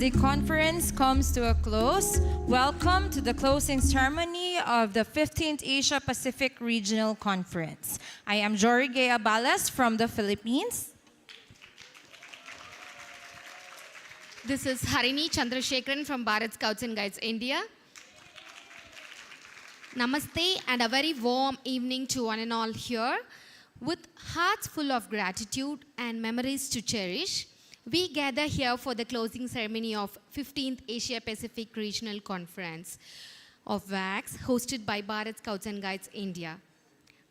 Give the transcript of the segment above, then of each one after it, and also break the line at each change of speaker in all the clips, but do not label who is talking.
the conference comes to a close, welcome to the closing ceremony of the 15th Asia Pacific Regional Conference. I am Jorge Abalas from the Philippines.
This is Harini Chandrasekharan from BHARAT Scouts and Guides India. Namaste and a very warm evening to one and all here. With hearts full of gratitude and memories to cherish, we gather here for the closing ceremony of 15th Asia Pacific Regional Conference of WACS, hosted by BHARAT Scouts and Guides India.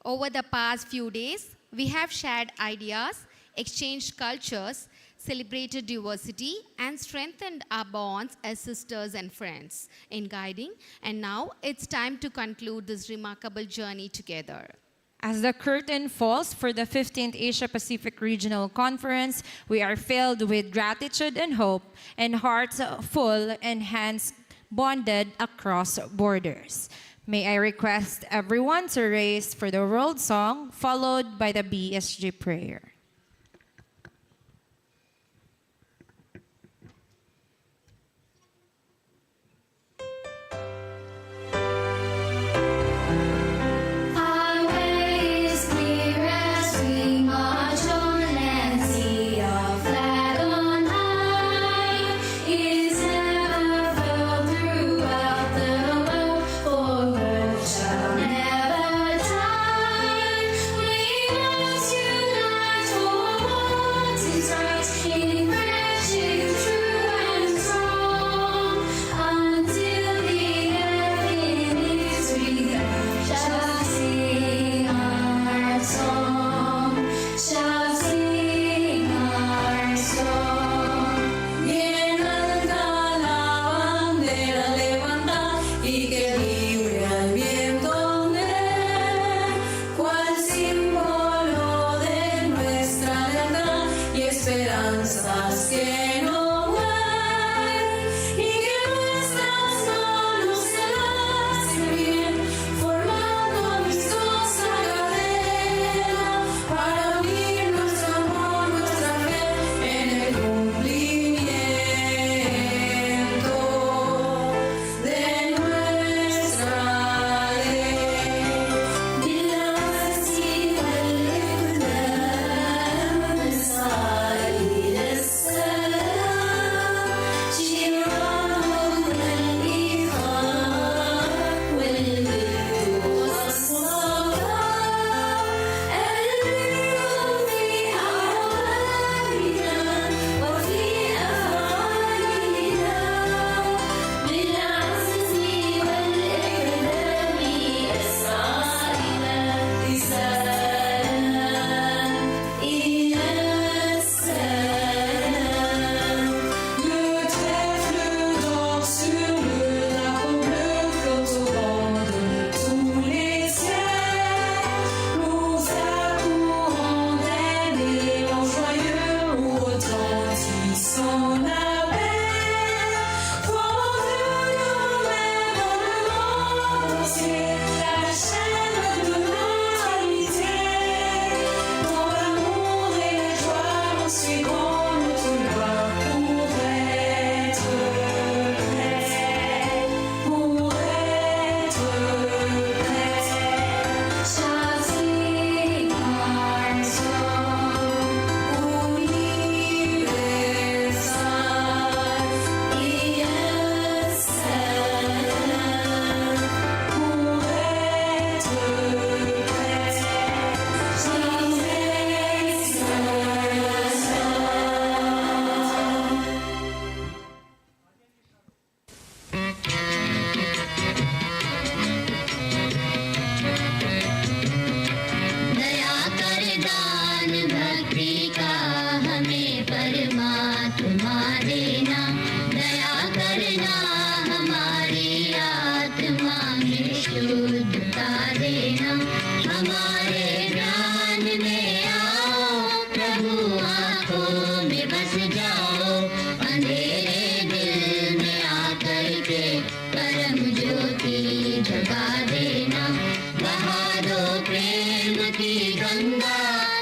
Over the past few days, we have shared ideas, exchanged cultures, celebrated diversity, and strengthened our bonds as sisters and friends in guiding. And now it's time to conclude this remarkable journey together.
As the curtain falls for the 15th Asia Pacific Regional Conference, we are filled with gratitude and hope, and hearts full and hands bonded across borders. May I request everyone to raise for the world song, followed by the BSG prayer.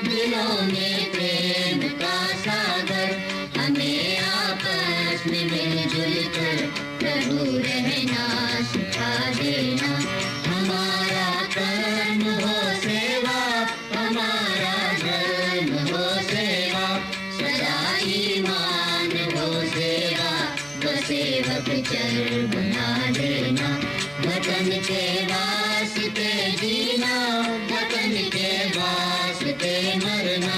दिलों में प्रेम का सागर हमें आपस में मिल सिखा देना। हमारा कर्म हो सेवा, हमारा धर्म हो सेवा, सदा ईमान हो सेवा, व सेवक चर बना देना। वतन के वास्ते जीना, वतन के वास्ते मरना,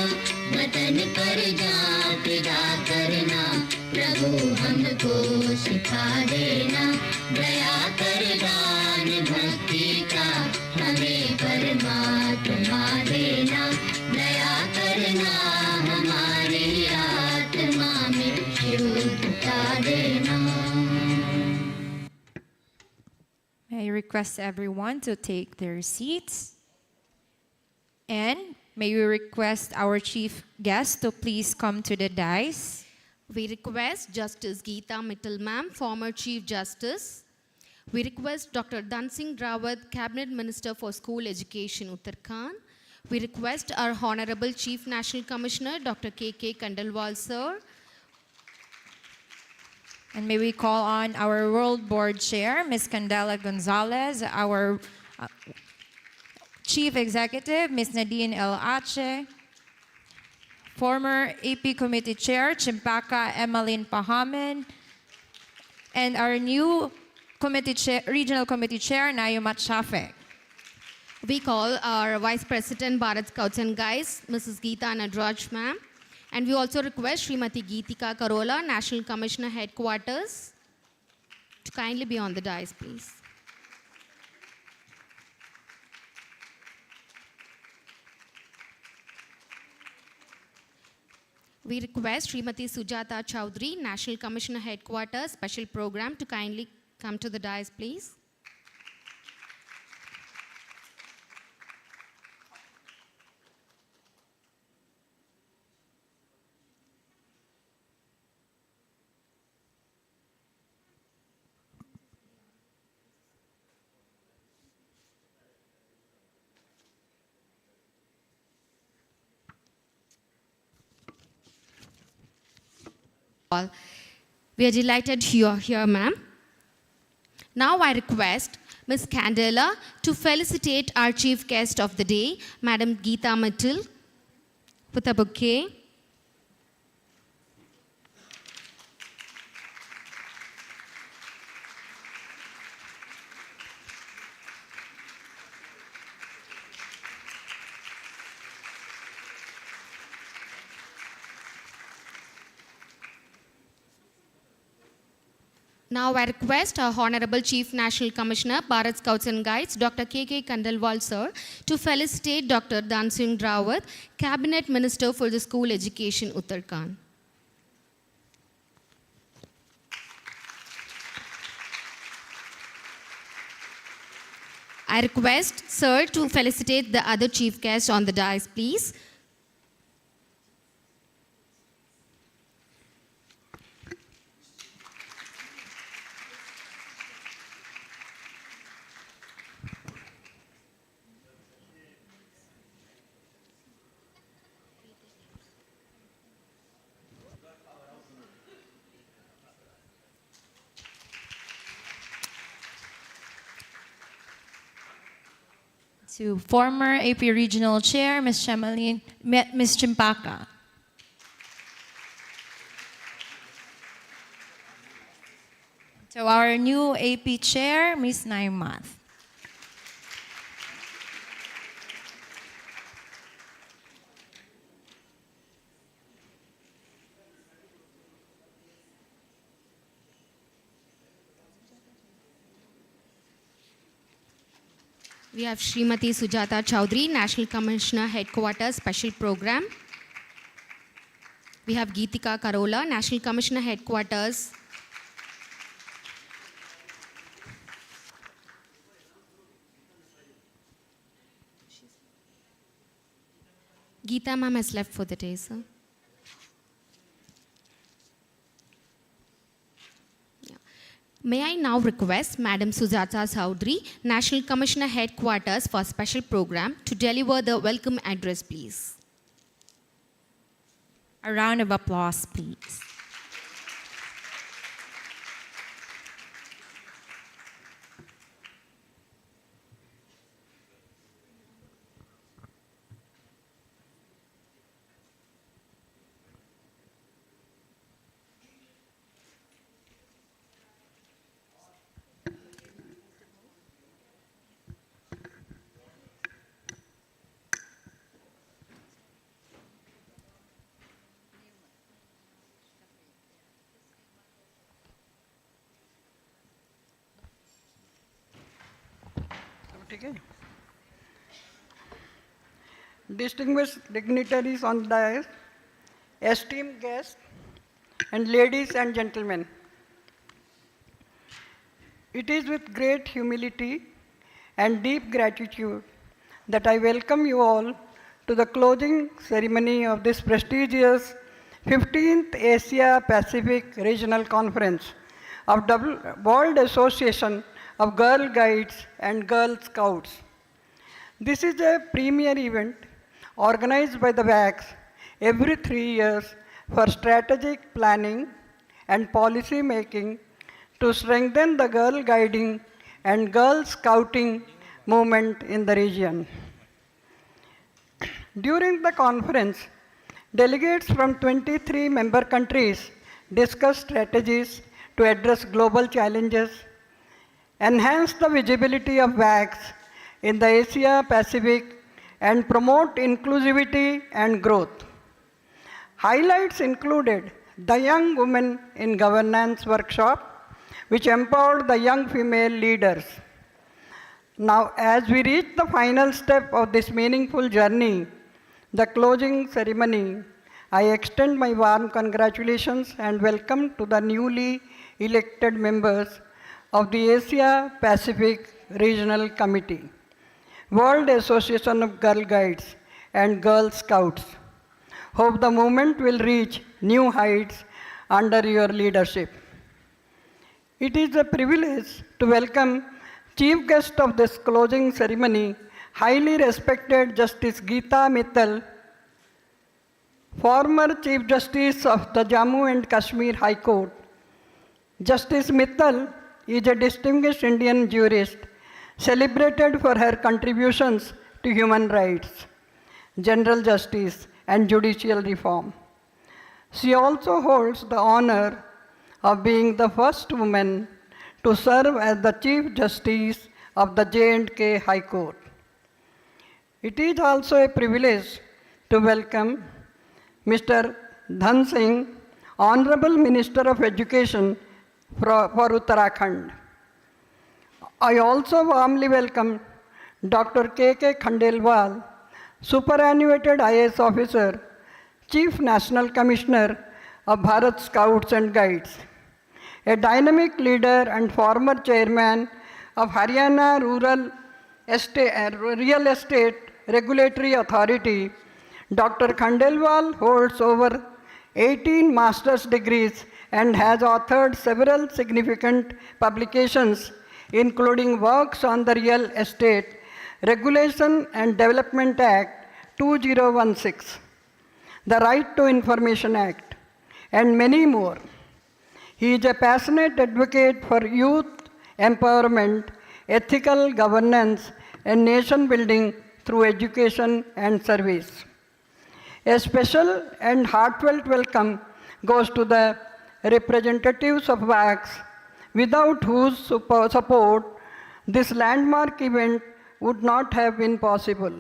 वतन पर जान फिदा करना, प्रभु हमको सिखा देना। दया कर दान भक्ति का हमें परमात्मा देना। दया करना हमारी आत्मा में शुद्धता देना।
I request everyone to take their seats. And may we request our chief guest to please come to the dais.
We request Justice Geeta Mittal Ma'am, former Chief Justice. We request Dr. Dhan Singh Rawat, Cabinet Minister for School Education, Uttarakhand. We request our Honorable Chief National Commissioner, Dr. K.K. Kandalwal, sir.
And may we call on our World Board Chair, Ms. Candela Gonzalez, our Chief Executive, Ms. Nadine El Ache, former AP Committee Chair, Chimpaka Emmeline Pahamen, and our new Regional Committee Chair, Nayumat Shafek.
We call our Vice President, Bharat Scouts and Guides, Mrs. Geeta Nadraj, ma'am. And we also request Srimati Geetika Karola, National Commissioner Headquarters, to kindly be on the dais, please. We request Srimati Sujata Chowdhury, National Commissioner Headquarters, Special Program, to kindly come to the dais, please. We are delighted you're here, ma'am. Now I request Ms. Candela to felicitate our chief guest of the day, Madam Geeta Mittal, with a bouquet. Now I request our Honorable Chief National Commissioner, Bharat Scouts and Guides, Dr. K.K. Kandalwal, sir, to felicitate Dr. Dhan Singh Rawat, Cabinet Minister for the School Education, Uttarakhand. I request sir to felicitate the other chief guests on the dais, please.
To former AP Regional Chair, Ms. Chimpaka. To our new AP Chair, Ms. Naimath.
We have Srimati Sujata Chowdhury, National Commissioner Headquarters, Special Program. We have Geetika Karola, National Commissioner Headquarters. Geeta ma'am has left for the day, sir. May I now request Madam Sujata Chowdhury, National Commissioner Headquarters for Special Program, to deliver the welcome address, please.
A round of applause, please.
Okay. Distinguished dignitaries on the dais, esteemed guests, and ladies and gentlemen. It is with great humility and deep gratitude that I welcome you all to the closing ceremony of this prestigious 15th Asia Pacific Regional Conference of World Association of Girl Guides and Girl Scouts. This is a premier event organized by the WACS every 3 years for strategic planning and policy making to strengthen the girl guiding and girl scouting movement in the region. During the conference, delegates from 23 member countries discussed strategies to address global challenges, enhance the visibility of WACS in the Asia Pacific, and promote inclusivity and growth. Highlights included the Young Women in Governance workshop, which empowered the young female leaders. Now, as we reach the final step of this meaningful journey, the closing ceremony, I extend my warm congratulations and welcome to the newly elected members of the Asia Pacific Regional Committee, World Association of Girl Guides and Girl Scouts. Hope the movement will reach new heights under your leadership. It is a privilege to welcome chief guest of this closing ceremony, highly respected Justice Geeta Mittal, former Chief Justice of the Jammu and Kashmir High Court. Justice Mittal is a distinguished Indian jurist celebrated for her contributions to human rights, general justice, and judicial reform. She also holds the honor of being the first woman to serve as the Chief Justice of the J&K High Court. It is also a privilege to welcome Mr. Dhan Singh, Honorable Minister of Education for Uttarakhand. I also warmly welcome Dr. K.K. Khandelwal, Superannuated IAS Officer, Chief National Commissioner of Bharat Scouts and Guides, a dynamic leader and former chairman of Haryana Real Estate Regulatory Authority. Dr. Khandelwal holds over 18 master's degrees and has authored several significant publications, including works on the Real Estate Regulation and Development Act 2016, the Right to Information Act, and many more. He is a passionate advocate for youth empowerment, ethical governance, and nation building through education and service. A special and heartfelt welcome goes to the representatives of WACS, without whose support this landmark event would not have been possible.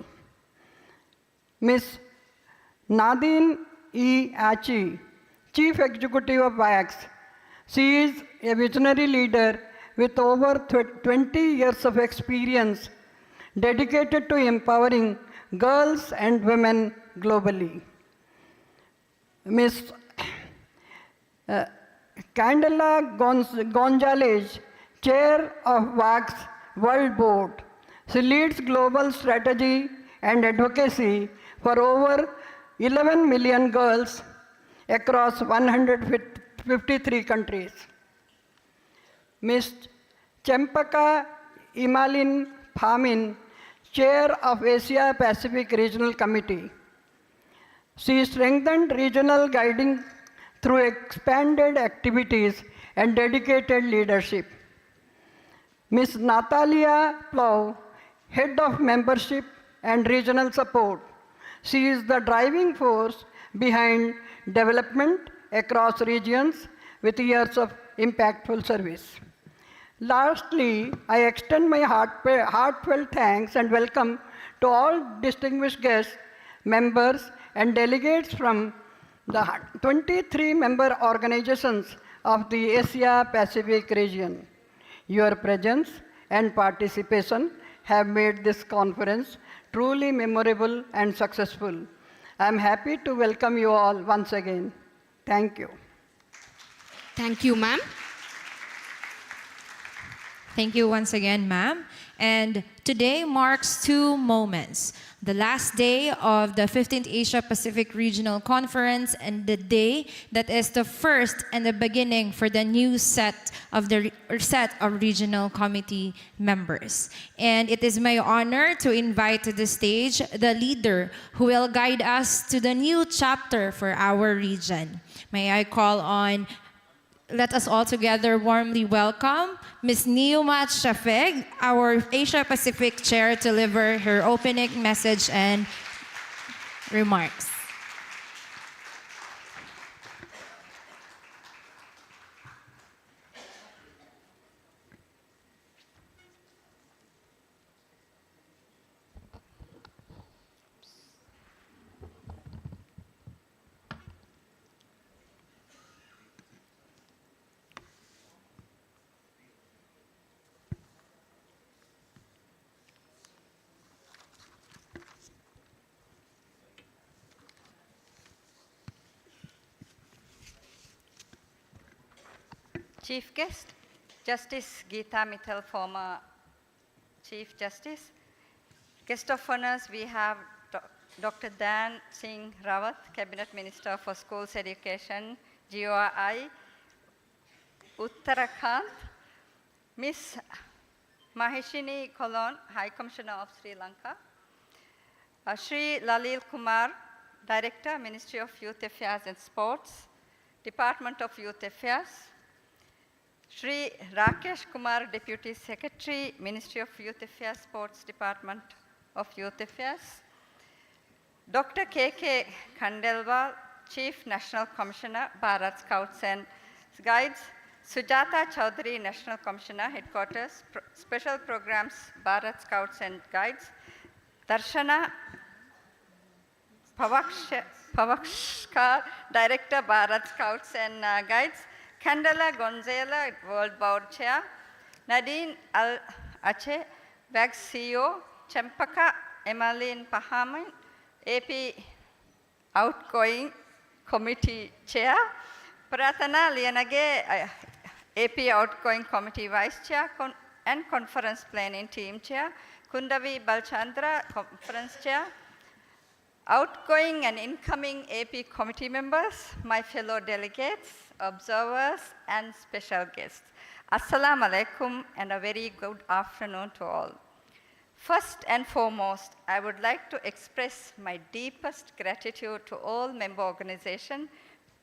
Ms. Nadine E. Achi, Chief Executive of WACS. She is a visionary leader with over 20 years of experience dedicated to empowering girls and women globally. Ms. Candela Gonzalez, Chair of WACS World Board. She leads global strategy and advocacy for over 11 million girls across 153 countries. Ms. Chempaka Imalin Phamin, Chair of Asia Pacific Regional Committee. She strengthened regional guiding through expanded activities and dedicated leadership. Ms. Natalia Plow, Head of Membership and Regional Support. She is the driving force behind development across regions with years of impactful service. Lastly, I extend my heartfelt thanks and welcome to all distinguished guests, members, and delegates from the 23 member organizations of the Asia Pacific region. Your presence and participation have made this conference truly memorable and successful. I am happy to welcome you all once again. Thank you.
Thank you, ma'am.
Thank you once again, ma'am. And today marks two moments: the last day of the 15th Asia Pacific Regional Conference and the day that is the first and the beginning for the new set of regional committee members. And it is my honor to invite to the stage the leader who will guide us to the new chapter for our region. May I call on, let us all together warmly welcome Ms. Niumat Shafeg, our Asia Pacific Chair, to deliver her opening message and remarks.
Chief Guest, Justice Geeta Mittal, former Chief Justice. Guest of honors, we have Dr. Dan Singh Rawat, Cabinet Minister for Schools Education, GOI, Uttarakhand. Ms. Maheshini Kolon, High Commissioner of Sri Lanka. Shri Lalil Kumar, Director, Ministry of Youth Affairs and Sports, Department of Youth Affairs. Shri Rakesh Kumar, Deputy Secretary, Ministry of Youth Affairs, Sports Department of Youth Affairs. Dr. K.K. Khandelwal, Chief National Commissioner, BHARAT Scouts and Guides. Sujata Chowdhury, National Commissioner, Headquarters, Special Programs, BHARAT Scouts and Guides. Darshana Pavakshkar, Director, BHARAT Scouts and Guides. Candela Gonzala, World Board Chair. Nadine Al-Ache, WAG CEO. Chempaka Emmeline Pahaman, AP Outgoing Committee Chair. Pratana Lianage, AP Outgoing Committee Vice Chair and Conference Planning Team Chair. Kundavi Balchandra, Conference Chair. Outgoing and incoming AP committee members, my fellow delegates, observers, and special guests. Assalamu alaikum and a very good afternoon to all. First and foremost, I would like to express my deepest gratitude to all member organizations,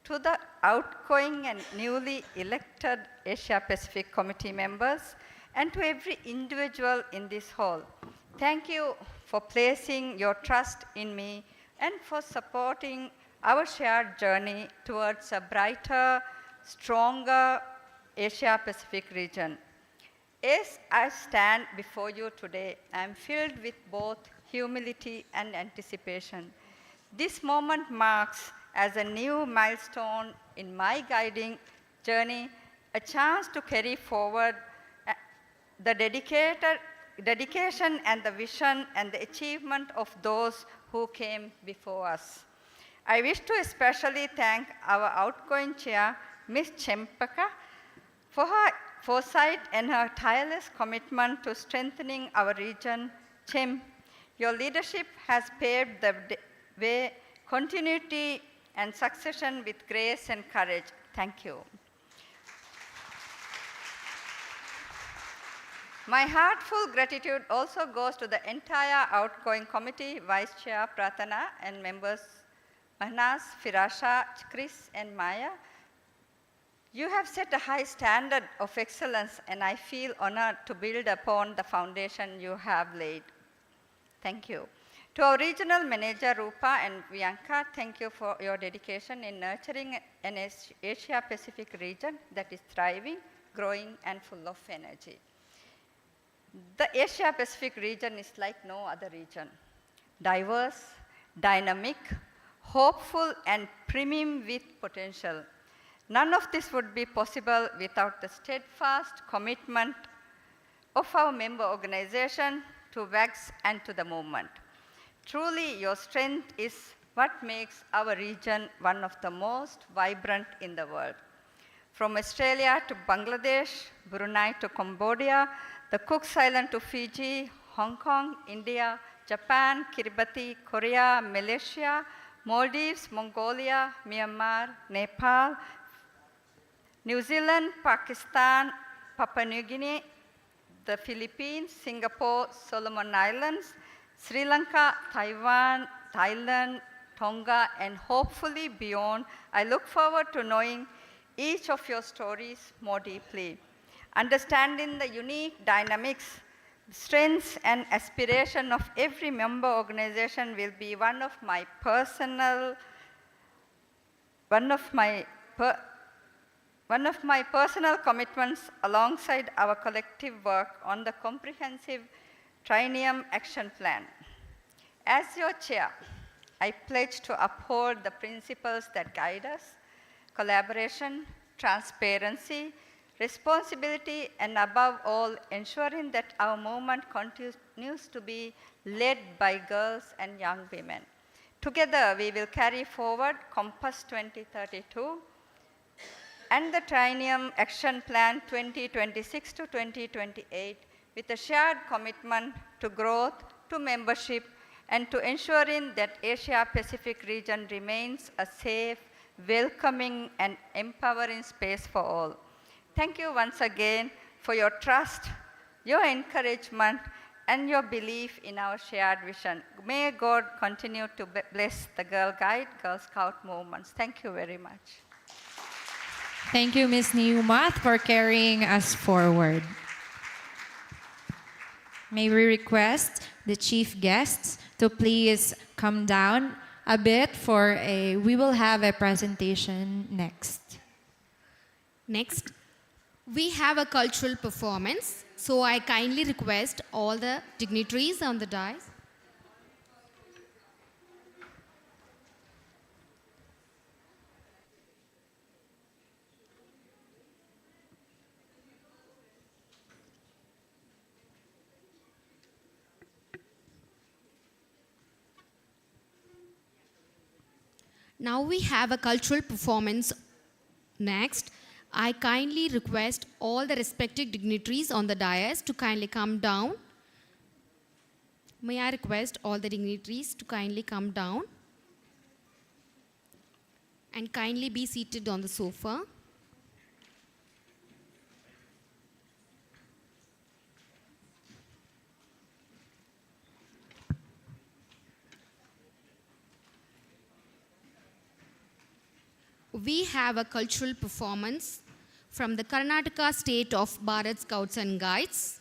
to the outgoing and newly elected Asia Pacific Committee members, and to every individual in this hall. Thank you for placing your trust in me and for supporting our shared journey towards a brighter, stronger Asia Pacific region. As I stand before you today, I am filled with both humility and anticipation. This moment marks as a new milestone in my guiding journey, a chance to carry forward the dedication and the vision and the achievement of those who came before us. I wish to especially thank our outgoing chair, Ms. Chempaka, for her foresight and her tireless commitment to strengthening our region. Chem, your leadership has paved the way, continuity and succession with grace and courage. Thank you. My heartfelt gratitude also goes to the entire outgoing committee, Vice Chair Pratana and members Mahnas, Firasha, Chris and Maya. You have set a high standard of excellence and I feel honored to build upon the foundation you have laid. Thank you. To our regional manager Rupa and Bianca, thank you for your dedication in nurturing an Asia Pacific region that is thriving, growing and full of energy. The Asia Pacific region is like no other region. Diverse, dynamic, hopeful and premium with potential. None of this would be possible without the steadfast commitment of our member organization, to WEGs and to the movement. Truly, your strength is what makes our region one of the most vibrant in the world. From Australia to Bangladesh, Brunei to Cambodia, the Cook Islands to Fiji, Hong Kong, India, Japan, Kiribati, Korea, Malaysia, Maldives, Mongolia, Myanmar, Nepal, New Zealand, Pakistan, Papua New Guinea, the Philippines, Singapore, Solomon Islands, Sri Lanka, Taiwan, Thailand, Tonga, and hopefully beyond. I look forward to knowing each of your stories more deeply. Understanding the unique dynamics, strengths, and aspiration of every member organization will be one of my personal commitments alongside our collective work on the comprehensive Triennium Action Plan. As your chair, I pledge to uphold the principles that guide us: collaboration, transparency, responsibility, and above all, ensuring that our movement continues to be led by girls and young women. Together, we will carry forward Compass 2032 and the Triennium Action Plan 2026 to 2028 with a shared commitment to growth, to membership, and to ensuring that Asia-Pacific region remains a safe, welcoming, and empowering space for all. Thank you once again for your trust, your encouragement, and your belief in our shared vision. May God continue to bless the Girl Guide, Girl Scout movements. Thank you very much.
Thank you, Ms. Neumath, for carrying us forward. May we request the chief guests to please come down a bit we will have a presentation next.
Next, we have a cultural performance. So I kindly request all the dignitaries on the dais. Now we have a cultural performance. Next, I kindly request all the respected dignitaries on the dais to kindly come down. May I request all the dignitaries to kindly come down and kindly be seated on the sofa. We have a cultural performance from the Karnataka state of BHARAT Scouts and Guides.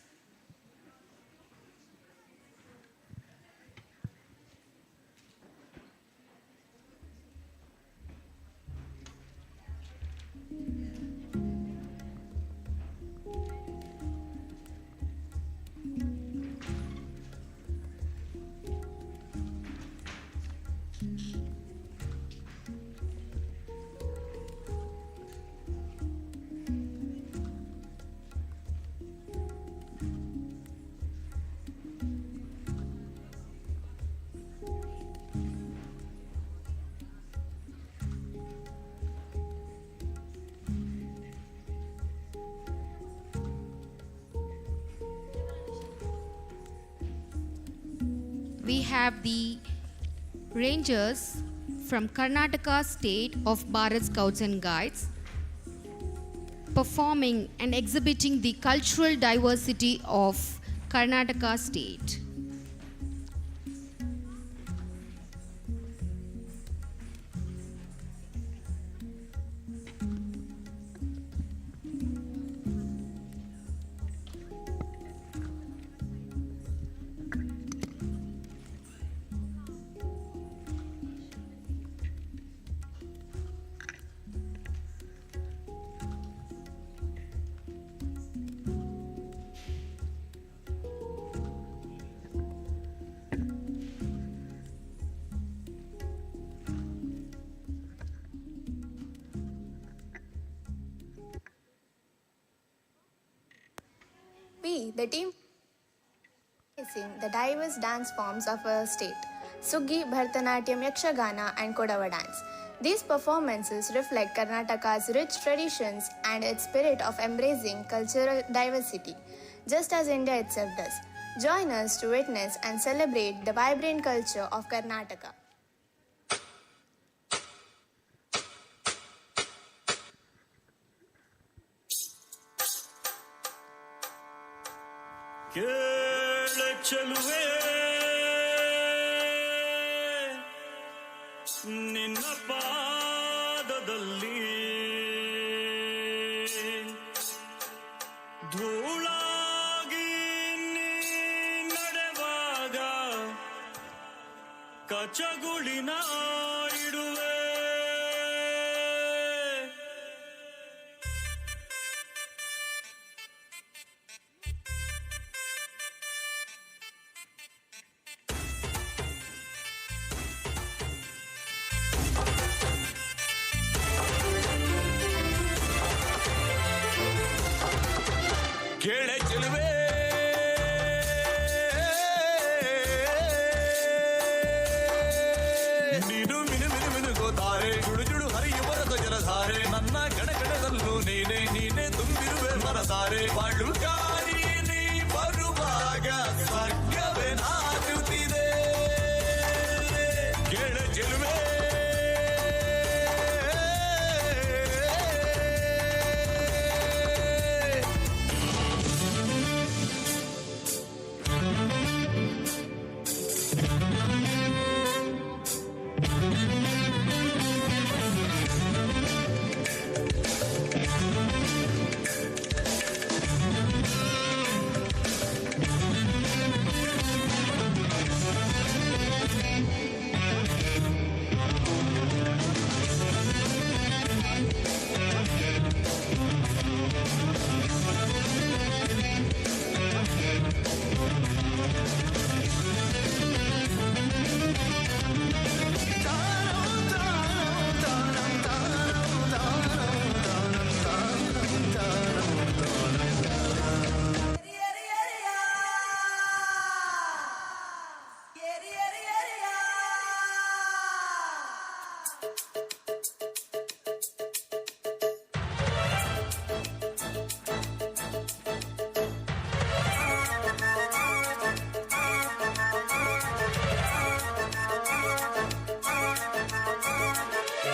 We have the Rangers from Karnataka state of BHARAT Scouts and Guides performing and exhibiting the cultural diversity of Karnataka state.
We, the team showcasing the diverse dance forms of a state, Suggi, Bharatanatyam, Yakshagana and Kodava dance. These performances reflect Karnataka's rich traditions and its spirit of embracing cultural diversity, just as India itself does. Join us to witness and celebrate the vibrant culture of Karnataka.
ಚಲುವೆ ನಿನ್ನ ಪಾದದಲ್ಲಿ ಧೂಳಾಗಿ ನೀ ನಡೆವಾಗ ಕಚಗುಳಿನ ಇಡುವೆ ಕೇಳೆ ಚೆಲುವೆ ನೀನು ಮಿನುಗೋತಾರೆ ಜುಡು ಜುಡು ಹರಿಯುವರದ ಜಲಧಾರೆ ನನ್ನ ಗಣಗಣದಲ್ಲೂ ನೀನೆ ನೀನೆ ತುಂಬಿರುವೆ ಮನಸಾರೆ ಬಾಳು ಗಾರಿ ನೀ ಬರುವಾಗ ಸ್ವರ್ಗವೇ ನಾಚುತ್ತಿದೆ ಕೇಳೆ ಚೆಲುವೆ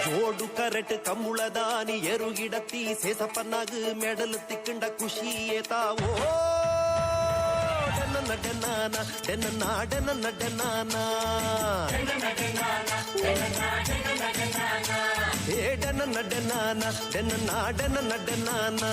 ஜோடு கரட்டு கம்முளதானி எருகிடத்தி சேசப்பன்னாகு மெடல் திக்குண்ட குஷியே தாவோ டென்ன டென்னானா டென்னா டென்ன டென்னானா ஏ டென்ன டென்னானா டென்னா டென்ன டென்னானா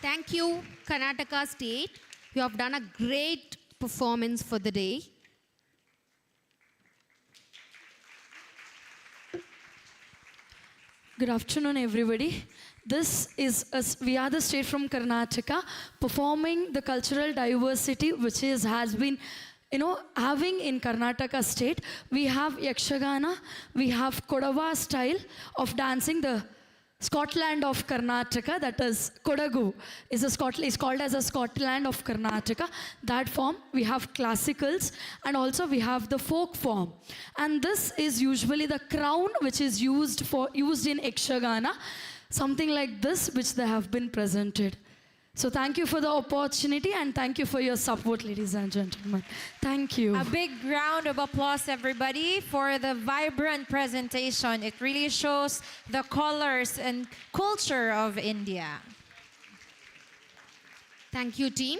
Thank you, Karnataka State. You have done a great performance for the day.
Good afternoon, everybody. We are the state from Karnataka performing the cultural diversity which has been, having in Karnataka state. We have Yakshagana, we have Kodava style of dancing, the Scotland of Karnataka, that is Kodagu, is called as a Scotland of Karnataka. That form, we have classicals and also we have the folk form. And this is usually the crown which is used in Yakshagana, something like this which they have been presented. So thank you for the opportunity and thank you for your support, ladies and gentlemen. Thank you.
A big round of applause, everybody, for the vibrant presentation. It really shows the colors and culture of India.
Thank you, team.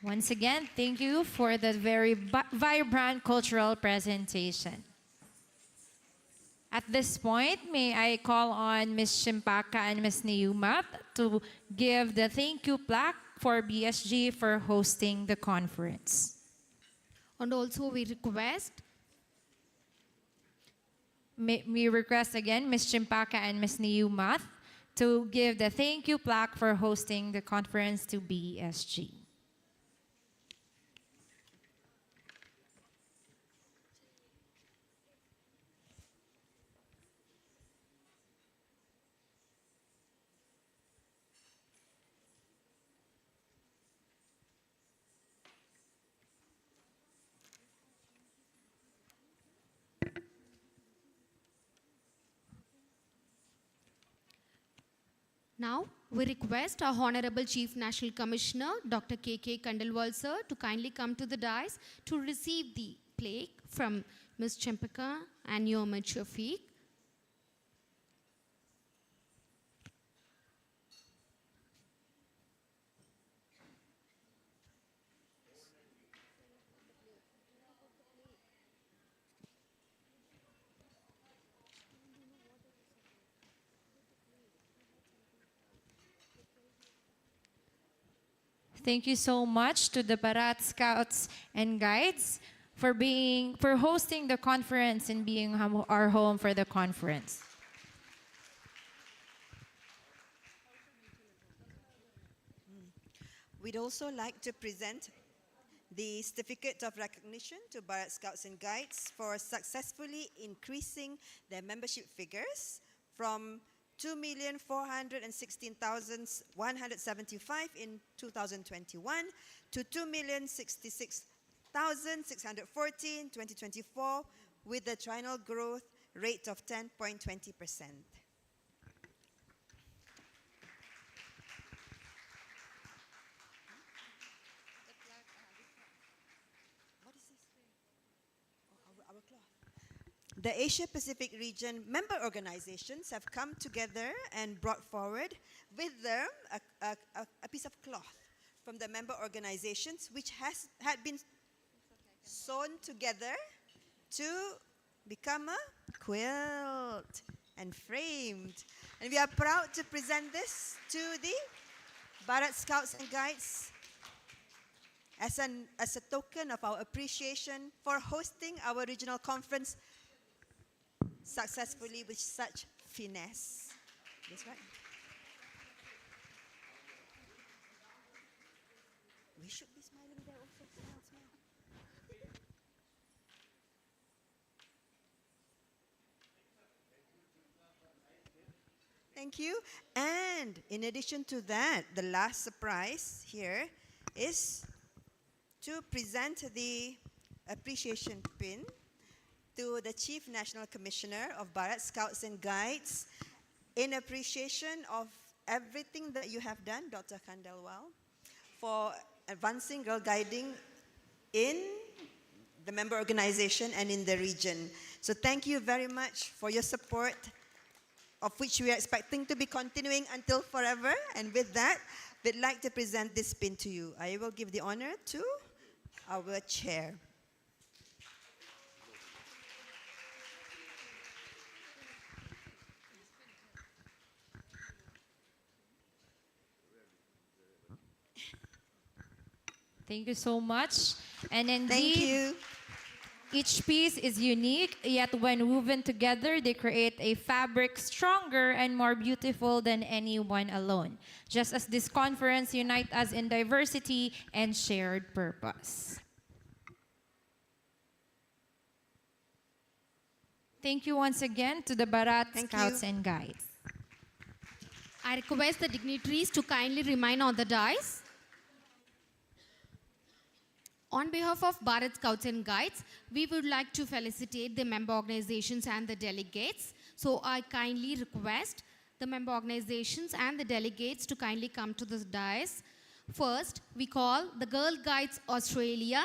Once again, thank you for the very vibrant cultural presentation. At this point, may I call on Ms. Shimpaka and Ms. Niyumat to give the thank you plaque for BSG for hosting the conference.
And also we request
We request again Ms. Shimpaka and Ms. Niyumat to give the thank you plaque for hosting the conference to BSG.
Now, we request our Honorable Chief National Commissioner, Dr. K.K. Khandelwal sir, to kindly come to the dais to receive the plaque from Ms. Chempaka and Muhammad Shafiq.
Thank you so much to the BHARAT Scouts and Guides for hosting the conference and being our home for the conference.
We'd also like to present the Certificate of Recognition to BHARAT Scouts and Guides for successfully increasing their membership figures from 2,416,175 in 2021 to 2,066,614 in 2024 with a triennial growth rate of 10.20%. The Asia-Pacific region member organizations have come together and brought forward with them a piece of cloth from the member organizations which had been sewn together to become a quilt and framed. And we are proud to present this to the BHARAT Scouts and Guides as a token of our appreciation for hosting our regional conference successfully with such finesse. That's right. We should be smiling there also. Smile, smile. Thank you. And in addition to that, the last surprise here is to present the appreciation pin to the Chief National Commissioner of BHARAT Scouts and Guides in appreciation of everything that you have done, Dr. Khandelwal, for advancing girl guiding in the member organization and in the region. So thank you very much for your support, of which we are expecting to be continuing until forever. And with that, we'd like to present this pin to you. I will give the honor to our chair.
Thank you so much. And
Thank
indeed,
you.
each piece is unique, yet when woven together, they create a fabric stronger and more beautiful than any one alone. Just as this conference unites us in diversity and shared purpose. Thank you once again to the BHARAT
Thank
Scouts
you.
and Guides.
I request the dignitaries to kindly remain on the dais. On behalf of BHARAT Scouts and Guides, we would like to felicitate the member organizations and the delegates. So I kindly request the member organizations and the delegates to kindly come to the dais. First, we call the Girl Guides Australia.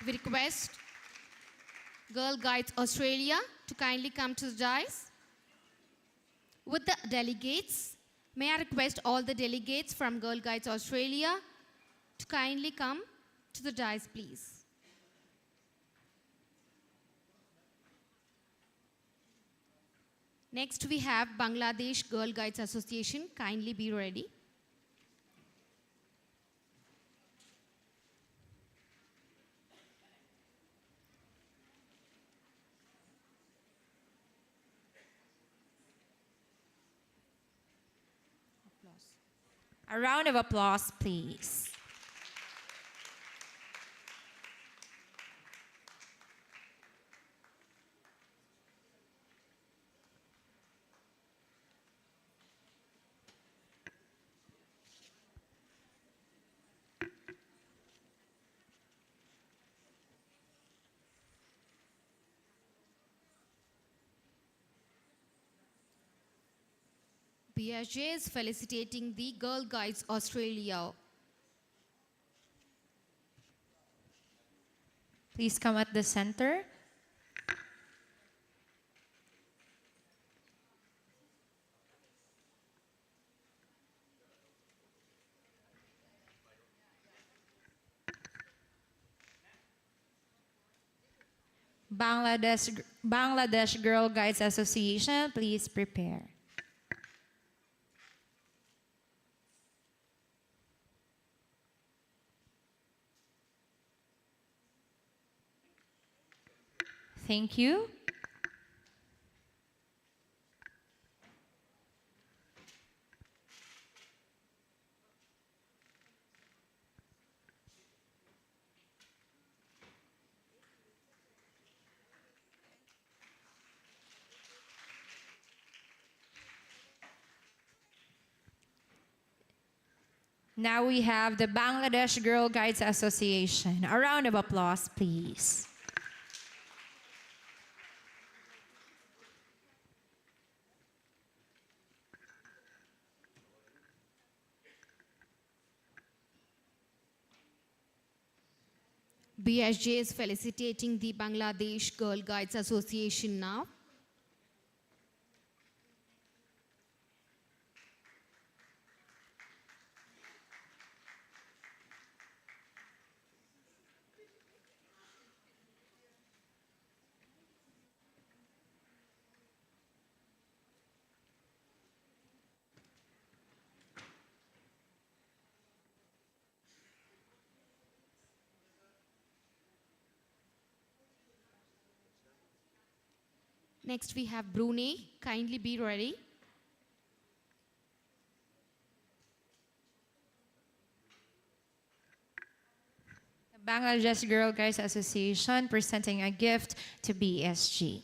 We request Girl Guides Australia to kindly come to the dais. With the delegates, may I request all the delegates from Girl Guides Australia to kindly come to the dais, please. Next, we have Bangladesh Girl Guides Association. Kindly be ready.
A round of applause, please.
BSG is felicitating the Girl Guides Australia.
Please come at the center. Bangladesh Girl Guides Association, please prepare. Thank you. Now we have the Bangladesh Girl Guides Association. A round of applause, please.
BSG is felicitating the Bangladesh Girl Guides Association now. Next we have Brunei. Kindly be ready.
The Bangladesh Girl Guides Association presenting a gift to BSG.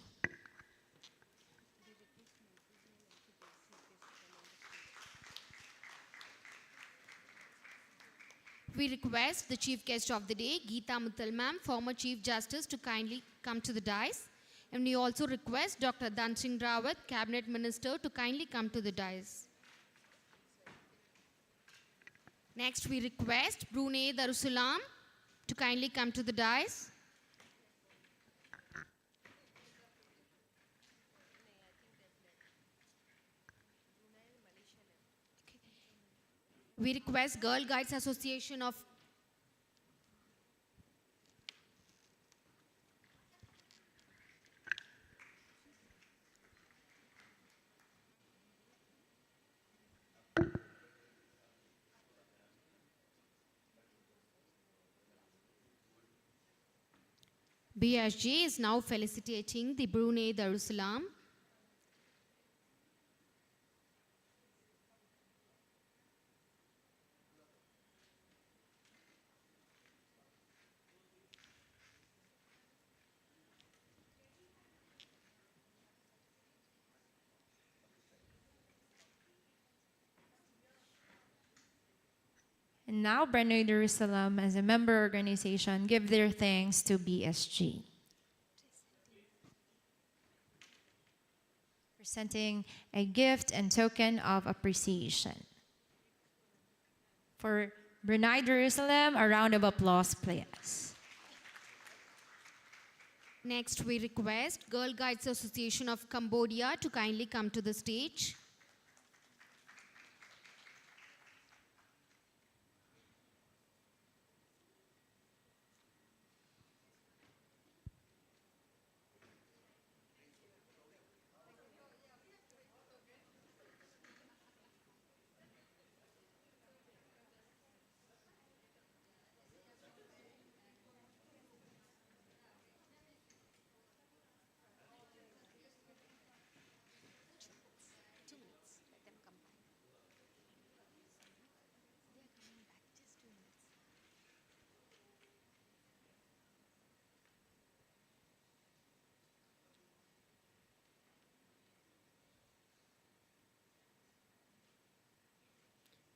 We request the Chief Guest of the Day, Geeta Mittal Ma'am, former Chief Justice, to kindly come to the dais. And we also request Dr. Dhan Singh Rawat, Cabinet Minister, to kindly come to the dais. Next, we request Brunei Darussalam to kindly come to the dais. We request Girl Guides Association of BSG is now felicitating the Brunei Darussalam.
And now, Brunei Darussalam, as a member organization, give their thanks to BSG. Presenting a gift and token of appreciation. For Brunei Darussalam, a round of applause, please.
Next, we request Girl Guides Association of Cambodia to kindly come to the stage.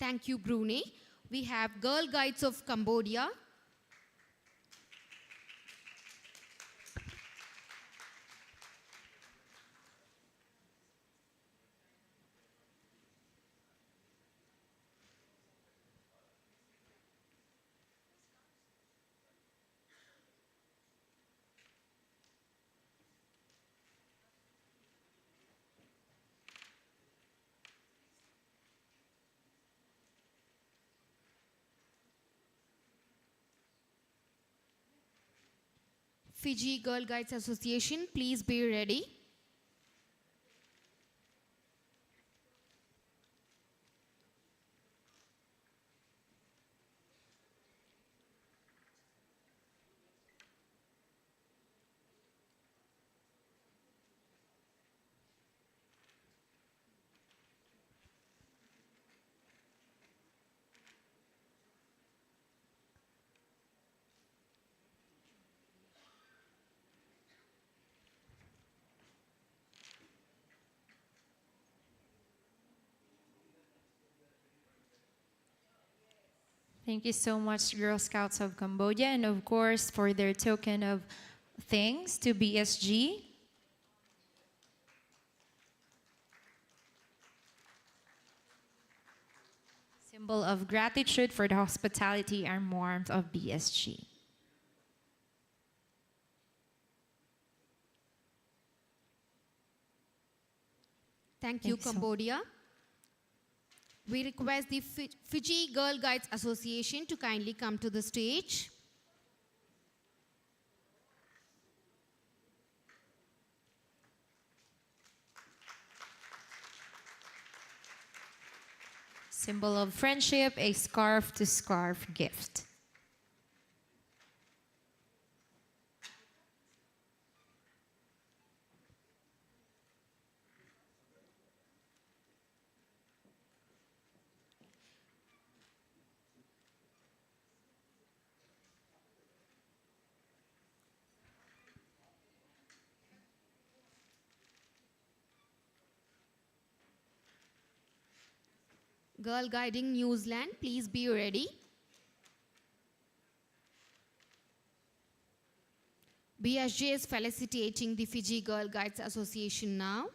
Thank you, Brunei. We have Girl Guides of Cambodia. Fiji Girl Guides Association, please be ready.
Thank you so much, Girl Scouts of Cambodia, and of course, for their token of thanks to BSG. Symbol of gratitude for the hospitality and warmth of BSG.
Thank you,
Thanks so-
Cambodia. We request the Fiji Girl Guides Association to kindly come to the stage.
Symbol of friendship, a scarf to scarf gift.
Girl Guiding New Zealand, please be ready. BSG is felicitating the Fiji Girl Guides Association now.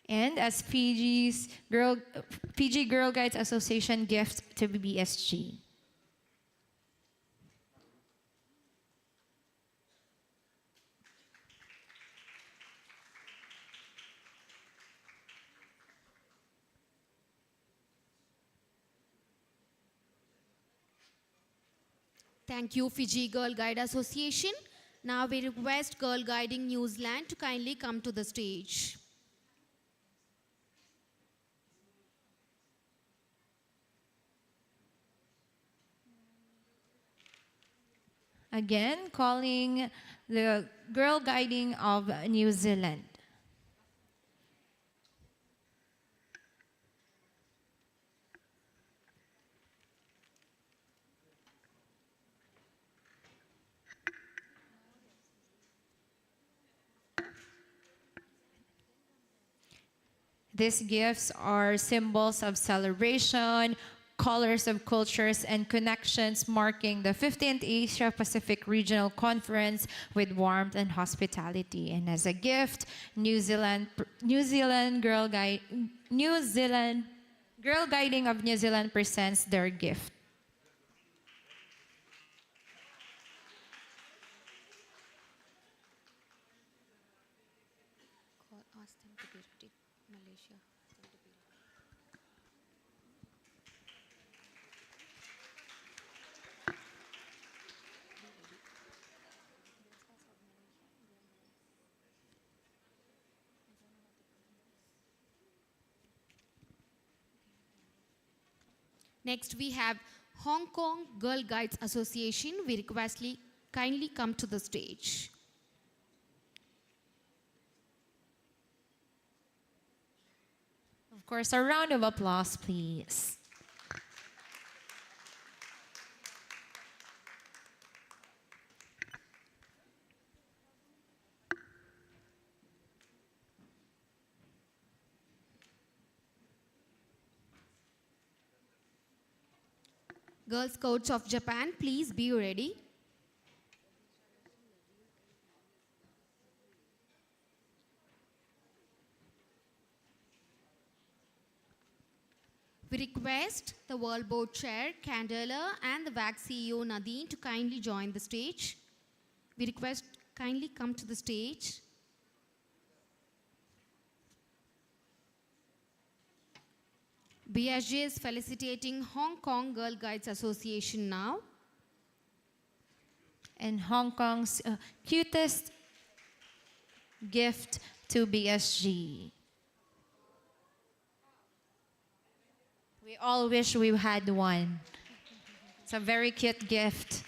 And as Fiji Girl Guides Association gift to BSG.
Thank you, Fiji Girl Guide Association. Now we request Girl Guiding New Zealand to kindly come to the stage.
Again, calling the Girl Guiding of New Zealand. These gifts are symbols of celebration, colors of cultures, and connections marking the 15th Asia Pacific Regional Conference with warmth and hospitality. And as a gift, New Zealand Girl Guiding of New Zealand presents their gift.
Ask them to be ready, Malaysia. Next, we have Hong Kong Girl Guides Association. We request kindly come to the stage.
Of course, a round of applause, please.
Girl Scouts of Japan, please be ready. We request the World Board Chair, Candela, and the WAC CEO, Nadine, to kindly join the stage. We request kindly come to the stage. BSG is felicitating Hong Kong Girl Guides Association now.
And Hong Kong's cutest gift to BSG. We all wish we had one. It's a very cute gift.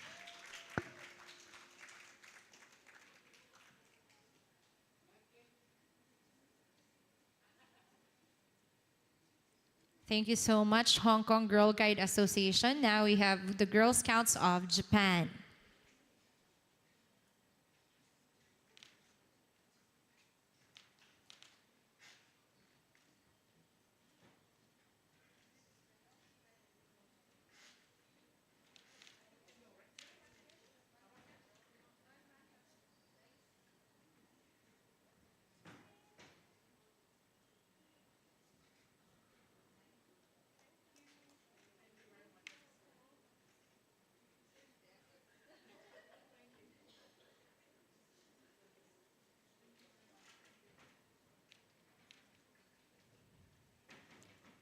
Thank you so much, Hong Kong Girl Guide Association. Now we have the Girl Scouts of Japan.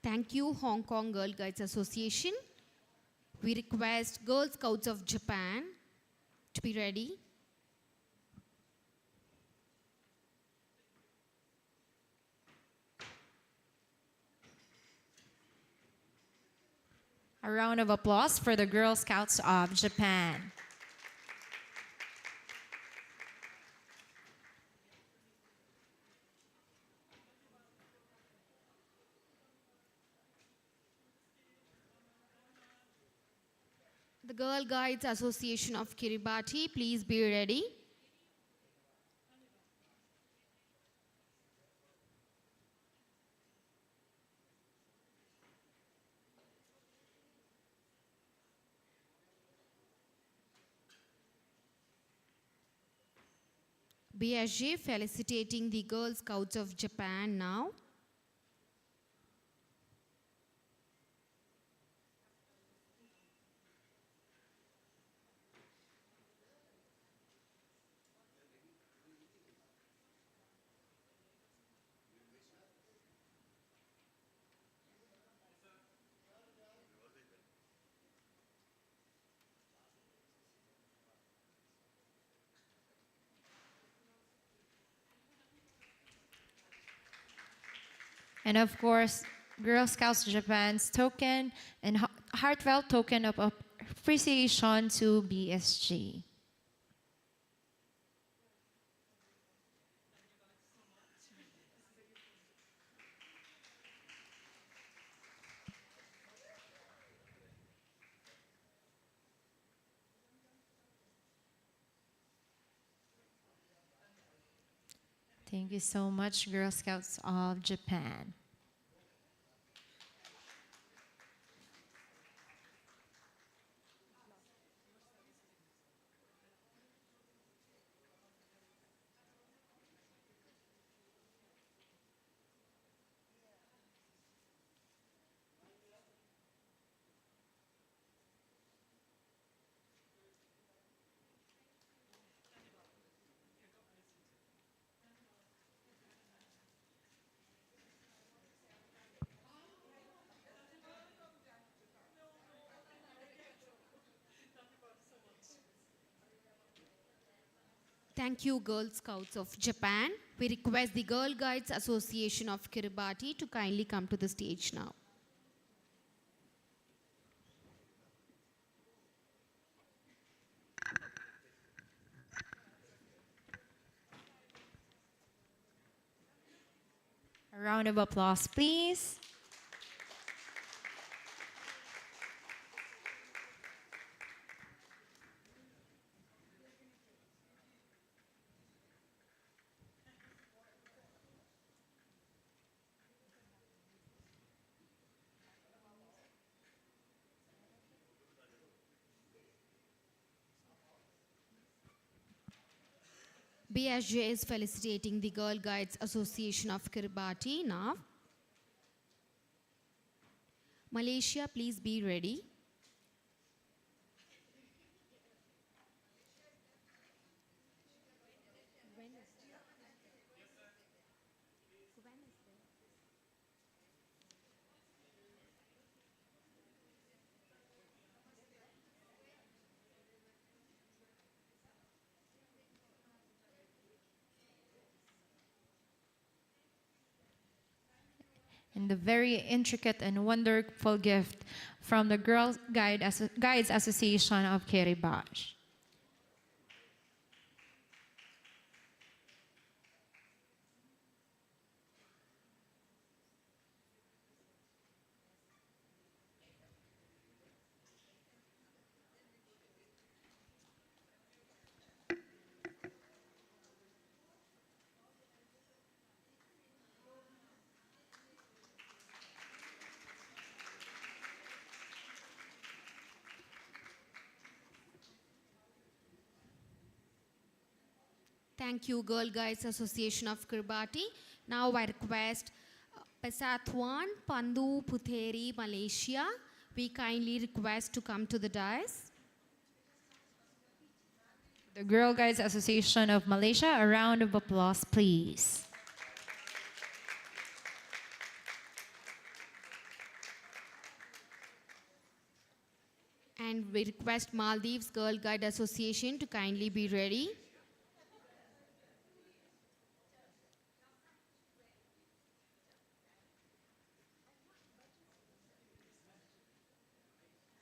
Thank you, Hong Kong Girl Guides Association. We request Girl Scouts of Japan to be ready.
A round of applause for the Girl Scouts of Japan.
The Girl Guides Association of Kiribati, please be ready. BSG felicitating the Girl Scouts of Japan now.
And of course, Girl Scouts Japan's token and heartfelt token of appreciation to BSG. Thank you so much, Girl Scouts of Japan.
Thank you, Girl Scouts of Japan. We request the Girl Guides Association of Kiribati to kindly come to the stage now.
A round of applause, please.
BSG is felicitating the Girl Guides Association of Kiribati now. Malaysia, please be ready.
And the very intricate and wonderful gift from the Girl Guides Association of Kiribati.
Thank you, Girl Guides Association of Kiribati. Now I request Pesatuan Pandu Putheri, Malaysia. We kindly request to come to the dais.
The Girl Guides Association of Malaysia, a round of applause, please.
And we request Maldives Girl Guide Association to kindly be ready.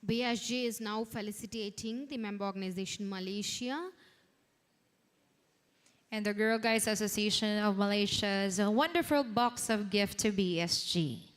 BSG is now felicitating the member organization Malaysia.
And the Girl Guides Association of Malaysia's a wonderful box of gift to BSG.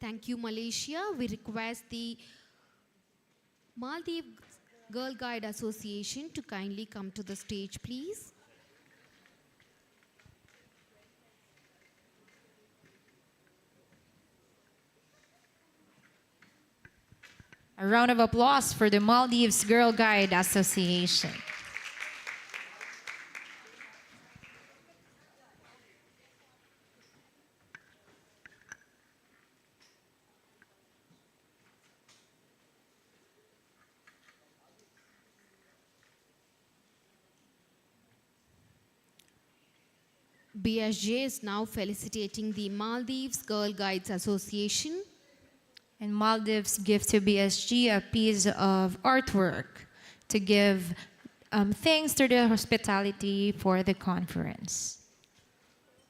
Thank you, Malaysia. We request the Maldives Girl Guide Association to kindly come to the stage, please.
A round of applause for the Maldives Girl Guide Association.
BSG is now felicitating the Maldives Girl Guides Association.
And Maldives give to BSG a piece of artwork to give thanks to the hospitality for the conference.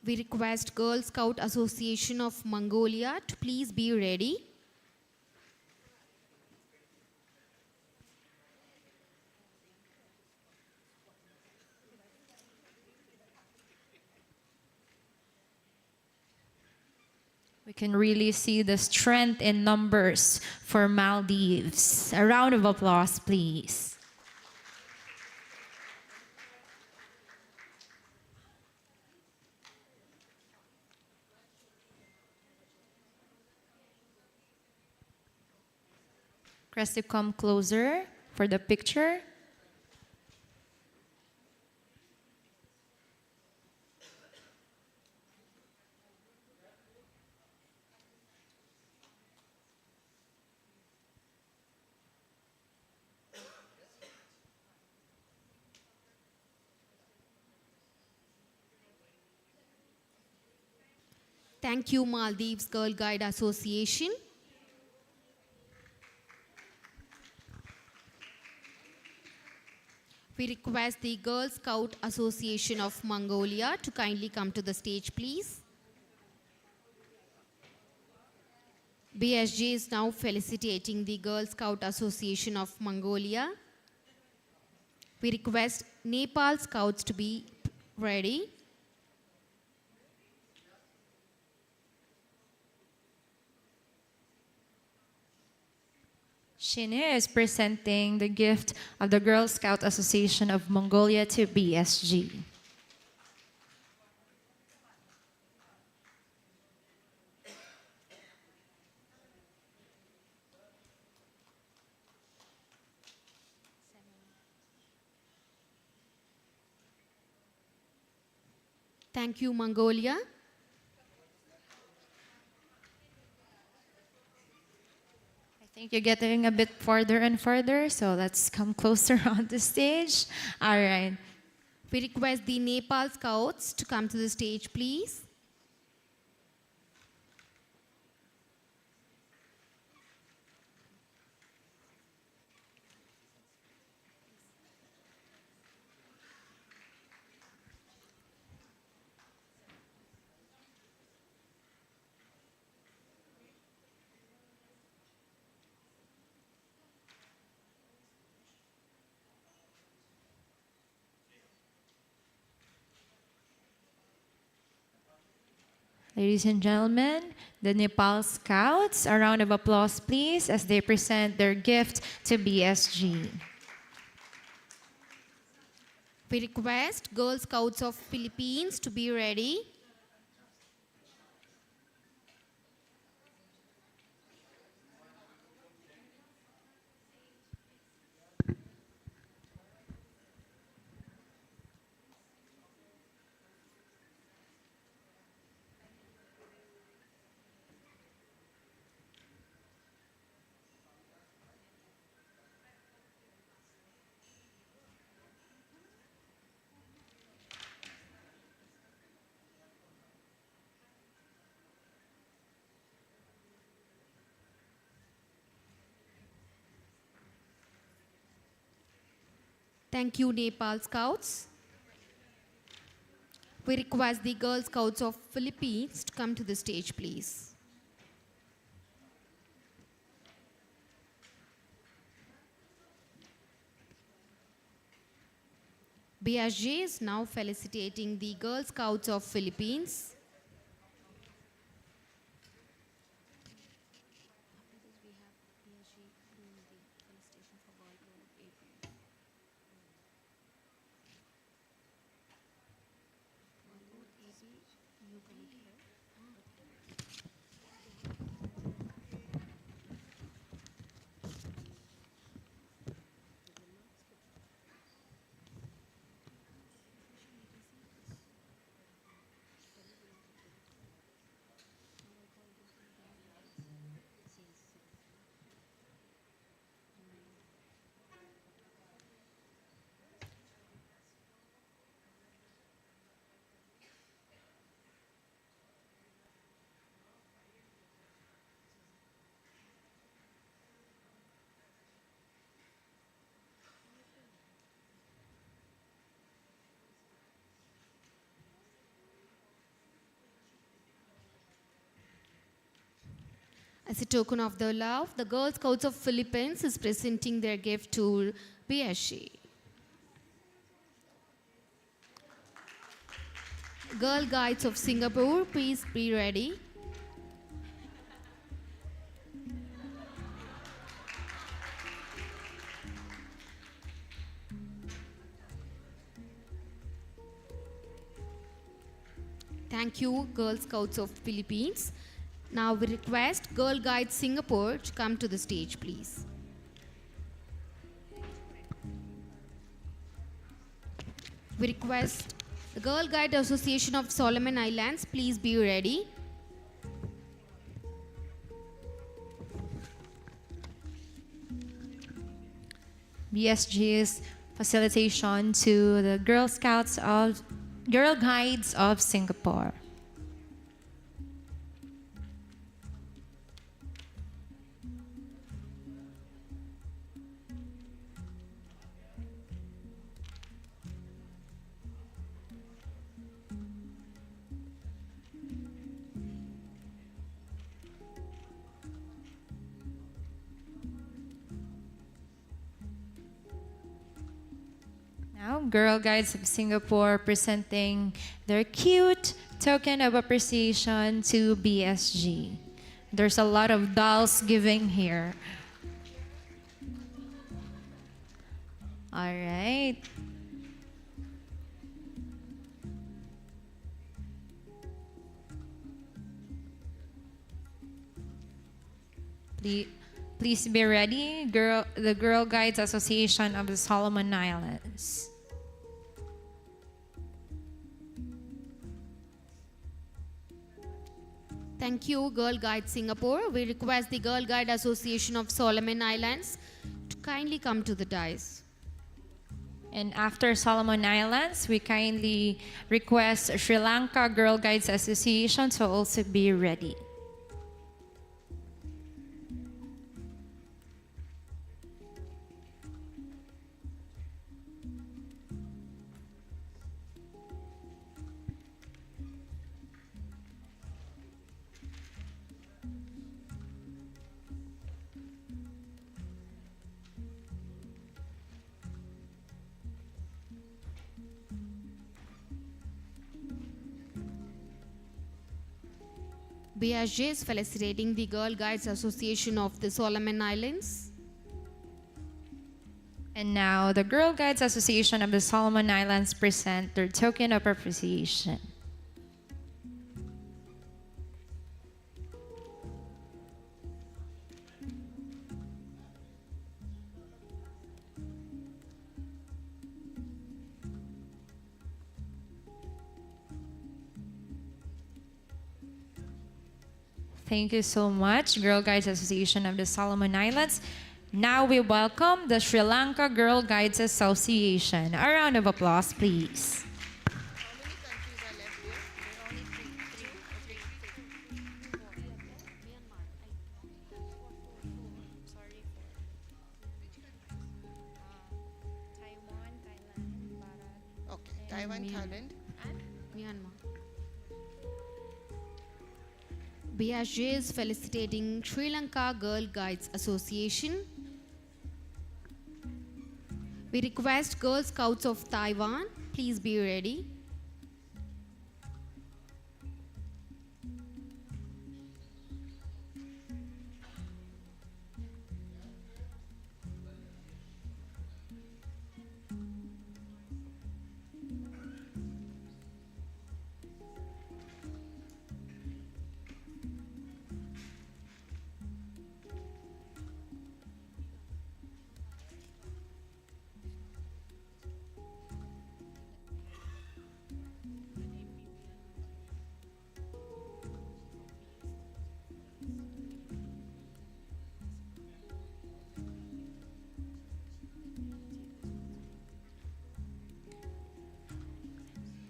We request Girl Scout Association of Mongolia to please be ready.
We can really see the strength in numbers for Maldives. A round of applause, please. Request to come closer for the picture.
Thank you, Maldives Girl Guide Association. We request the Girl Scout Association of Mongolia to kindly come to the stage, please. BSG is now felicitating the Girl Scout Association of Mongolia. We request Nepal Scouts to be ready.
Shine is presenting the gift of the Girl Scout Association of Mongolia to BSG.
Thank you, Mongolia.
I think you're getting a bit further and further, so let's come closer on the stage. All right.
We request the Nepal Scouts to come to the stage, please.
Ladies and gentlemen, the Nepal Scouts, a round of applause, please, as they present their gift to BSG.
We request Girl Scouts of Philippines to be ready. Thank you, Nepal Scouts. We request the Girl Scouts of Philippines to come to the stage, please. BSG is now felicitating the Girl Scouts of Philippines. As a token of their love, the Girl Scouts of Philippines is presenting their gift to BSG. Girl Guides of Singapore, please be ready. Thank you, Girl Scouts of Philippines. Now we request Girl Guides Singapore to come to the stage, please. We request the Girl Guide Association of Solomon Islands, please be ready.
BSG's facilitation to the Girl Guides of Singapore. Now, Girl Guides of Singapore presenting their cute token of appreciation to BSG. There's a lot of dolls giving here. All right. Please be ready, the Girl Guides Association of the Solomon Islands.
Thank you, Girl Guide Singapore. We request the Girl Guide Association of Solomon Islands to kindly come to the dais.
And after Solomon Islands, we kindly request Sri Lanka Girl Guides Association to also be ready.
BSG is felicitating the Girl Guides Association of the Solomon Islands.
And now, the Girl Guides Association of the Solomon Islands present their token of appreciation. Thank you so much, Girl Guides Association of the Solomon Islands. Now we welcome the Sri Lanka Girl Guides Association. A round of applause, please.
Okay, Taiwan, Thailand.
Myanmar. BSG is felicitating Sri Lanka Girl Guides Association. We request Girl Scouts of Taiwan, please be ready.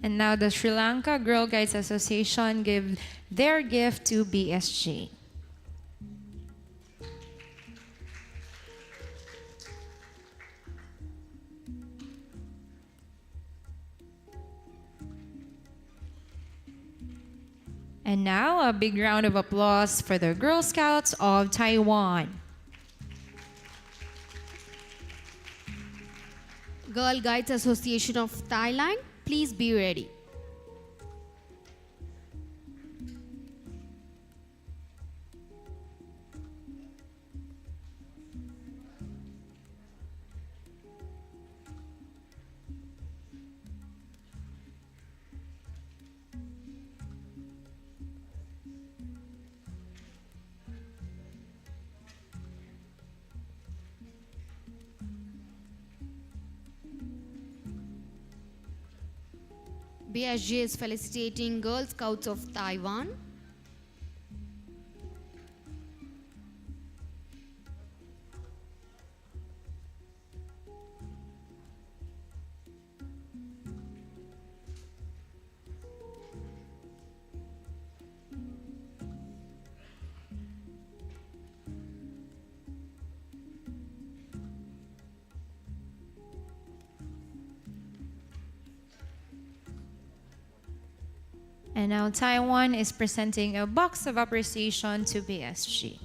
And now the Sri Lanka Girl Guides Association give their gift to BSG. And now a big round of applause for the Girl Scouts of Taiwan.
Girl Guides Association of Thailand, please be ready. BSG is felicitating Girl Scouts of Taiwan.
And now Taiwan is presenting a box of appreciation to BSG.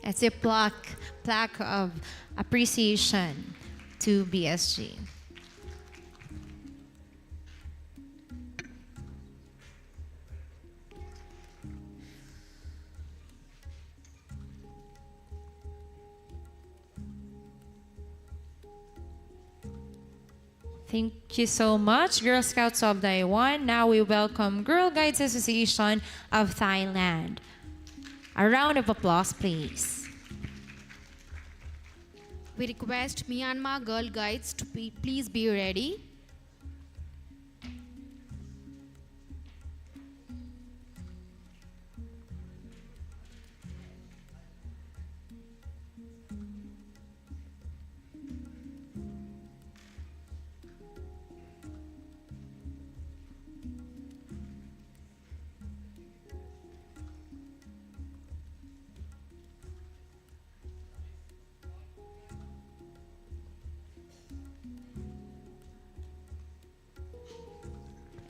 It's a plaque of appreciation to BSG. Thank you so much, Girl Scouts of Taiwan. Now we welcome Girl Guides Association of Thailand. A round of applause, please.
We request Myanmar Girl Guides to please be ready.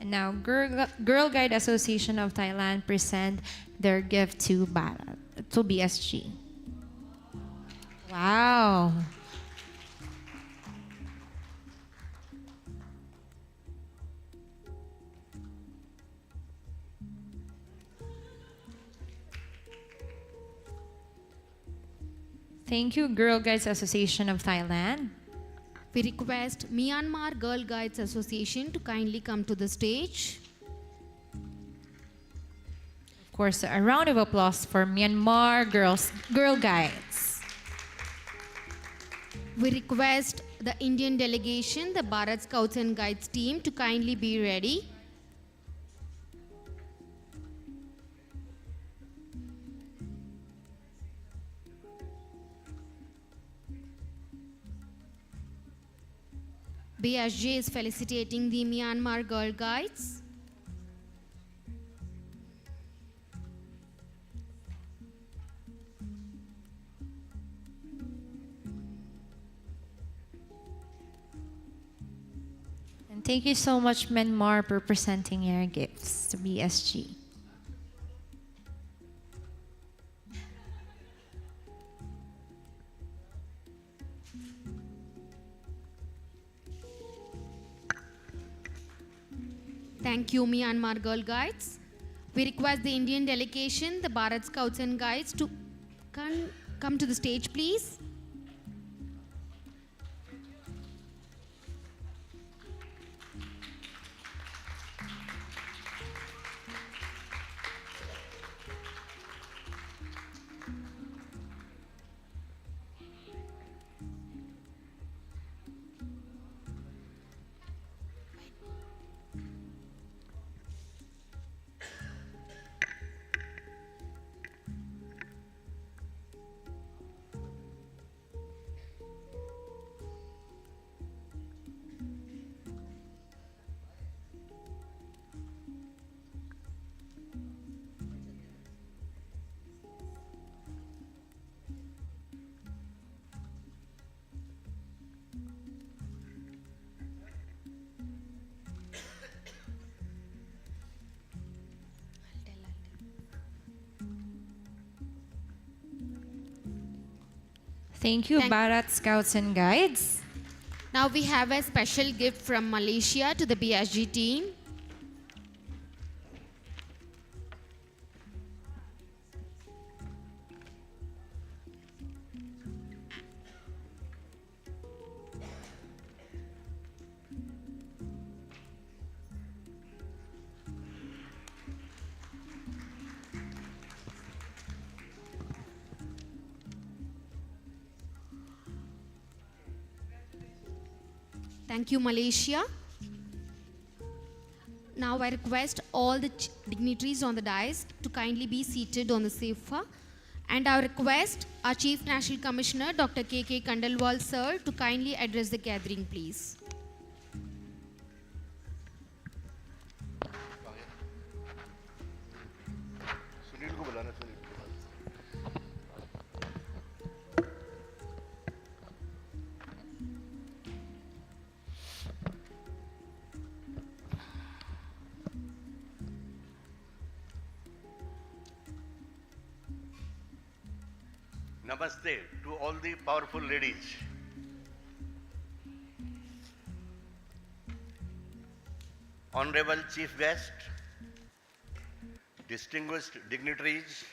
And now Girl Guide Association of Thailand present their gift to BHARAT, to BSG. Wow. Thank you, Girl Guides Association of Thailand.
We request Myanmar Girl Guides Association to kindly come to the stage.
Of course, a round of applause for Myanmar Girl Guides.
We request the Indian delegation, the BHARAT Scouts and Guides team to kindly be ready. BSG is felicitating the Myanmar Girl Guides.
And thank you so much, Myanmar, for presenting your gifts to BSG.
Thank you, Myanmar Girl Guides. We request the Indian delegation, the BHARAT Scouts and Guides to come to the stage, please.
Thank you,
Thank-
Bharat Scouts and Guides.
Now we have a special gift from Malaysia to the BSG team. Thank you, Malaysia. Now I request all the dignitaries on the dais to kindly be seated on the sofa. And I request our Chief National Commissioner, Dr. K.K. Kandalwal, sir, to kindly address the gathering, please.
Namaste to all the powerful ladies. Honorable Chief Guest, distinguished dignitaries,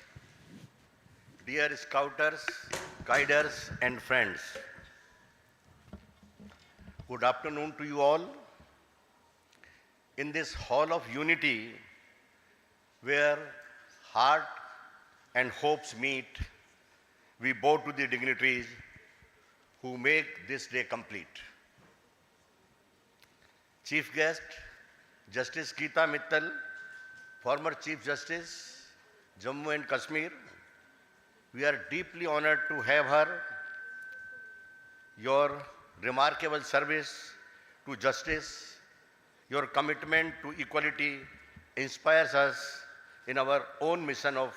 dear scouters, guiders and friends. Good afternoon to you all. In this hall of unity where heart and hopes meet, we bow to the dignitaries who make this day complete. Chief Guest, Justice Geeta Mittal, former Chief Justice, Jammu and Kashmir, we are deeply honored to have her. Your remarkable service to justice, your commitment to equality inspires us in our own mission of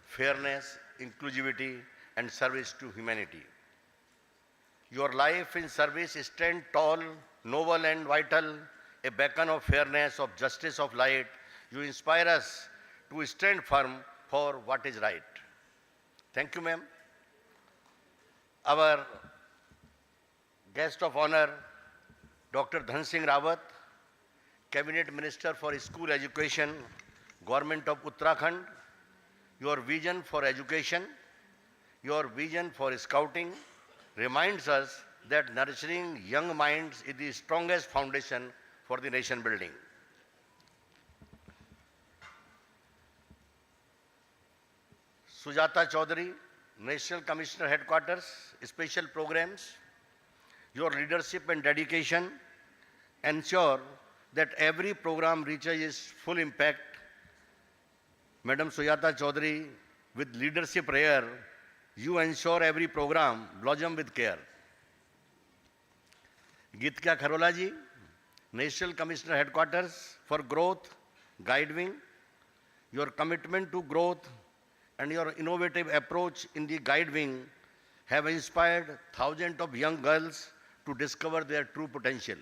fairness, inclusivity, and service to humanity. Your life in service stands tall, noble and vital, a beacon of fairness, of justice, of light. You inspire us to stand firm for what is right. Thank you, ma'am. Our guest of honor, Dr. Dhan Singh Rawat, Cabinet Minister for School Education, Government of Uttarakhand, your vision for education, your vision for scouting reminds us that nurturing young minds is the strongest foundation for the nation building. Sujata Chaudhary, National Commissioner Headquarters, Special Programs, your leadership and dedication ensure that every program reaches its full impact. Madam Sujata Chaudhary, with leadership rare, you ensure every program blossom with care. Geetika Kharola ji, National Commissioner Headquarters for Growth, Guiding, your commitment to growth and your innovative approach in the guide wing have inspired thousands of young girls to discover their true potential.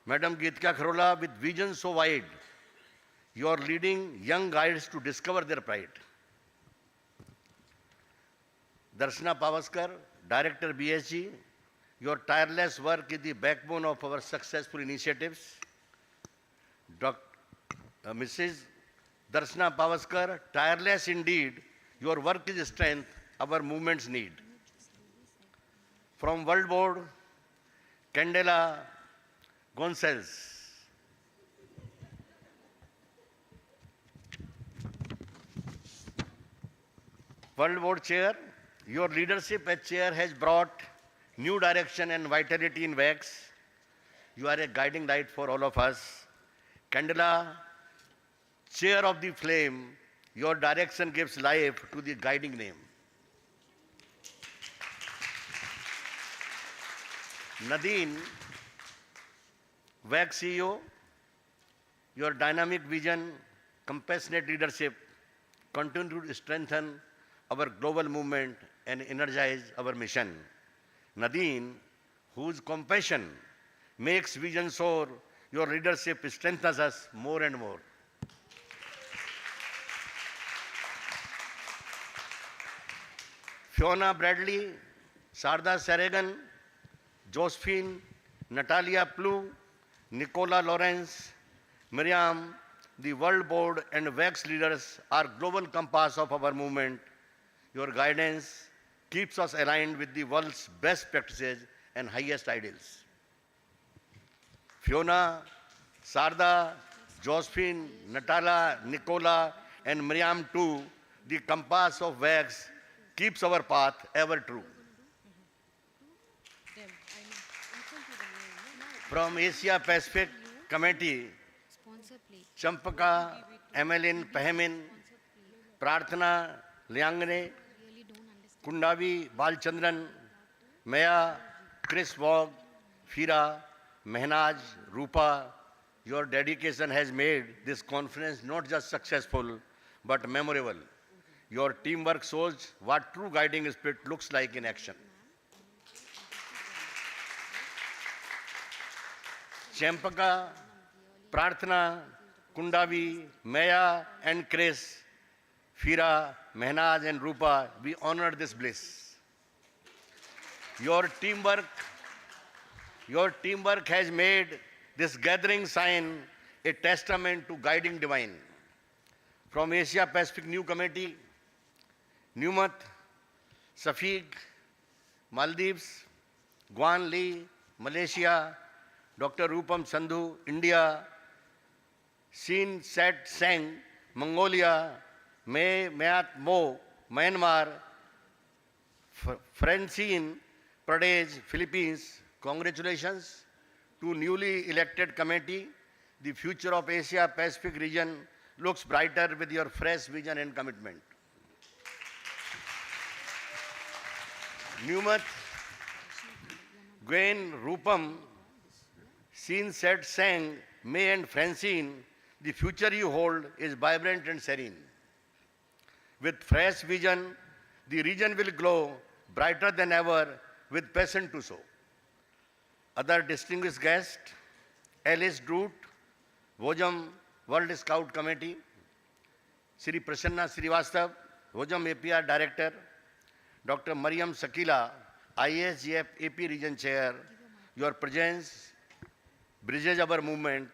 Madam Geetika Kharola, with vision so wide, you are leading young guides to discover their pride. Darshana Pavaskar, Director BSG, your tireless work is the backbone of our successful initiatives. Mrs. Darshana Pavaskar, tireless indeed, your work is strength our movements need. From World Board, Candela Gonzalez. World Board Chair, your leadership as chair has brought new direction and vitality in WACS. You are a guiding light for all of us. Candela, Chair of the Flame, your direction gives life to the guiding name. Nadine, WACS CEO, your dynamic vision, compassionate leadership continue to strengthen our global movement and energize our mission. Nadine, whose compassion makes vision soar, your leadership strengthens us more and more. Fiona Bradley, Sarda Saragan, Josephine, Natalia Plu, Nicola Lawrence, Miriam, the World Board and WACS leaders are global compass of our movement. Your guidance keeps us aligned with the world's best practices and highest ideals. Fiona, Sarda, Josephine, Natala, Nicola, and Miriam too, the compass of WACS keeps our path ever true. From Asia Pacific Committee, Champaka, Emeline Pahamin, Prarthana Liangne, Kundavi Balchandran, Maya, Chris Wog, Fira, Mehnaz, Rupa, your dedication has made this conference not just successful, but memorable. Your teamwork shows what true guiding spirit looks like in action. Champaka, Prarthana, Kundavi, Maya, and Chris, Fira, Mehnaz, and Rupa, we honor this bliss. Your teamwork has made this gathering sign a testament to guiding divine. From Asia Pacific New Committee, Numat, Safiq, Maldives, Guan Li, Malaysia, Dr. Rupam Sandhu, India, Sin Sat Seng, Mongolia, May Mayat Mo, Myanmar, Francine Pradesh, Philippines. Congratulations to newly elected committee. The future of Asia Pacific region looks brighter with your fresh vision and commitment. Numat, Gwen, Rupam, Sin Sat Sang, May and Francine, the future you hold is vibrant and serene. With fresh vision, the region will glow brighter than ever with passion to sow. Other distinguished guests, Alice Droot, Vojam World Scout Committee, Sri Prasanna Srivastav, Vojam APR Director, Dr. Mariam Sakila, ISGF AP Region Chair, your presence bridges our movement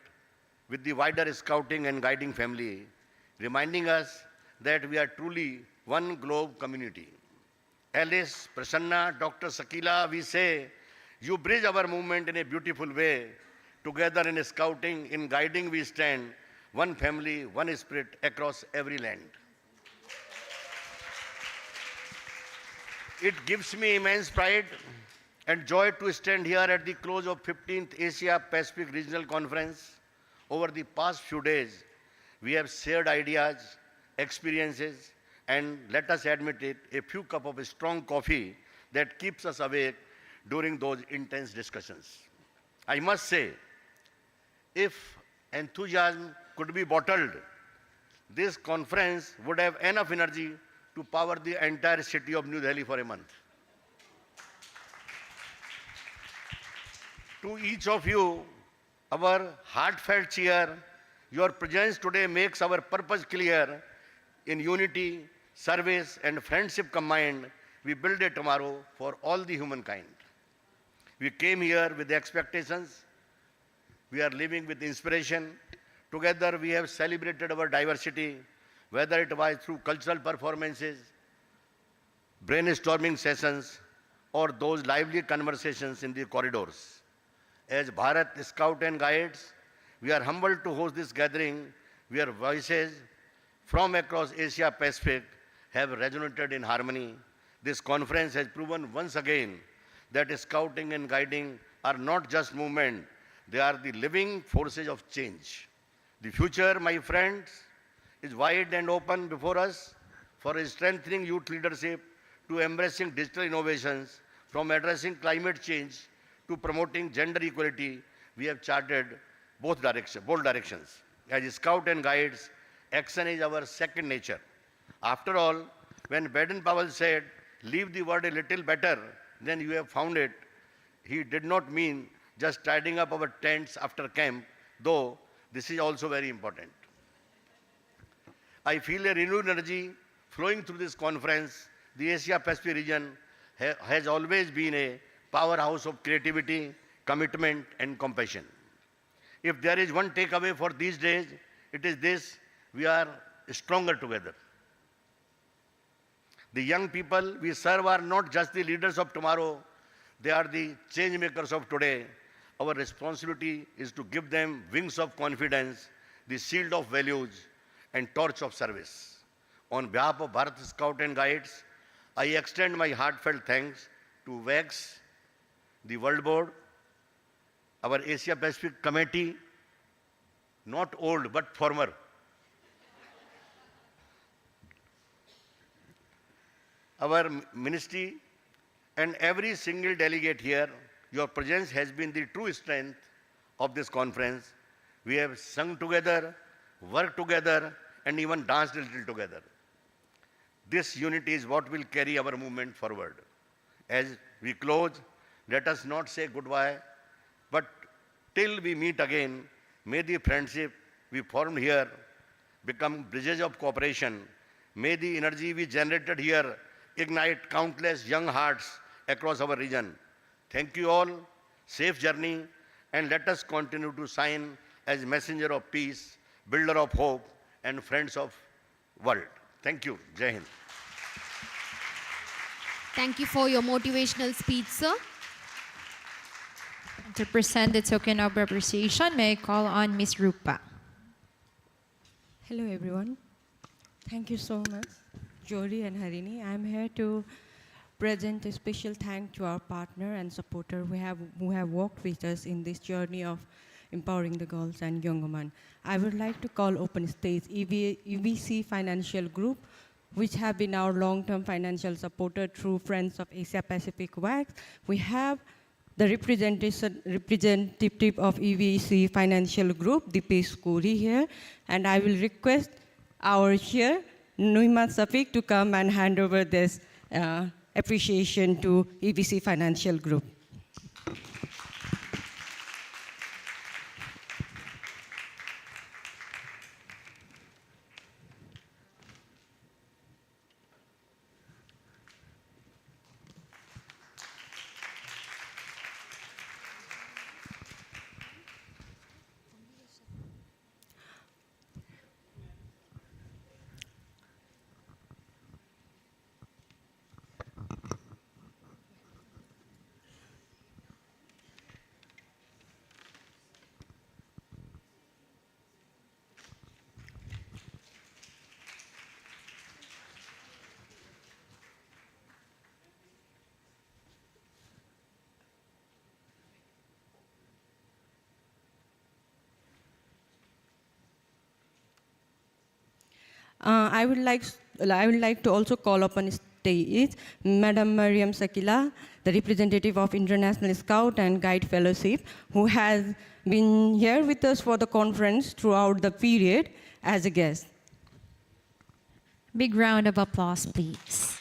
with the wider scouting and guiding family, reminding us that we are truly one globe community. Alice, Prasanna, Dr. Sakila, we say, you bridge our movement in a beautiful way. Together in scouting, in guiding we stand, one family, one spirit across every land. It gives me immense pride and joy to stand here at the close of 15th Asia Pacific Regional Conference. Over the past few days, we have shared ideas, experiences, and let us admit it, a few cups of strong coffee that keeps us awake during those intense discussions. I must say, if enthusiasm could be bottled, this conference would have enough energy to power the entire city of New Delhi for a month. To each of you, our heartfelt cheer, your presence today makes our purpose clear. In unity, service, and friendship combined, we build a tomorrow for all the humankind. We came here with expectations. We are living with inspiration. Together, we have celebrated our diversity, whether it was through cultural performances, brainstorming sessions, or those lively conversations in the corridors. As BHARAT Scout and Guides, we are humbled to host this gathering where voices from across Asia Pacific have resonated in harmony. This conference has proven once again that scouting and guiding are not just movement, they are the living forces of change. The future, my friends, is wide and open before us for strengthening youth leadership to embracing digital innovations, from addressing climate change to promoting gender equality. We have charted bold directions. As Scout and Guides, action is our second nature. After all, when Baden-Powell said, leave the world a little better than you have found it, he did not mean just tidying up our tents after camp, though this is also very important. I feel a renewed energy flowing through this conference. the Asia Pacific region has always been a powerhouse of creativity, commitment, and compassion. If there is one takeaway for these days, it is this: we are stronger together. The young people we serve are not just the leaders of tomorrow, they are the change makers of today. Our responsibility is to give them wings of confidence, the shield of values, and torch of service. On behalf of Bharat Scout and Guides, I extend my heartfelt thanks to WAGS, the World Board, our Asia Pacific Committee, not old but former, our ministry, and every single delegate here. Your presence has been the true strength of this conference. We have sung together, worked together, and even danced a little together. This unity is what will carry our movement forward. As we close, let us not say goodbye, but till we meet again, may the friendship we formed here become bridges of cooperation. May the energy we generated here ignite countless young hearts across our region. Thank you all, safe journey, and let us continue to shine as messenger of peace, builder of hope, and friends of world. Thank you. Jai Hind.
Thank you for your motivational speech, sir.
To present the token of appreciation, may I call on Ms. Rupa.
Hello everyone. Thank you so much, Jody and Harini. I'm here to present a special thank to our partner and supporter who have walked with us in this journey of empowering the girls and young women. I would like to call open stage EVC Financial Group, which have been our long-term financial supporter through Friends of Asia Pacific WAGS. We have the representative of EVC Financial Group, Dipesh Kori here, and I will request our chair, Nuimat Safiq, to come and hand over this appreciation to EVC Financial Group. I would like to also call upon stage Madam Mariam Sakila, the representative of International Scout and Guide Fellowship, who has been here with us for the conference throughout the period as a guest.
Big round of applause, please.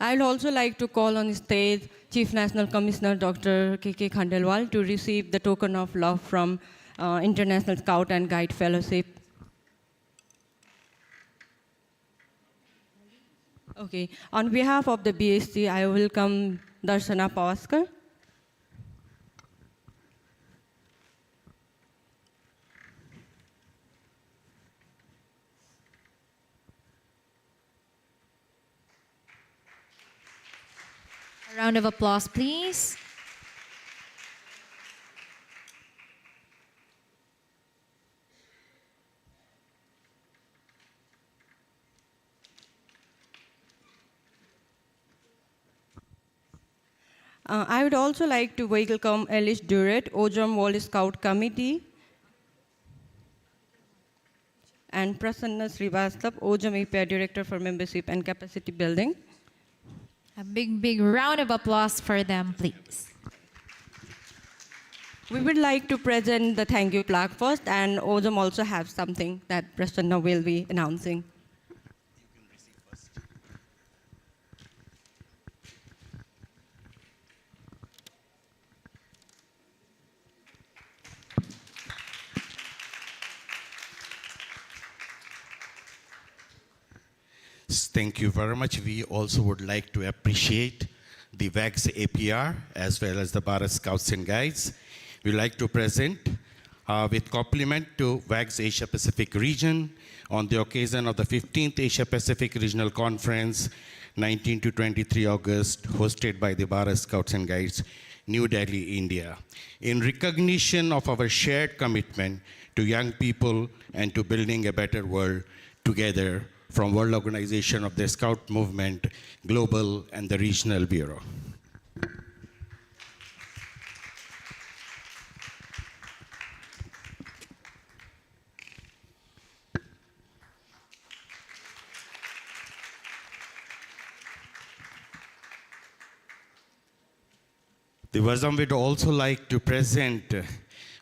I'd also like to call on stage Chief National Commissioner Dr. K.K. Khandelwal to receive the token of love from International Scout and Guide Fellowship. Okay, on behalf of the BSG, I welcome Darshana Pavaskar.
A round of applause, please.
I would also like to welcome Alice Durrett, Ojam Wall Scout Committee. and Prasanna Srivastava, OJAM API Director for Membership and Capacity Building.
A big round of applause for them, please.
We would like to present the thank you plaque first, and OJAM also have something that Prasanna will be announcing.
Thank you very much. We also would like to appreciate the WAGS APR as well as the BHARAT Scouts and Guides. We'd like to present with compliment to WAGS Asia Pacific region on the occasion of the 15th Asia Pacific Regional Conference, 19 to 23 August, hosted by the BHARAT Scouts and Guides, New Delhi, India. In recognition of our shared commitment to young people and to building a better world together, from World Organization of the Scout Movement, Global, and the Regional Bureau. The WASM would also like to present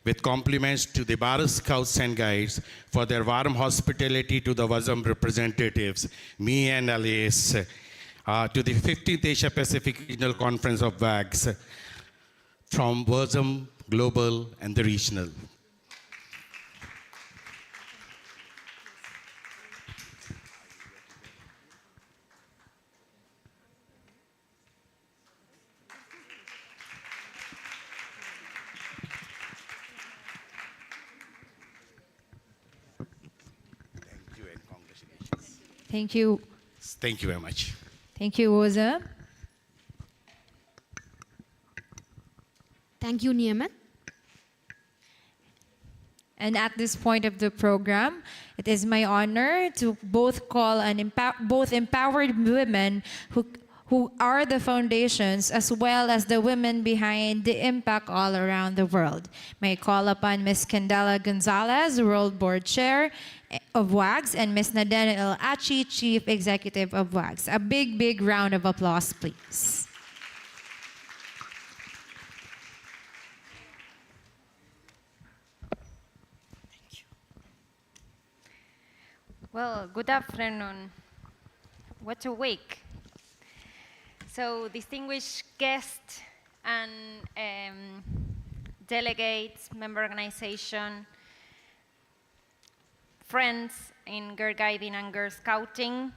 with compliments to the BHARAT Scouts and Guides for their warm hospitality to the WASM representatives, me and Alice, to the 15th Asia Pacific Regional Conference of WAGS from WASM, Global, and the Regional.
Thank you.
Thank you very much.
Thank you, OJAM.
Thank you, Niyamat.
And at this point of the program, it is my honor to both call on both empowered women who are the foundations as well as the women behind the impact all around the world. May I call upon Ms. Candela Gonzalez, World Board Chair of WAGS, and Ms. Nadena El Achi, Chief Executive of WAGS. A big round of applause, please.
Well, good afternoon. What a week. So, distinguished guests and delegates, member organization, friends in Girl Guiding and Girl Scouting.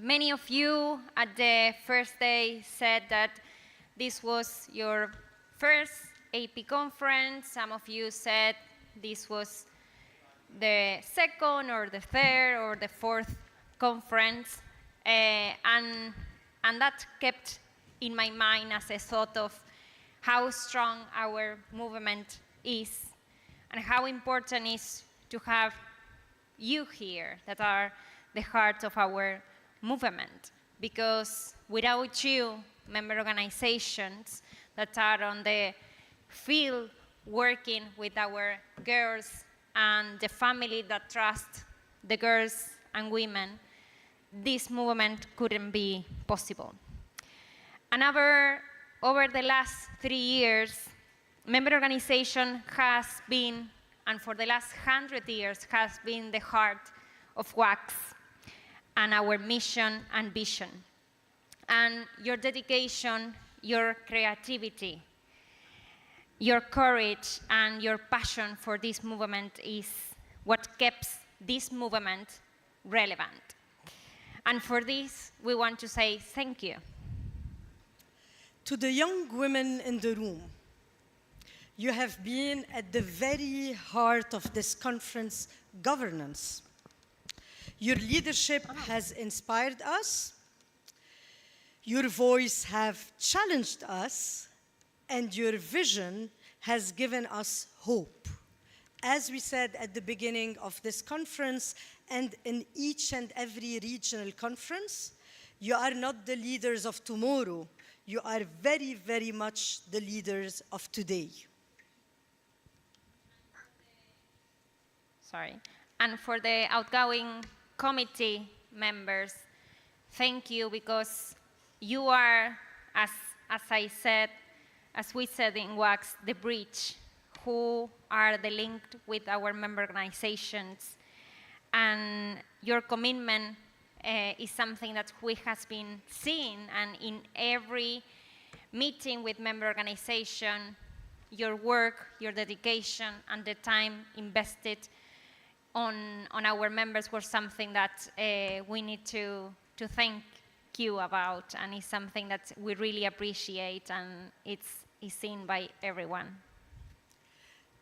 Many of you at the first day said that this was your first AP conference. Some of you said this was the second or the third or the fourth conference. And that kept in my mind as a thought of how strong our movement is and how important it is to have you here that are the heart of our movement. Because without you, member organizations that are on the field working with our girls and the family that trust the girls and women, this movement couldn't be possible. And over the last 3 years, member organization has been, and for the last 100 years, has been the heart of WAGS and our mission and vision. And your dedication, your creativity, your courage, and your passion for this movement is what keeps this movement relevant. And for this, we want to say thank you.
To the young women in the room, you have been at the very heart of this conference governance. Your leadership has inspired us, your voice have challenged us, and your vision has given us hope. As we said at the beginning of this conference and in each and every regional conference, you are not the leaders of tomorrow, you are very much the leaders of today.
Sorry. And for the outgoing committee members, thank you, because you are, as we said in WACS, the bridge, who are the link with our member organizations. And your commitment is something that we have been seeing, and in every meeting with member organization, your work, your dedication, and the time invested on our members was something that we need to thank you about, and it's something that we really appreciate, and it's seen by everyone.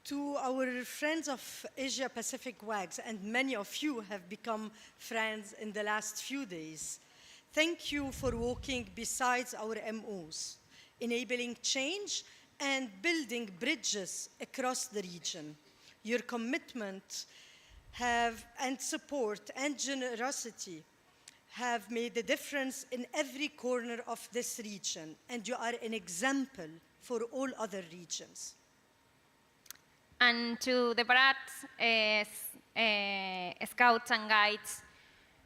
To our friends of Asia Pacific WAGs, and many of you have become friends in the last few days, thank you for walking beside our MOs, enabling change and building bridges across the region. Your commitment and support and generosity have made a difference in every corner of this region, and you are an example for all other regions.
And to the BHARAT Scouts and Guides,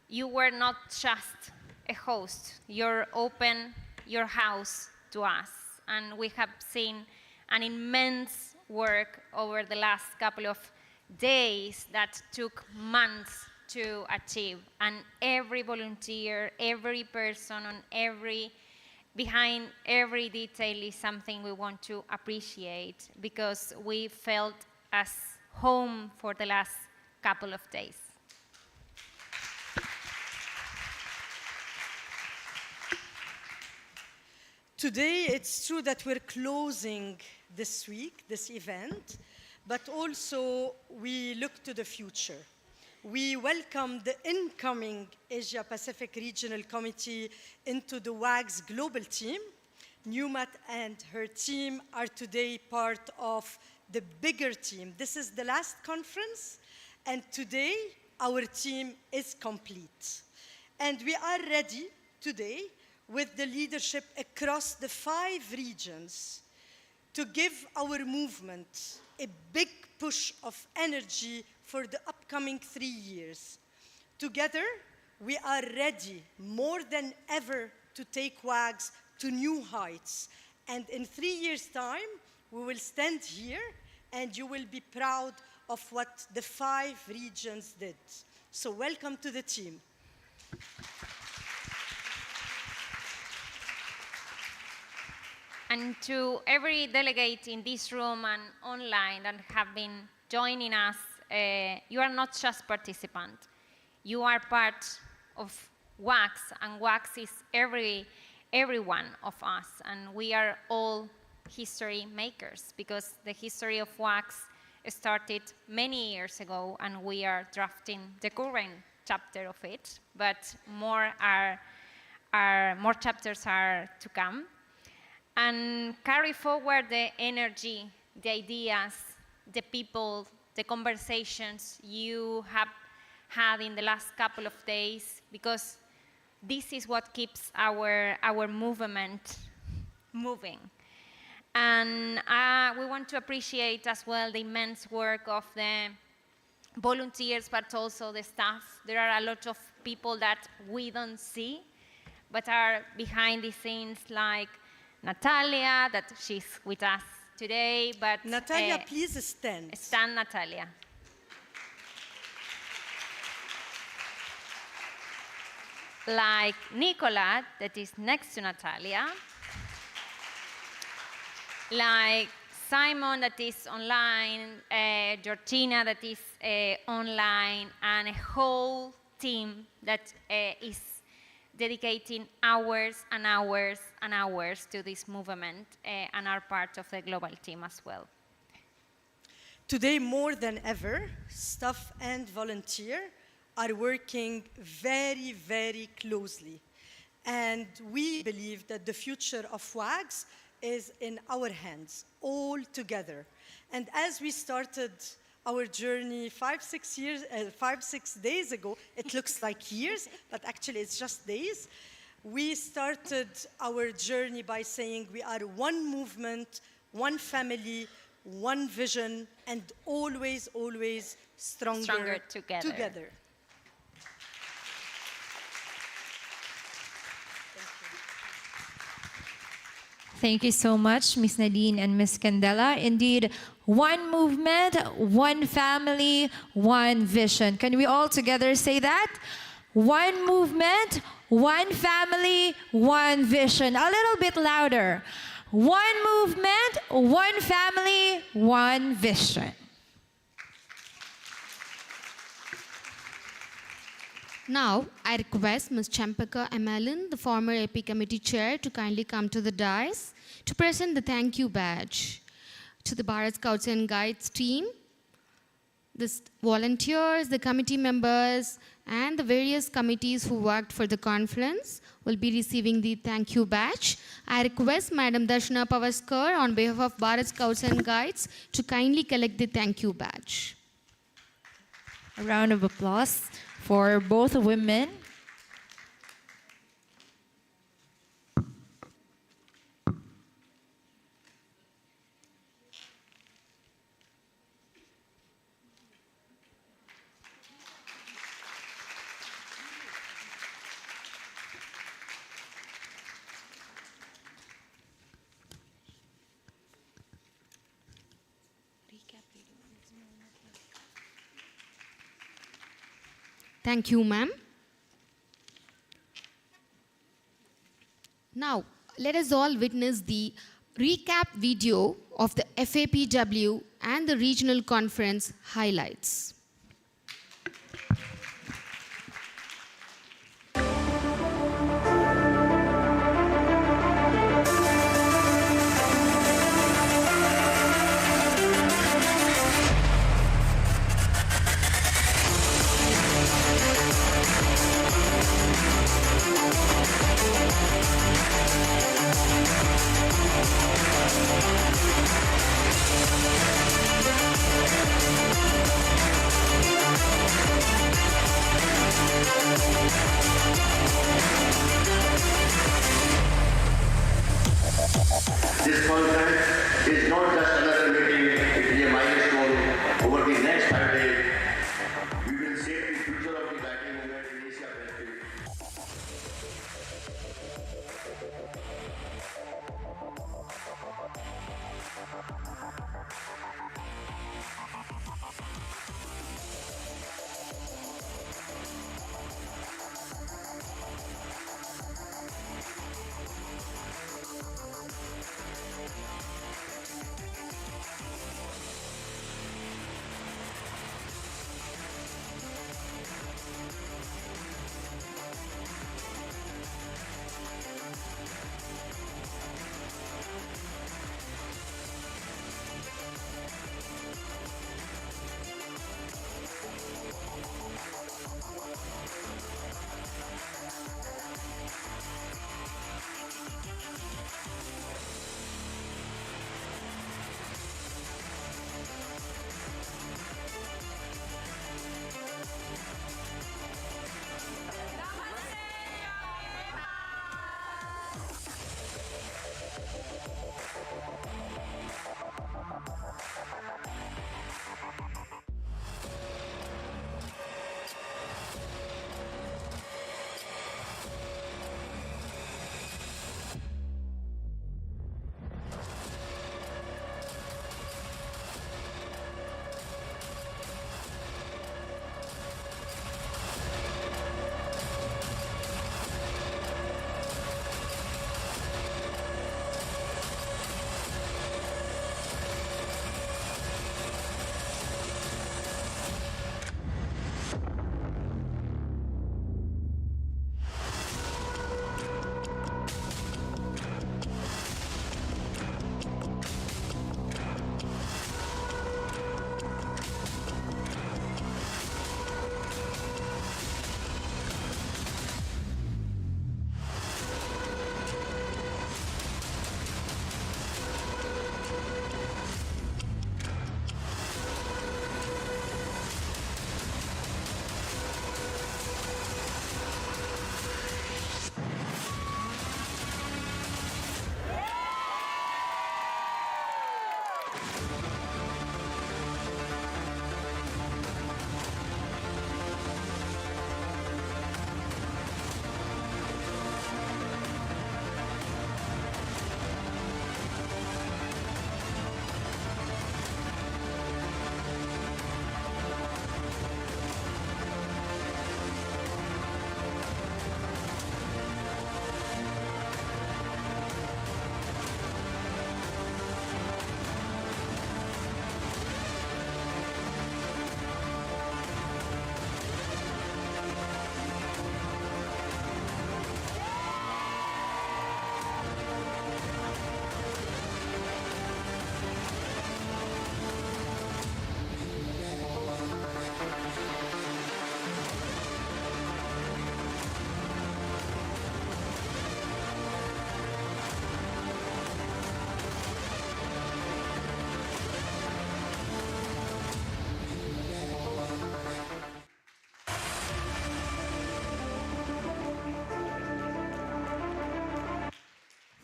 you were not just a host. You're open your house to us. And we have seen an immense work over the last couple of days that took months to achieve. And every volunteer, every person, behind every detail is something we want to appreciate, because we felt as home for the last couple of days.
Today, it's true that we're closing this week, this event, but also we look to the future. We welcome the incoming Asia Pacific Regional Committee into the WAG's global team. Numat and her team are today part of the bigger team. This is the last conference, and today our team is complete. And we are ready today with the leadership across the 5 regions to give our movement a big push of energy for the upcoming 3 years. Together, we are ready more than ever to take WAGs to new heights. And in 3 years' time, we will stand here and you will be proud of what the 5 regions did. So welcome to the team.
And to every delegate in this room and online that have been joining us, you are not just participants. You are part of WAGS, and WAGS is every one of us, and we are all history makers, because the history of WAGS started many years ago, and we are drafting the current chapter of it, but more chapters are to come. And carry forward the energy, the ideas, the people, the conversations you have had in the last couple of days, because this is what keeps our movement moving. And we want to appreciate as well the immense work of the volunteers, but also the staff. There are a lot of people that we don't see, but are behind the scenes, like Natalia, that she's with us today, but...
Natalia, please stand.
Stand, Natalia. Like Nicola, that is next to Natalia. Like Simon, that is online, Georgina, that is online, and a whole team that is dedicating hours and hours and hours to this movement and are part of the global team as well.
Today, more than ever, staff and volunteer are working very, very closely. And we believe that the future of WAGS is in our hands, all together. And as we started our journey 5-6 days ago, it looks like years, but actually it's just days. We started our journey by saying we are one movement, one family, one vision, and always, always stronger together.
Thank you so much, Ms. Nadine and Ms. Candela. Indeed, one movement, one family, one vision. Can we all together say that? One movement, one family, one vision. A little bit louder. One movement, one family, one vision.
Now, I request Ms. Champaka Emalin, the former AP Committee Chair, to kindly come to the dais to present the thank you badge to the Bharat Scouts and Guides team, the volunteers, the committee members, and the various committees who worked for the conference will be receiving the thank you badge. I request Madam Darshana Pavaskar on behalf of Bharat Scouts and Guides to kindly collect the thank you badge.
A round of applause for both women.
Thank you, ma'am. Now, let us all witness the recap video of the FAPW and the regional conference highlights.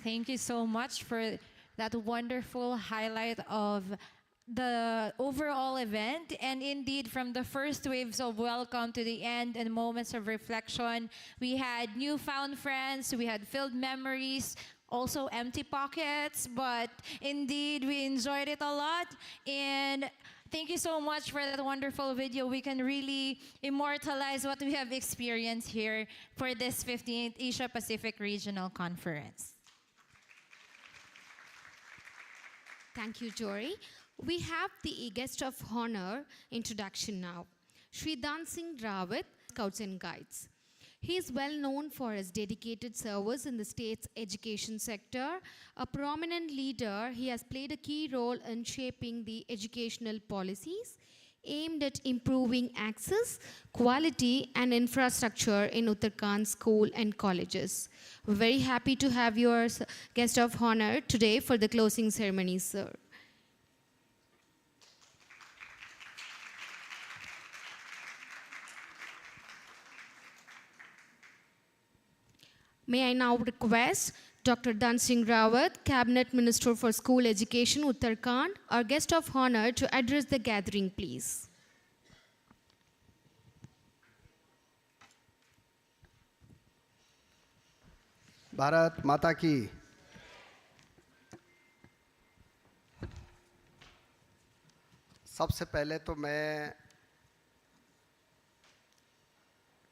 Thank you so much for that wonderful highlight of the overall event. And indeed, from the first waves of welcome to the end and moments of reflection, we had newfound friends, we had filled memories, also empty pockets, but indeed we enjoyed it a lot. And thank you so much for that wonderful video. We can really immortalize what we have experienced here for this 15th Asia Pacific Regional Conference.
Thank you, Jory. We have the guest of honor introduction now, Shri Dansing Rawat, Scouts and Guides. He is well known for his dedicated service in the state's education sector. A prominent leader, he has played a key role in shaping the educational policies aimed at improving access, quality, and infrastructure in Uttarakhand school and colleges. We're very happy to have your guest of honor today for the closing ceremony, sir. May I now request Dr. Dansing Rawat, Cabinet Minister for School Education, Uttarakhand, our guest of honor, to address the gathering, please.
Bharat माता की। सबसे पहले तो मैं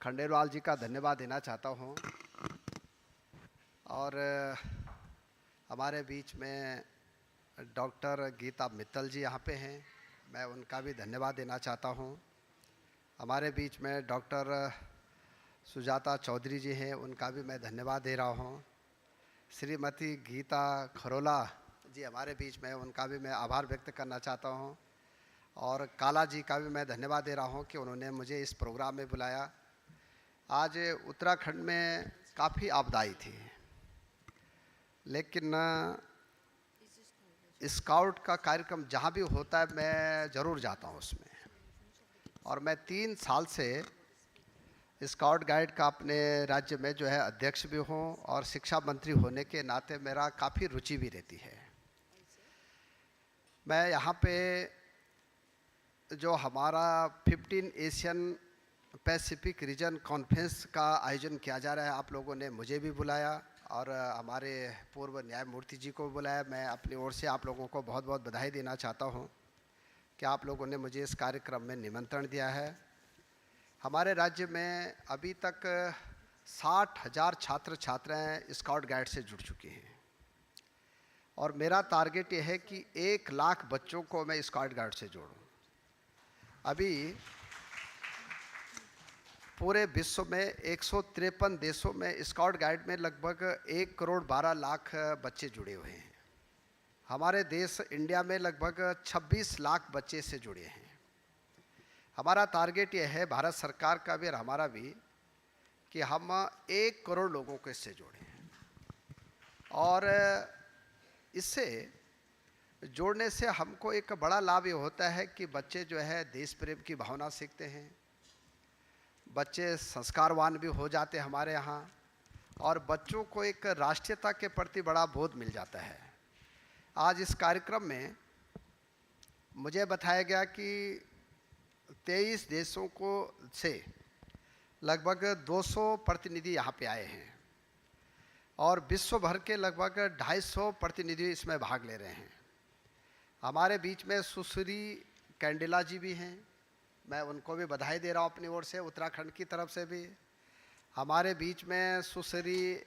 खंडेलवाल जी का धन्यवाद देना चाहता हूँ और हमारे बीच में डॉक्टर गीता मित्तल जी यहाँ पे हैं, मैं उनका भी धन्यवाद देना चाहता हूँ। हमारे बीच में डॉक्टर सुजाता चौधरी जी हैं, उनका भी मैं धन्यवाद दे रहा हूँ। श्रीमती गीता खरोला जी हमारे बीच में, उनका भी मैं आभार व्यक्त करना चाहता हूँ। और काला जी का भी मैं धन्यवाद दे रहा हूँ कि उन्होंने मुझे इस प्रोग्राम में बुलाया। आज उत्तराखंड में काफ़ी आपदाई थी, लेकिन स्काउट का कार्यक्रम जहाँ भी होता है मैं ज़रूर जाता हूँ उसमें। और मैं 3 साल से स्काउट गाइड का अपने राज्य में जो है अध्यक्ष भी हूँ और शिक्षा मंत्री होने के नाते मेरा काफ़ी रुचि भी रहती है। मैं यहाँ पे जो हमारा 15 एशियन पैसिफिक रीजन कॉन्फ्रेंस का आयोजन किया जा रहा है, आप लोगों ने मुझे भी बुलाया और हमारे पूर्व न्यायमूर्ति जी को बुलाया। मैं अपनी ओर से आप लोगों को बहुत बहुत बधाई देना चाहता हूँ कि आप लोगों ने मुझे इस कार्यक्रम में निमंत्रण दिया है। हमारे राज्य में अभी तक 60,000 छात्र छात्राएँ स्काउट गाइड से जुड़ चुके हैं और मेरा टारगेट ये है कि 1 लाख बच्चों को मैं स्काउट गाइड से जोड़ूं। अभी पूरे विश्व में 153 देशों में स्काउट गाइड में लगभग 1 करोड़ 12 लाख बच्चे जुड़े हुए हैं। हमारे देश इंडिया में लगभग 26 लाख बच्चे से जुड़े हैं। हमारा टारगेट ये है, भारत सरकार का भी और हमारा भी, कि हम 1 करोड़ लोगों को इससे जोड़ें। और इससे जोड़ने से हमको एक बड़ा लाभ ये होता है कि बच्चे जो है देश प्रेम की भावना सीखते हैं, बच्चे संस्कारवान भी हो जाते हैं हमारे यहाँ, और बच्चों को एक राष्ट्रीयता के प्रति बड़ा बोध मिल जाता है। आज इस कार्यक्रम में मुझे बताया गया कि 23 देशों को से लगभग 200 प्रतिनिधि यहाँ पे आए हैं और विश्व भर के लगभग 250 प्रतिनिधि इसमें भाग ले रहे हैं। हमारे बीच में सुश्री कैंडिला जी भी हैं, मैं उनको भी बधाई दे रहा हूँ अपनी ओर से, उत्तराखंड की तरफ से भी। हमारे बीच में सुश्री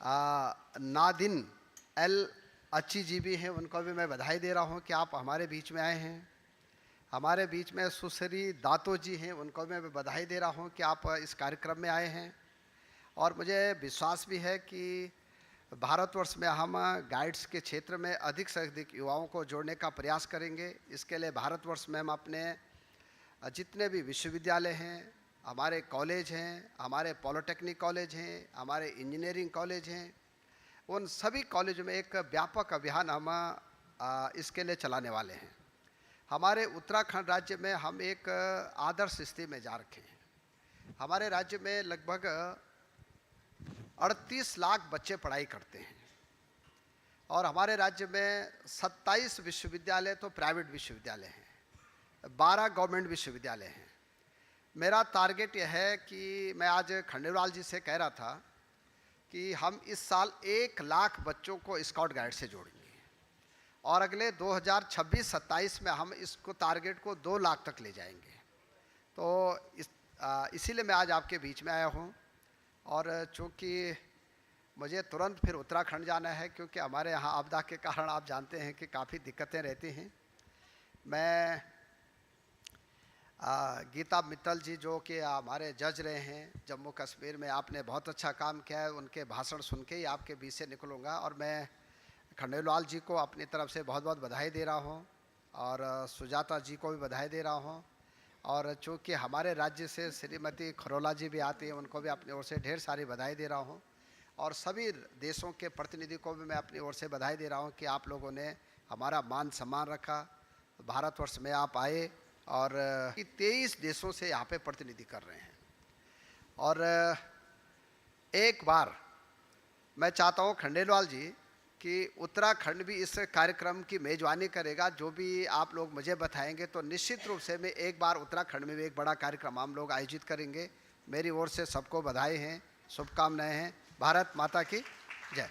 नादिन एल अच्छी जी भी हैं, उनको भी मैं बधाई दे रहा हूँ कि आप हमारे बीच में आए हैं। हमारे बीच में सुश्री दातो जी हैं, उनको मैं बधाई दे रहा हूँ कि आप इस कार्यक्रम में आए हैं। और मुझे विश्वास भी है कि भारतवर्ष में हम गाइड्स के क्षेत्र में अधिक से अधिक युवाओं को जोड़ने का प्रयास करेंगे। इसके लिए भारतवर्ष में हम अपने जितने भी विश्वविद्यालय हैं, हमारे कॉलेज हैं, हमारे पॉलिटेक्निक कॉलेज हैं, हमारे इंजीनियरिंग कॉलेज हैं, उन सभी कॉलेजों में एक व्यापक अभियान हम इसके लिए चलाने वाले हैं। हमारे उत्तराखंड राज्य में हम एक आदर्श स्थिति में जा रखे हैं। हमारे राज्य में लगभग 38 लाख बच्चे पढ़ाई करते हैं और हमारे राज्य में 27 विश्वविद्यालय तो प्राइवेट विश्वविद्यालय हैं, 12 गवर्नमेंट विश्वविद्यालय हैं। मेरा टारगेट यह है कि मैं आज खंडेलवाल जी से कह रहा था कि हम इस साल 1 लाख बच्चों को स्काउट गाइड से जोड़ेंगे और अगले 2026-27 में हम इसको टारगेट को 2 लाख तक ले जाएंगे। तो इसीलिए मैं आज आपके बीच में आया हूँ। और चूँकि मुझे तुरंत फिर उत्तराखंड जाना है, क्योंकि हमारे यहाँ आपदा के कारण आप जानते हैं कि काफ़ी दिक्कतें रहती हैं। मैं गीता मित्तल जी जो कि हमारे जज रहे हैं जम्मू कश्मीर में, आपने बहुत अच्छा काम किया है, उनके भाषण सुन के ही आपके बीच से निकलूँगा। और मैं खंडेलवाल जी को अपनी तरफ से बहुत बहुत बधाई दे रहा हूँ और सुजाता जी को भी बधाई दे रहा हूँ। और चूँकि हमारे राज्य से श्रीमती खरोला जी भी आती हैं, उनको भी अपनी ओर से ढेर सारी बधाई दे रहा हूँ। और सभी देशों के प्रतिनिधि को भी मैं अपनी ओर से बधाई दे रहा हूँ कि आप लोगों ने हमारा मान सम्मान रखा, भारतवर्ष में आप आए और 23 देशों से यहाँ पे प्रतिनिधि कर रहे हैं। और एक बार मैं चाहता हूँ खंडेलवाल जी कि उत्तराखंड भी इस कार्यक्रम की मेज़बानी करेगा। जो भी आप लोग मुझे बताएंगे तो निश्चित रूप से मैं एक बार उत्तराखंड में भी एक बड़ा कार्यक्रम हम लोग आयोजित करेंगे। मेरी ओर से सबको बधाई हैं, शुभकामनाएं हैं। भारत माता की जय।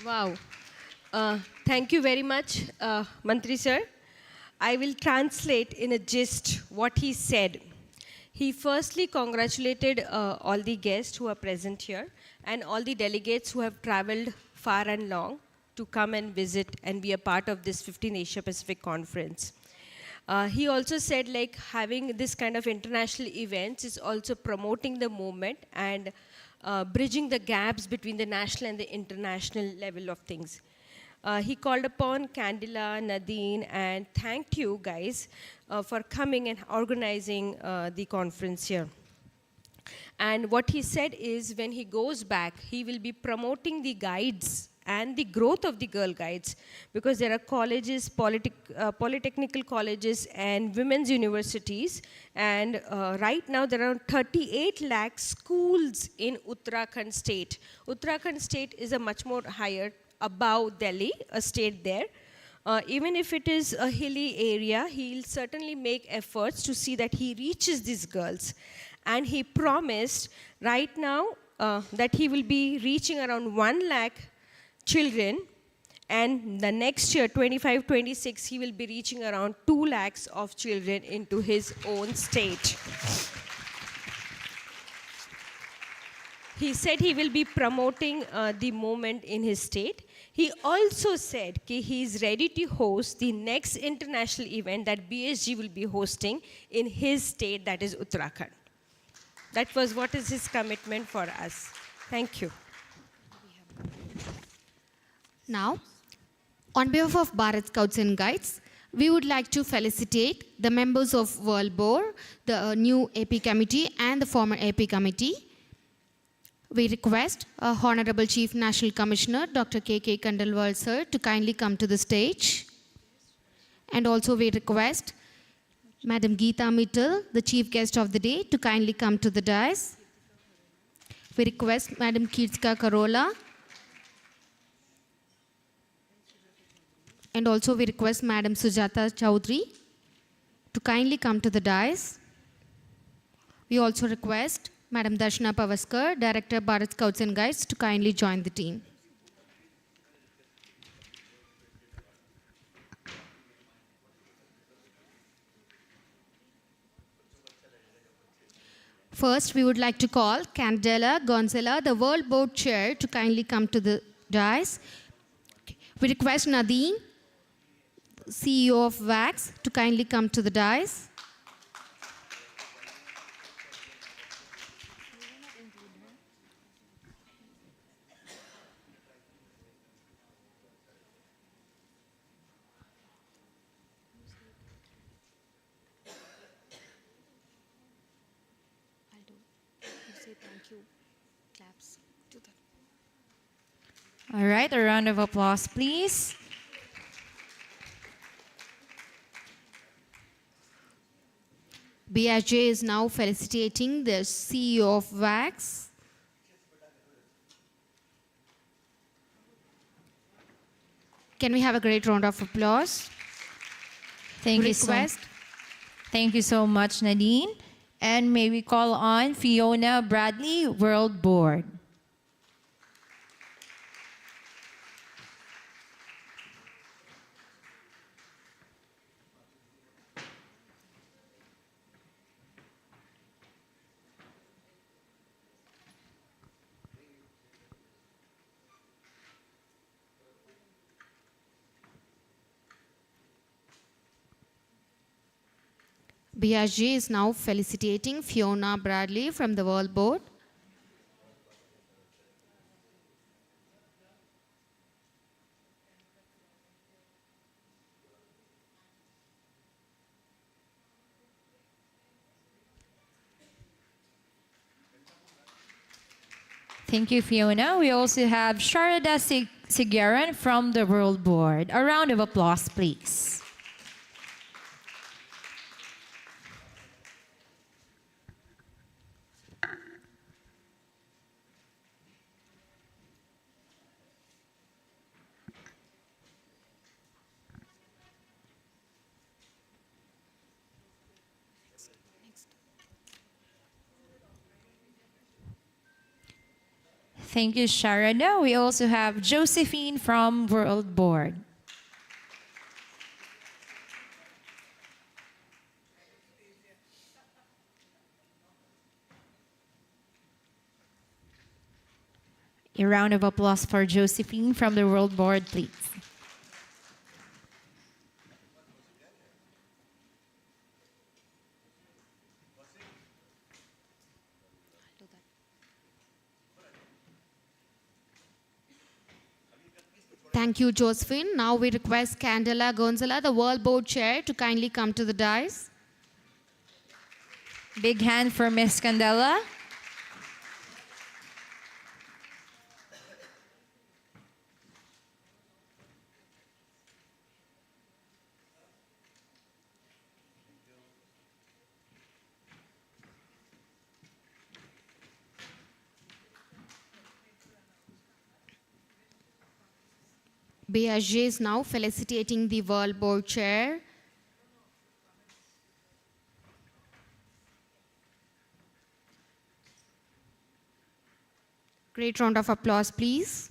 Wow. Thank you very much, Mantri sir. I will translate in a gist what he said. He firstly congratulated all the guests who are present here and all the delegates who have traveled far and long to come and visit and be a part of this 15 Asia Pacific conference. He also said like having this kind of international events is also promoting the movement and bridging the gaps between the national and the international level of things. He called upon Candela, Nadine, and thanked you guys for coming and organizing the conference here. And what he said is when he goes back, he will be promoting the guides and the growth of the Girl Guides, because there are colleges, polytechnical colleges and women's universities, and right now there are 38 lakh schools in Uttarakhand state. Uttarakhand state is a much more higher above Delhi, a state there. Even if it is a hilly area, he'll certainly make efforts to see that he reaches these girls. And he promised right now that he will be reaching around 1 lakh children, and the next year, 25-26, he will be reaching around 2 lakhs of children into his own state. He said he will be promoting the movement in his state. He also said that he is ready to host the next international event that BSG will be hosting in his state, that is Uttarakhand. That was what is his commitment for us. Thank you.
Now, on behalf of Bharat Scouts and Guides, we would like to felicitate the members of World Board, the new AP committee and the former AP committee. We request Honorable Chief National Commissioner Dr. K.K. Khandelwal sir to kindly come to the stage. And also we request Madam Geeta Mittal, the chief guest of the day, to kindly come to the dais. We request Madam Kirtika Karola. And also we request Madam Sujata Chowdhury to kindly come to the dais. We also request Madam Darshana Pavaskar, Director, Bharat Scouts and Guides, to kindly join the team. First, we would like to call Candela Gonzala, the World Board Chair, to kindly come to the dais. We request Nadine, CEO of WAX, to kindly come to the dais.
All right, a round of applause, please.
BHA is now felicitating the CEO of WAX. Can we have a great round of applause?
Thank you so much, Nadine. And may we call on Fiona Bradley, World Board.
BSG is now felicitating Fiona Bradley from the World Board.
Thank you, Fiona. We also have Sharada Sigaran from the World Board. A round of applause, please. Thank you, Sharada. We also have Josephine from World Board. A round of applause for Josephine from the World Board, please.
Thank you, Josephine. Now we request Candela Gonzala, the World Board Chair, to kindly come to the dais.
Big hand for Miss Candela.
BSG is now felicitating the World Board Chair. Great round of applause, please.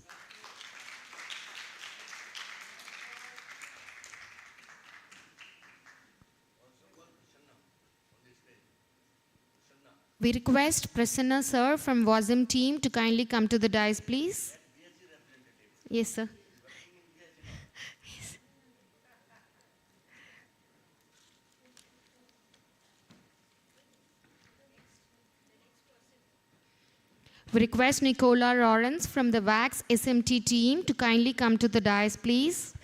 We request Prasanna sir from WASM team to kindly come to the dais, please. Yes, sir. We request Nicola Lawrence from the VAX SMT team to kindly come to the dais, please.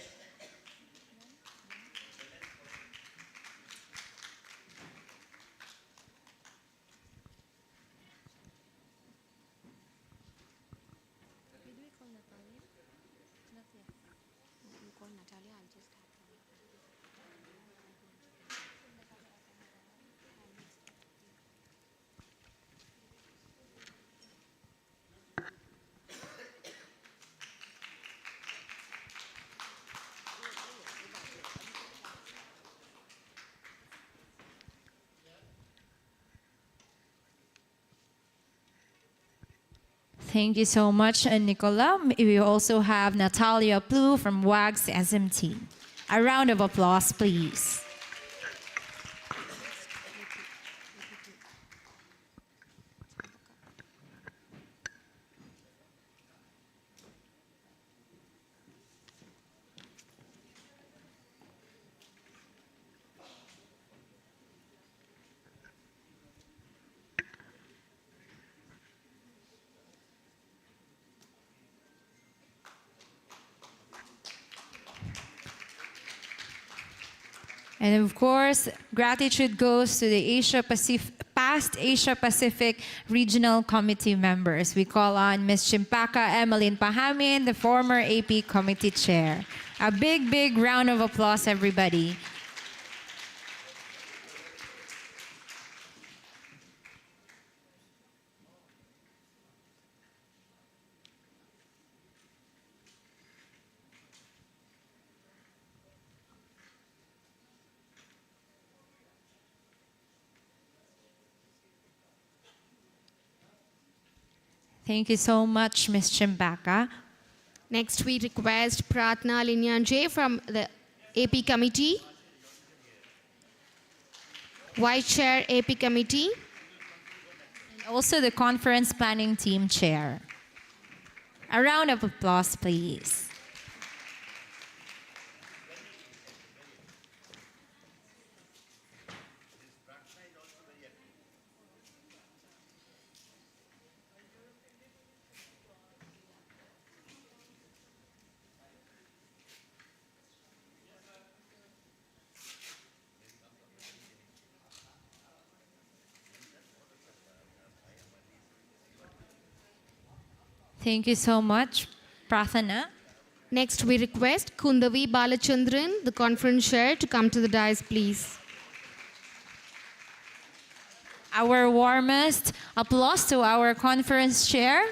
Thank you so much, Nicola. We also have Natalia Plu from WAGS SMT. A round of applause, please. And of course, gratitude goes to the past Asia Pacific Regional Committee members. We call on Ms. Chimpaka Emmeline Pahamin, the former AP Committee Chair. A big, big round of applause, everybody. Thank you so much, Ms. Chimbaka.
Next, we request Pratna Linyanjay from the AP Committee. Vice Chair, AP Committee.
And also the Conference Planning Team Chair. A round of applause, please. Thank you so much, Prathana.
Next, we request Kundavi Balachandran, the conference chair, to come to the dais, please.
Our warmest applause to our conference chair.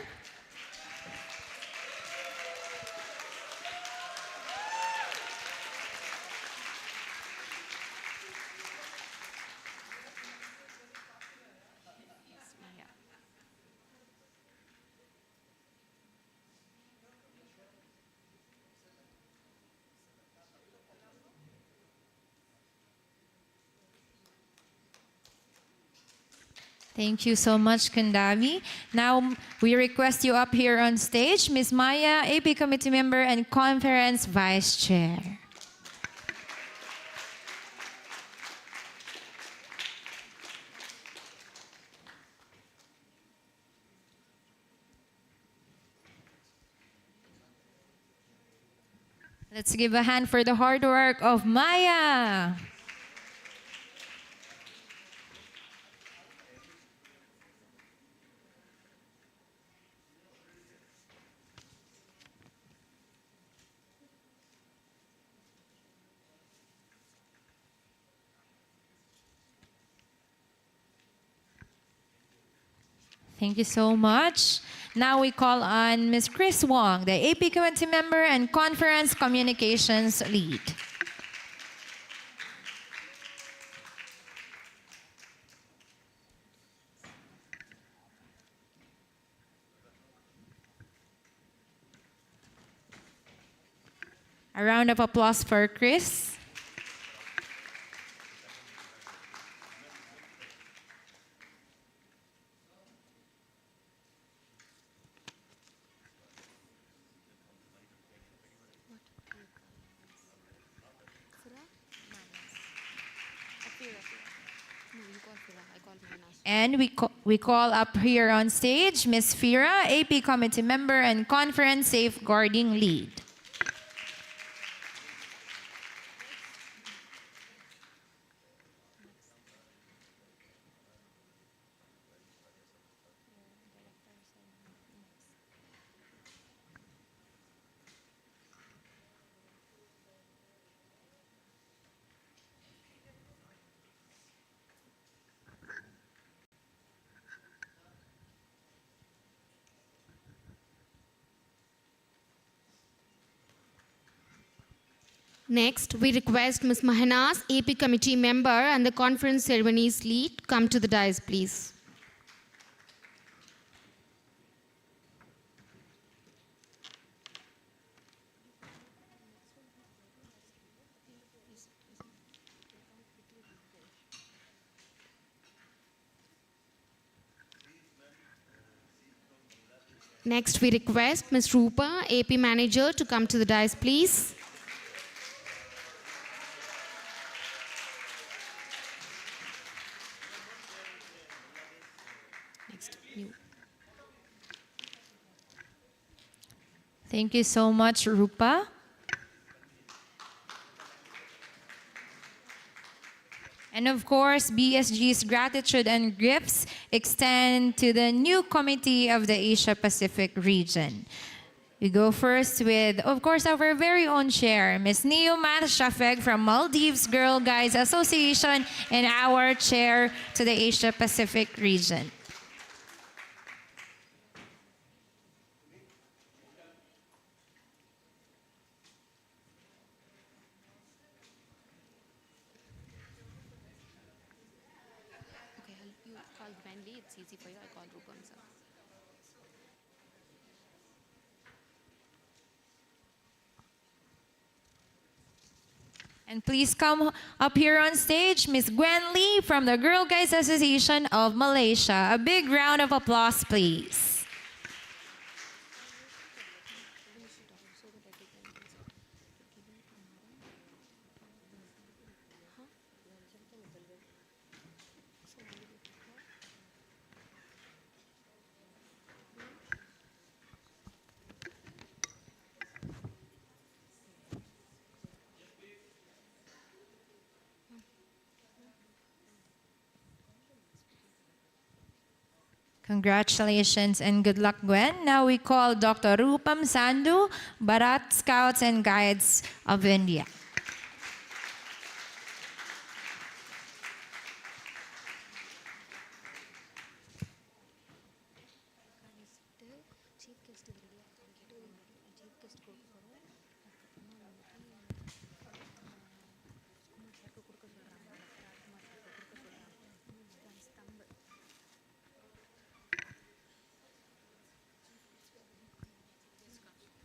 Thank you so much, Kandavi. Now, we request you up here on stage, Ms. Maya, AP Committee Member and Conference Vice Chair. Let's give a hand for the hard work of Maya. Thank you so much. Now we call on Ms. Chris Wong, the AP Committee Member and Conference Communications Lead. A round of applause for Chris. And we call up here on stage Ms. Fira, AP Committee Member and Conference Safeguarding Lead.
Next, we request Ms. Mahanas, AP Committee Member and the Conference Ceremonies Lead, come to the dais, please. Next, we request Ms. Rupa, AP Manager, to come to the dais, please.
Thank you so much, Rupa. And of course, BSG's gratitude and gifts extend to the new committee of the Asia Pacific region. We go first with, of course, our very own chair, Ms. Neomat Shafeg from Maldives Girl Guides Association and our chair to the Asia Pacific region.
Okay, you call Wendy, it's easy for you, I call Rupa.
And please come up here on stage, Miss Gwen Lee from the Girl Guides Association of Malaysia. A big round of applause, please. Congratulations and good luck, Gwen. Now we call Dr. Rupam Sandhu, BHARAT Scouts and Guides of India.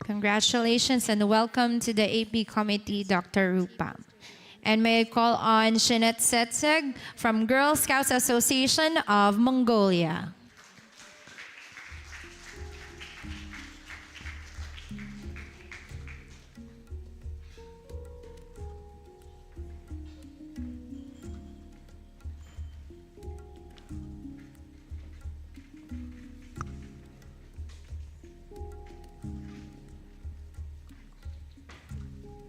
Congratulations and welcome to the AP Committee, Dr. Rupam. And may I call on Shinette Setseg from Girl Scouts Association of Mongolia.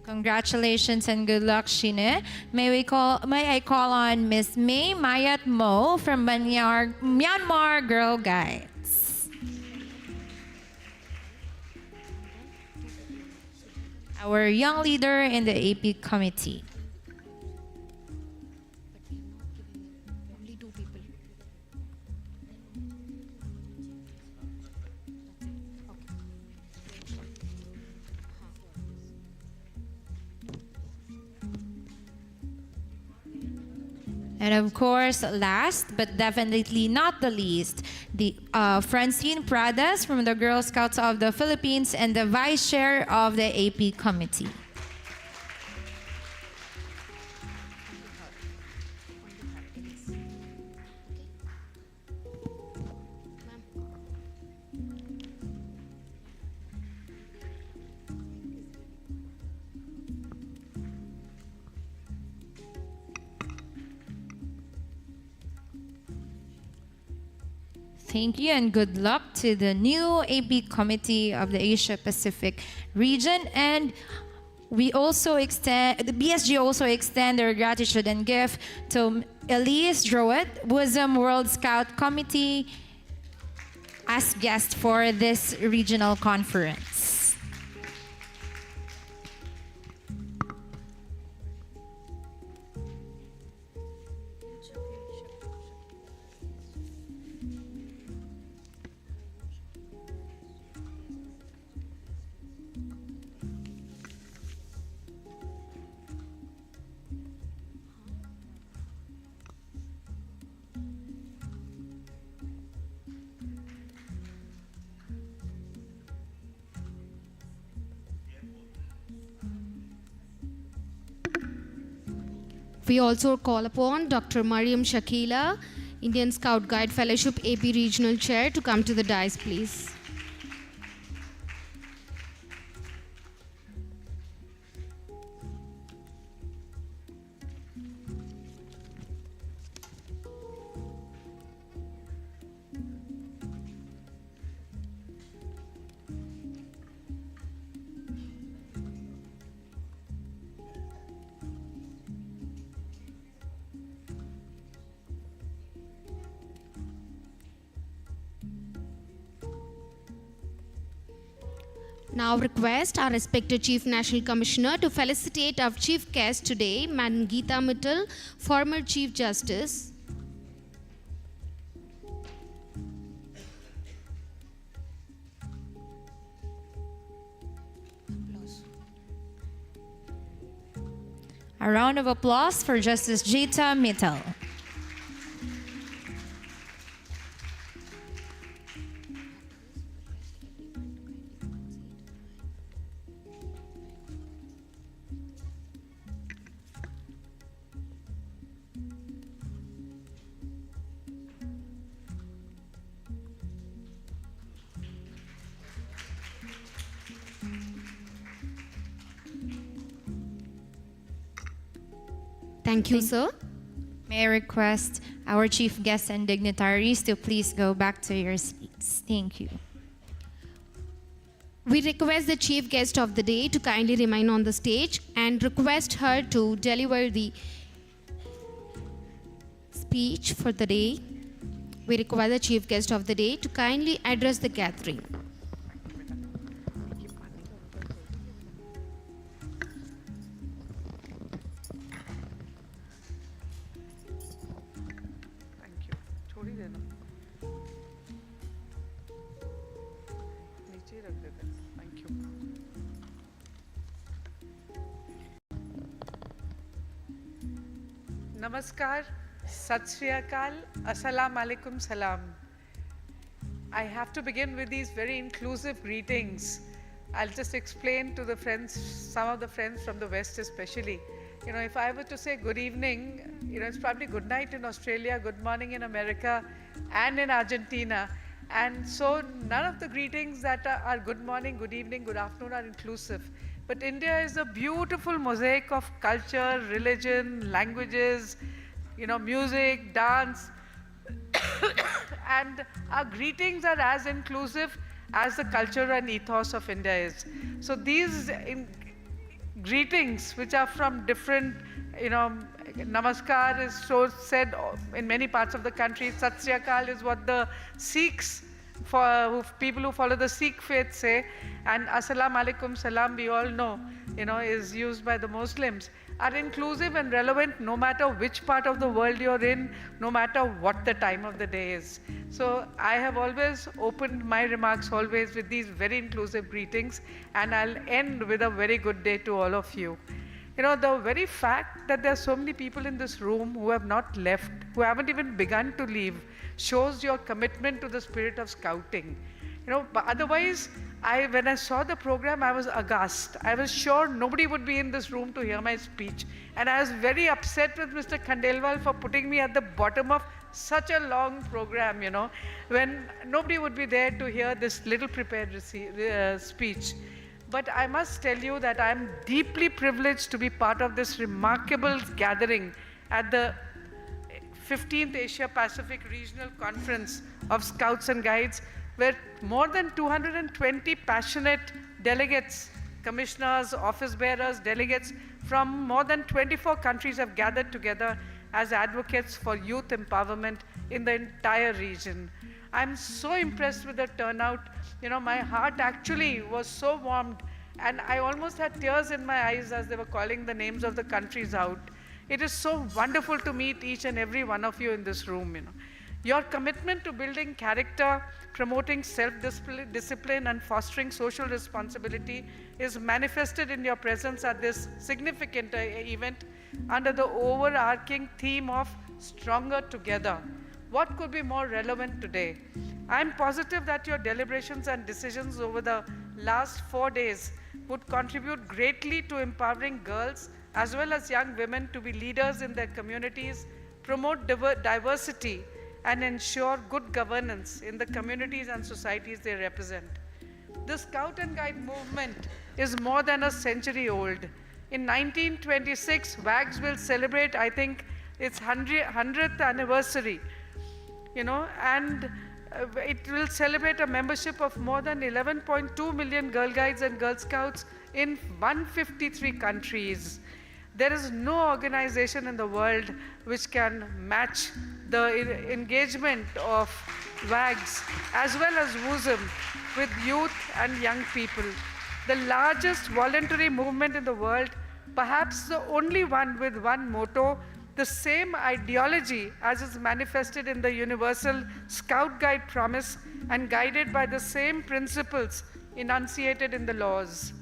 Congratulations and good luck, Shine. May I call on Miss May Mayat Mo from Myanmar Girl Guides. Our young leader in the AP committee. And of course, last but definitely not the least, the Francine Pradas from the Girl Scouts of the Philippines and the Vice Chair of the AP Committee. Thank you and good luck to the new AP Committee of the Asia Pacific region. And we also the BSG also extend their gratitude and gift to Elise Drowett, Bosom World Scout Committee, as guest for this regional conference.
We also call upon Dr. Mariam Shakila, Indian Scout Guide Fellowship AP Regional Chair, to come to the dais, please. Now request our respected Chief National Commissioner to felicitate our chief guest today, Madam Geeta Mittal, former Chief Justice.
A round of applause for Justice Geeta Mittal.
Thank you, sir.
May I request our chief guests and dignitaries to please go back to your seats. Thank you.
We request the chief guest of the day to kindly remain on the stage and request her to deliver the speech for the day. We require the chief guest of the day to kindly address the gathering.
Namaskar, Sat Shri Akal, Assalamu Alaikum Salam. I have to begin with these very inclusive greetings. I'll just explain to the friends, some of the friends from the West especially. You know, if I were to say good evening, you know, it's probably good night in Australia, good morning in America, and in Argentina. And so none of the greetings that are good morning, good evening, good afternoon are inclusive. But India is a beautiful mosaic of culture, religion, languages, you know, music, dance. And our greetings are as inclusive as the culture and ethos of India is. So these greetings, which are from different, you know, Namaskar is so said in many parts of the country. Sat Shri Akal is what the Sikhs, people who follow the Sikh faith say, and Assalamu Alaikum Salam, we all know, you know, is used by the Muslims, are inclusive and relevant no matter which part of the world you're in, no matter what the time of the day is. So I have always opened my remarks always with these very inclusive greetings, and I'll end with a very good day to all of you. You know, the very fact that there are so many people in this room who have not left, who haven't even begun to leave, shows your commitment to the spirit of scouting. You know, but otherwise, when I saw the program, I was aghast. I was sure nobody would be in this room to hear my speech. And I was very upset with Mr. Khandelwal for putting me at the bottom of such a long program, you know, when nobody would be there to hear this little prepared speech. But I must tell you that I'm deeply privileged to be part of this remarkable gathering at the 15th Asia Pacific Regional Conference of Scouts and Guides, where more than 220 passionate delegates, commissioners, office bearers, delegates from more than 24 countries have gathered together as advocates for youth empowerment in the entire region. I'm so impressed with the turnout. You know, my heart actually was so warmed, and I almost had tears in my eyes as they were calling the names of the countries out. It is so wonderful to meet each and every one of you in this room, you know. Your commitment to building character, promoting self-discipline, and fostering social responsibility is manifested in your presence at this significant event under the overarching theme of Stronger Together. What could be more relevant today? I'm positive that your deliberations and decisions over the last 4 days would contribute greatly to empowering girls as well as young women to be leaders in their communities, promote diversity, and ensure good governance in the communities and societies they represent. The Scout and Guide movement is more than a century old. In 1926, WAGS will celebrate, I think, its 100th anniversary, you know, and it will celebrate a membership of more than 11.2 million Girl Guides and Girl Scouts in 153 countries. There is no organization in the world which can match the engagement of WAGS as well as WUSM with youth and young people. The largest voluntary movement in the world, perhaps the only one with one motto, the same ideology as is manifested in the Universal Scout Guide Promise and guided by the same principles enunciated in the laws.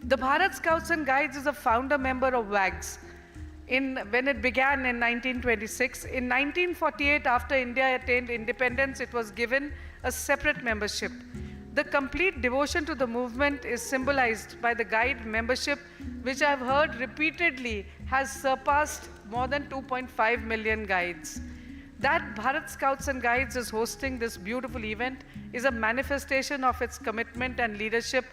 The Bharat Scouts and Guides is a founder member of WAGS. When it began in 1926, in 1948, after India attained independence, it was given a separate membership. The complete devotion to the movement is symbolized by the guide membership, which I've heard repeatedly has surpassed more than 2.5 million guides. That Bharat Scouts and Guides is hosting this beautiful event is a manifestation of its commitment and leadership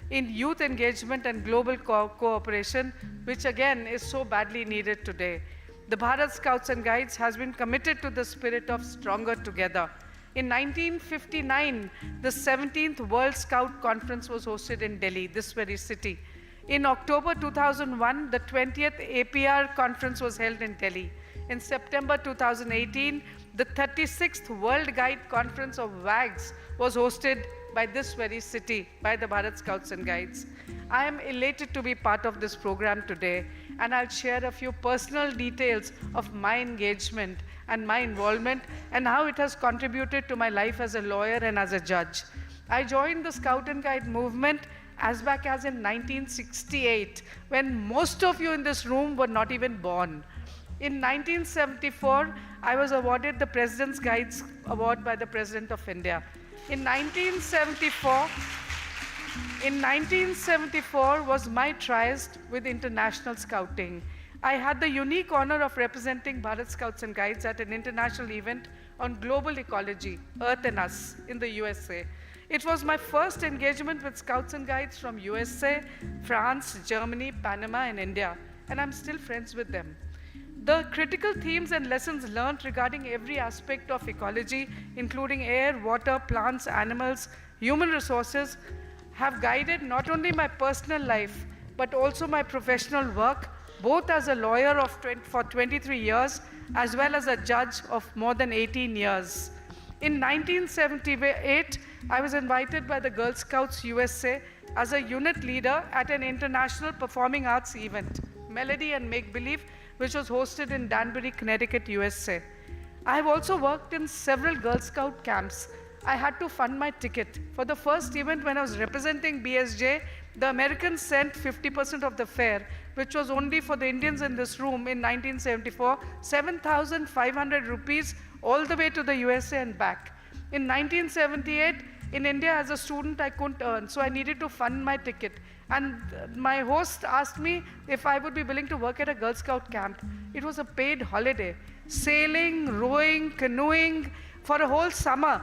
in youth engagement and global cooperation, which again is so badly needed today. The Bharat Scouts and Guides has been committed to the spirit of stronger together. In 1959, the 17th World Scout Conference was hosted in Delhi, this very city. In October 2001, the 20th APR conference was held in Delhi. In September 2018, the 36th World Guide Conference of WAGs was hosted by this very city, by the Bharat Scouts and Guides. I am elated to be part of this program today, and I'll share a few personal details of my engagement and my involvement and how it has contributed to my life as a lawyer and as a judge. I joined the Scout and Guide movement as back as in 1968, when most of you in this room were not even born. In 1974, I was awarded the President's Guides Award by the President of India. In 1974 was my tryst with international scouting. I had the unique honor of representing Bharat Scouts and Guides at an international event on global ecology, Earth and Us, in the USA. It was my first engagement with Scouts and Guides from USA, France, Germany, Panama, and India, and I'm still friends with them. The critical themes and lessons learned regarding every aspect of ecology, including air, water, plants, animals, human resources, have guided not only my personal life, but also my professional work, both as a lawyer for 23 years, as well as a judge of more than 18 years. In 1978, I was invited by the Girl Scouts USA as a unit leader at an international performing arts event, Melody and Make Believe, which was hosted in Danbury, Connecticut, USA. I have also worked in several Girl Scout camps. I had to fund my ticket. For the first event when I was representing BSJ, the Americans sent 50% of the fare, which was only for the Indians in this room in 1974, 7,500 rupees all the way to the USA and back. In 1978, in India as a student, I couldn't earn, so I needed to fund my ticket. And my host asked me if I would be willing to work at a Girl Scout camp. It was a paid holiday, sailing, rowing, canoeing for a whole summer.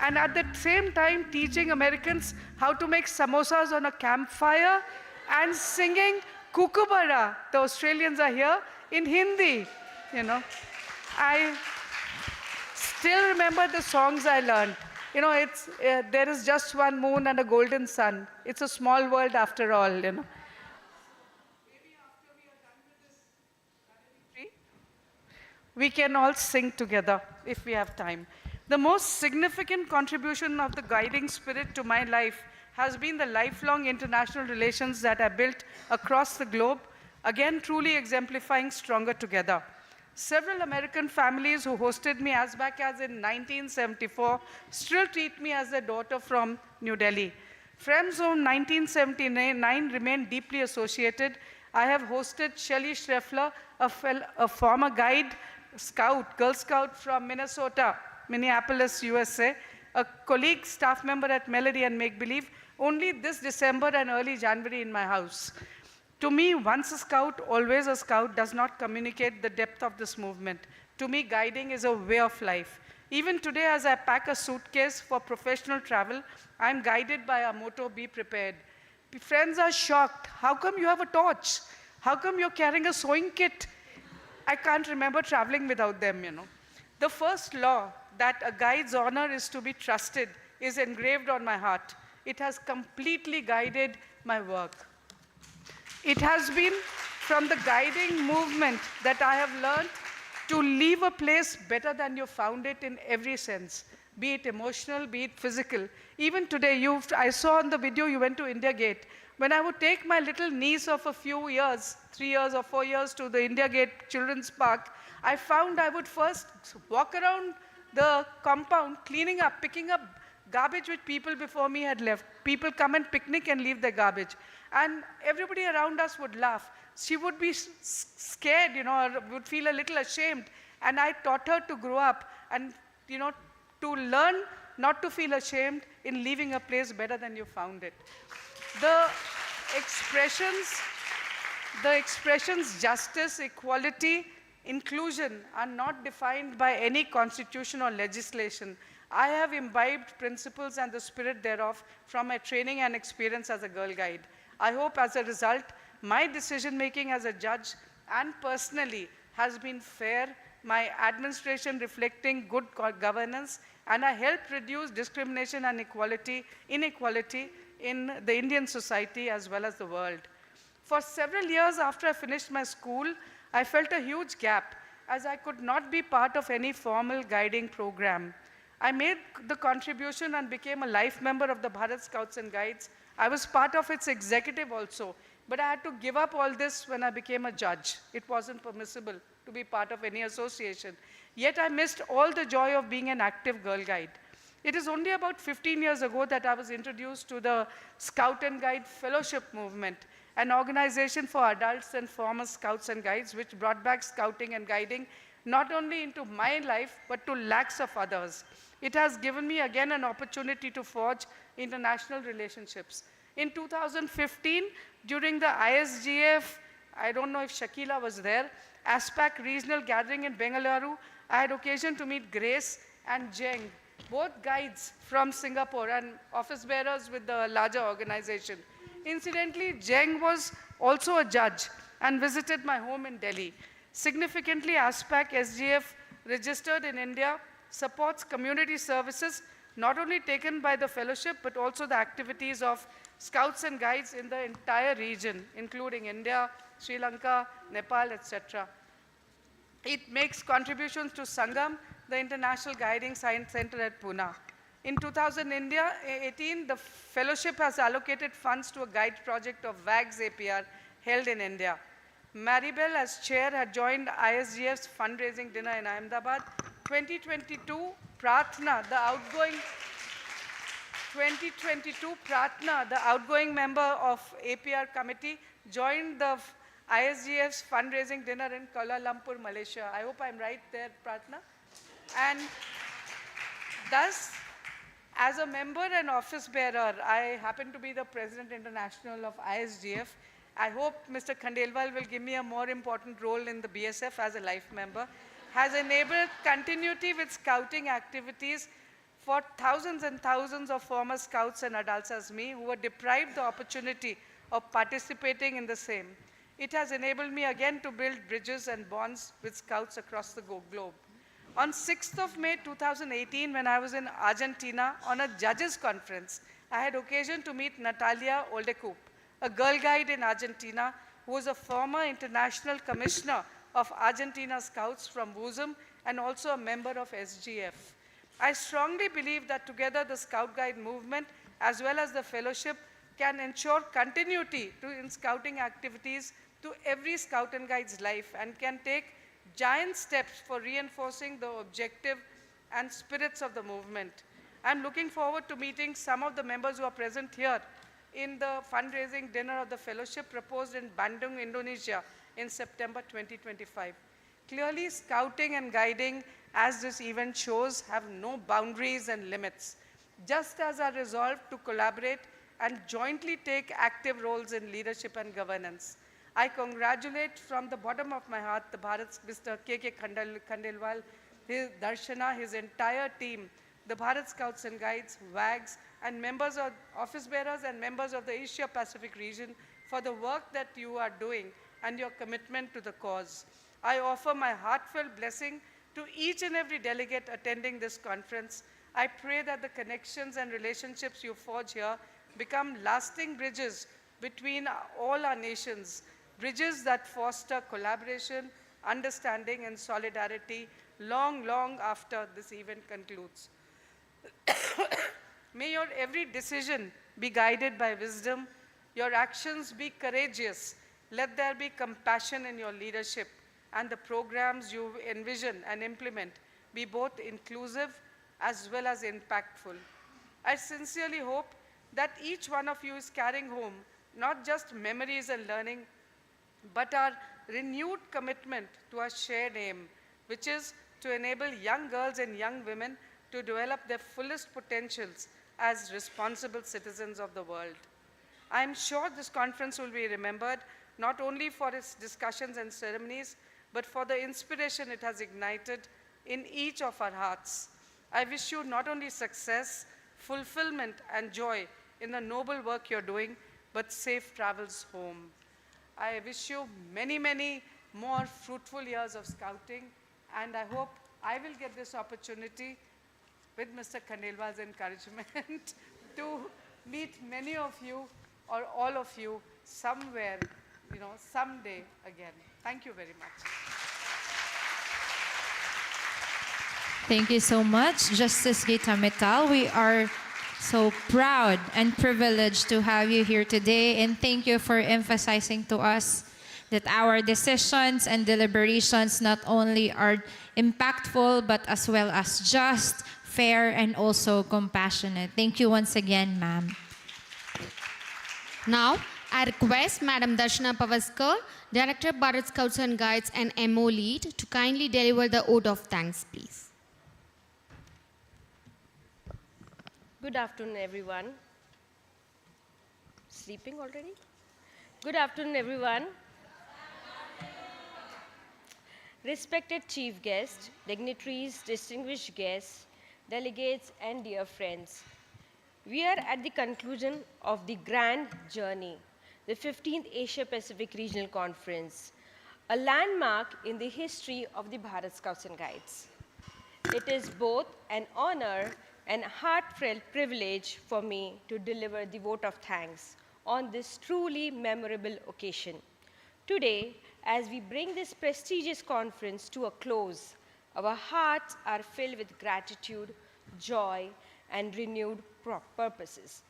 And at the same time, teaching Americans how to make samosas on a campfire and singing Kukubara, the Australians are here, in Hindi, you know. I still remember the songs I learned. You know, it's, there is just one moon and a golden sun. It's a small world after all, you know. Maybe after we are done with this tree, we can all sing together if we have time. The most significant contribution of the guiding spirit to my life has been the lifelong international relations that I built across the globe, again truly exemplifying stronger together. Several American families who hosted me as back as in 1974 still treat me as their daughter from New Delhi. Friends of 1979 remain deeply associated. I have hosted Shelley Schreffler, a former guide, scout, Girl Scout from Minnesota, Minneapolis, USA, a colleague, staff member at Melody and Make Believe, only this December and early January in my house. To me, once a scout, always a scout does not communicate the depth of this movement. To me, guiding is a way of life. Even today, as I pack a suitcase for professional travel, I'm guided by our motto, be prepared. Friends are shocked. How come you have a torch? How come you're carrying a sewing kit? I can't remember traveling without them, you know. The first law, that a guide's honor is to be trusted, is engraved on my heart. It has completely guided my work. It has been from the guiding movement that I have learned to leave a place better than you found it in every sense, be it emotional, be it physical. Even today, I saw on the video you went to India Gate. When I would take my little niece of a few years, 3 years or 4 years, to the India Gate Children's Park, I found I would first walk around the compound, cleaning up, picking up garbage which people before me had left. People come and picnic and leave their garbage. And everybody around us would laugh. She would be scared, you know, or would feel a little ashamed. And I taught her to grow up and, you know, to learn not to feel ashamed in leaving a place better than you found it. The expressions justice, equality, inclusion are not defined by any constitution or legislation. I have imbibed principles and the spirit thereof from my training and experience as a Girl Guide. I hope as a result, my decision making as a judge and personally has been fair, my administration reflecting good governance, and I help reduce discrimination and inequality in the Indian society as well as the world. For several years after I finished my school, I felt a huge gap as I could not be part of any formal guiding program. I made the contribution and became a life member of the Bharat Scouts and Guides. I was part of its executive also, but I had to give up all this when I became a judge. It wasn't permissible to be part of any association. Yet I missed all the joy of being an active Girl Guide. It is only about 15 years ago that I was introduced to the Scout and Guide Fellowship Movement, an organization for adults and former Scouts and Guides which brought back scouting and guiding not only into my life but to lakhs of others. It has given me again an opportunity to forge international relationships. In 2015, during the ISGF, I don't know if Shakila was there, ASPAC regional gathering in Bengaluru, I had occasion to meet Grace and Jeng, both guides from Singapore and office bearers with the larger organization. Incidentally, Jeng was also a judge and visited my home in Delhi. Significantly, ASPAC SGF registered in India supports community services not only taken by the fellowship but also the activities of Scouts and Guides in the entire region, including India, Sri Lanka, Nepal, etc. It makes contributions to Sangam, the International Guiding Science Center at Pune. In 2018, the fellowship has allocated funds to a guide project of WAGS APR held in India. Maribel, as chair, had joined ISGF's fundraising dinner in Ahmedabad. 2022, Pratna, the outgoing member of APR committee, joined the ISGF's fundraising dinner in Kuala Lumpur, Malaysia. I hope I'm right there, Pratna. And thus, as a member and office bearer, I happen to be the President International of ISGF. I hope Mr. Khandelwal will give me a more important role in the BSF as a life member, has enabled continuity with scouting activities for thousands and thousands of former scouts and adults as me who were deprived the opportunity of participating in the same. It has enabled me again to build bridges and bonds with scouts across the globe. On 6th of May 2018, when I was in Argentina on a judges conference, I had occasion to meet Natalia Oldecup, a Girl Guide in Argentina who was a former international commissioner of Argentina Scouts from WUSM and also a member of SGF. I strongly believe that together the Scout Guide movement as well as the fellowship can ensure continuity in scouting activities to every Scout and Guide's life and can take giant steps for reinforcing the objective and spirits of the movement. I'm looking forward to meeting some of the members who are present here in the fundraising dinner of the fellowship proposed in Bandung, Indonesia in September 2025. Clearly, scouting and guiding, as this event shows, have no boundaries and limits. Just as our resolve to collaborate and jointly take active roles in leadership and governance. I congratulate from the bottom of my heart the Bharat, Mr. K.K. Khandelwal, his Darshana, his entire team, the Bharat Scouts and Guides, WAGs, and members of office bearers and members of the Asia Pacific region for the work that you are doing and your commitment to the cause. I offer my heartfelt blessing to each and every delegate attending this conference. I pray that the connections and relationships you forge here become lasting bridges between all our nations, bridges that foster collaboration, understanding, and solidarity long, long after this event concludes. May your every decision be guided by wisdom, your actions be courageous, let there be compassion in your leadership, and the programs you envision and implement be both inclusive as well as impactful. I sincerely hope that each one of you is carrying home not just memories and learning, but our renewed commitment to our shared aim, which is to enable young girls and young women to develop their fullest potentials as responsible citizens of the world. I am sure this conference will be remembered not only for its discussions and ceremonies, but for the inspiration it has ignited in each of our hearts. I wish you not only success, fulfillment, and joy in the noble work you're doing, but safe travels home. I wish you many, many more fruitful years of scouting, and I hope I will get this opportunity with Mr. Khandelwal's encouragement to meet many of you or all of you somewhere, someday again. Thank you very much.
Thank you so much, Justice Gita Mittal. We are so proud and privileged to have you here today, and thank you for emphasizing to us that our decisions and deliberations not only are impactful, but as well as just, fair, and also compassionate. Thank you once again, ma'am.
Now, I request Madam Darshana Pavaskar, Director, Bharat Scouts and Guides and MO Lead, to kindly deliver the vote of thanks, please.
Good afternoon, everyone. Sleeping already? Good afternoon, everyone. Respected chief guests, dignitaries, distinguished guests, delegates, and dear friends. We are at the conclusion of the grand journey, the 15th Asia-Pacific Regional Conference, a landmark in the history of the Bharat Scouts and Guides. It is both an honor and heartfelt privilege for me to deliver the vote of thanks on this truly memorable occasion. Today, as we bring this prestigious conference to a close, our hearts are filled with gratitude, joy, and renewed purposes.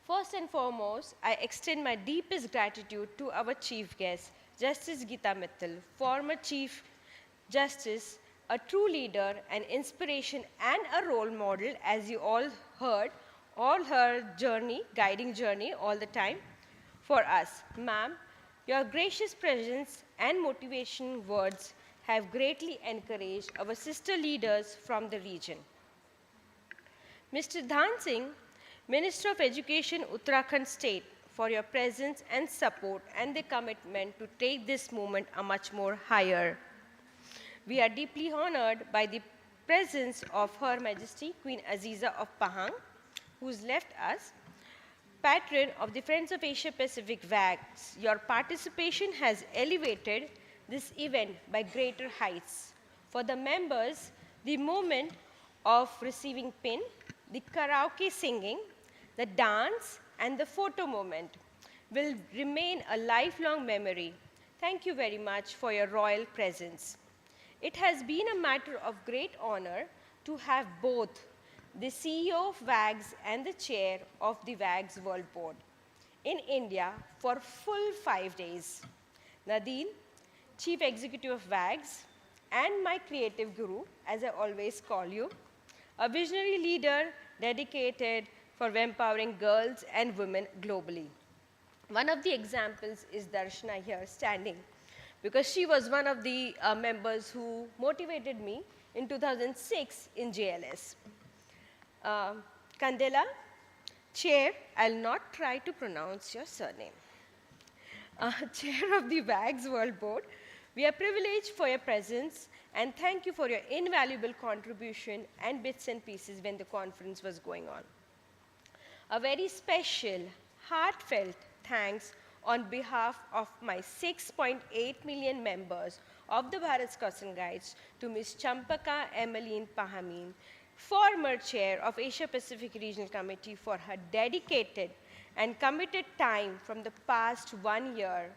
First and foremost, I extend my deepest gratitude to our chief guest, Justice Gita Mittal, former Chief Justice, a true leader, an inspiration, and a role model, as you all heard, all her journey, guiding journey all the time for us. Ma'am, your gracious presence and motivation words have greatly encouraged our sister leaders from the region. Mr. Dhan Singh, Minister of Education, Uttarakhand State, for your presence and support and the commitment to take this movement a much more higher. We are deeply honored by the presence of Her Majesty Queen Aziza of Pahang, who's left us, patron of the Friends of Asia Pacific WAGs. Your participation has elevated this event by greater heights. For the members, the moment of receiving pin, the karaoke singing, the dance, and the photo moment will remain a lifelong memory. Thank you very much for your royal presence. It has been a matter of great honor to have both the CEO of WAGs and the chair of the WAGs World Board in India for full 5 days. Nadine, Chief Executive of WAGs, and my creative guru, as I always call you, a visionary leader dedicated for empowering girls and women globally. One of the examples is Darshana here standing, because she was one of the members who motivated me in 2006 in JLS. Kandela, Chair, I'll not try to pronounce your surname. Chair of the WAGs World Board, we are privileged for your presence and thank you for your invaluable contribution and bits and pieces when the conference was going on. A very special, heartfelt thanks on behalf of my 6.8 million members of the Bharat Scouts and Guides to Ms. Champaka Emmeline Pahamin, former chair of Asia Pacific Regional Committee, for her dedicated and committed time from the past 1 year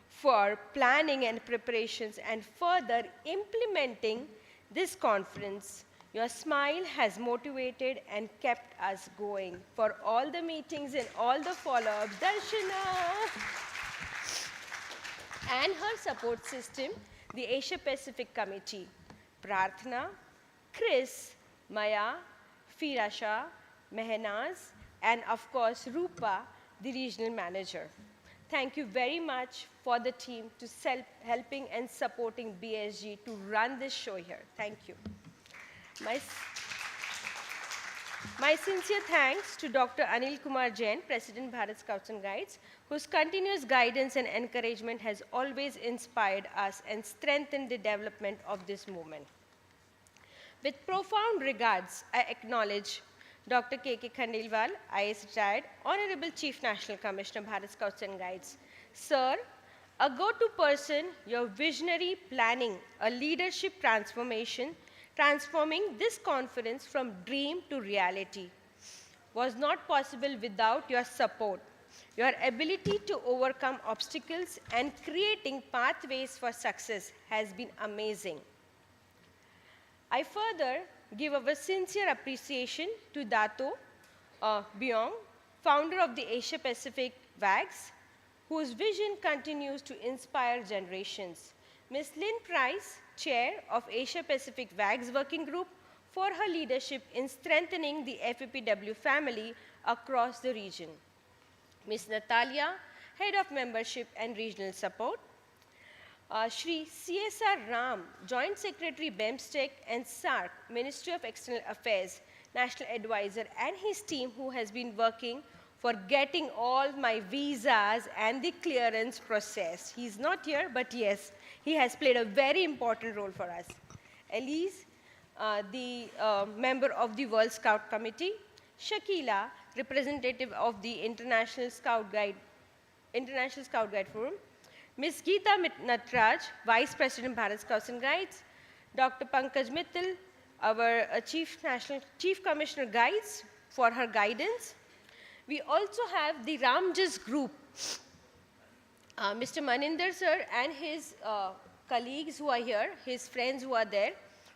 for planning and preparations and further implementing this conference. Your smile has motivated and kept us going for all the meetings and all the follow-ups. Darshana! And her support system, the Asia Pacific Committee, Prarthana, Chris, Maya, Firasha, Mehnaz, and of course, Rupa, the regional manager. Thank you very much for the team to helping and supporting BSG to run this show here. Thank you. My sincere thanks to Dr. Anil Kumar Jain, President Bharat Scouts and Guides, whose continuous guidance and encouragement has always inspired us and strengthened the development of this movement. With profound regards, I acknowledge Dr. K.K. Khandelwal, IAS retired, Honorable Chief National Commissioner, Bharat Scouts and Guides. Sir, a go-to person, your visionary planning, a leadership transformation, transforming this conference from dream to reality, was not possible without your support. Your ability to overcome obstacles and creating pathways for success has been amazing. I further give our sincere appreciation to Dato Byong, founder of the Asia Pacific WAGS, whose vision continues to inspire generations. Ms. Lynn Price, chair of Asia Pacific WAGS Working Group, for her leadership in strengthening the FAPW family across the region. Ms. Natalia, head of membership and regional support. Shri CSR Ram, Joint Secretary BEMSTEC and SARC, Ministry of External Affairs, National Advisor, and his team who has been working for getting all my visas and the clearance process. He's not here, but yes, he has played a very important role for us. Elise, the member of the World Scout Committee. Shakila, representative of the International Scout Guide Forum. Ms. Geeta Natraj, Vice President, Bharat Scouts and Guides. Dr. Pankaj Mittal, our Chief Commissioner Guides, for her guidance. We also have the Ramjas group, Mr. Maninder sir and his colleagues who are here, his friends who are there,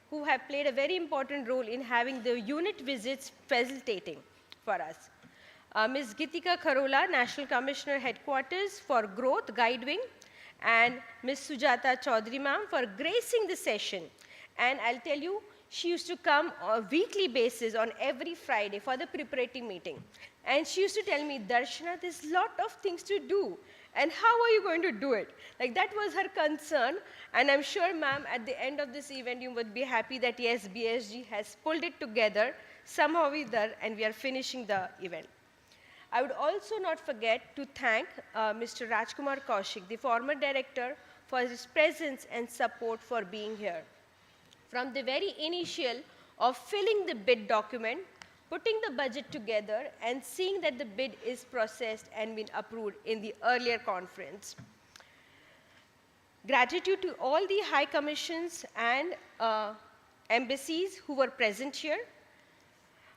who have played a very important role in having the unit visits facilitating for us. Ms. Gitika Kharola, National Commissioner Headquarters for Growth Guide Wing, and Ms. Sujata Chaudhary ma'am for gracing the session. And I'll tell you, she used to come on a weekly basis on every Friday for the preparatory meeting. And she used to tell me, Darshana, there's a lot of things to do. And how are you going to do it? Like, that was her concern. And I'm sure, ma'am, at the end of this event, you would be happy that, yes, BSG has pulled it together somehow and we are finishing the event. I would also not forget to thank Mr. Rajkumar Kaushik, the former director, for his presence and support for being here. From the very initial of filling the bid document, putting the budget together, and seeing that the bid is processed and been approved in the earlier conference. Gratitude to all the high commissions and embassies who were present here.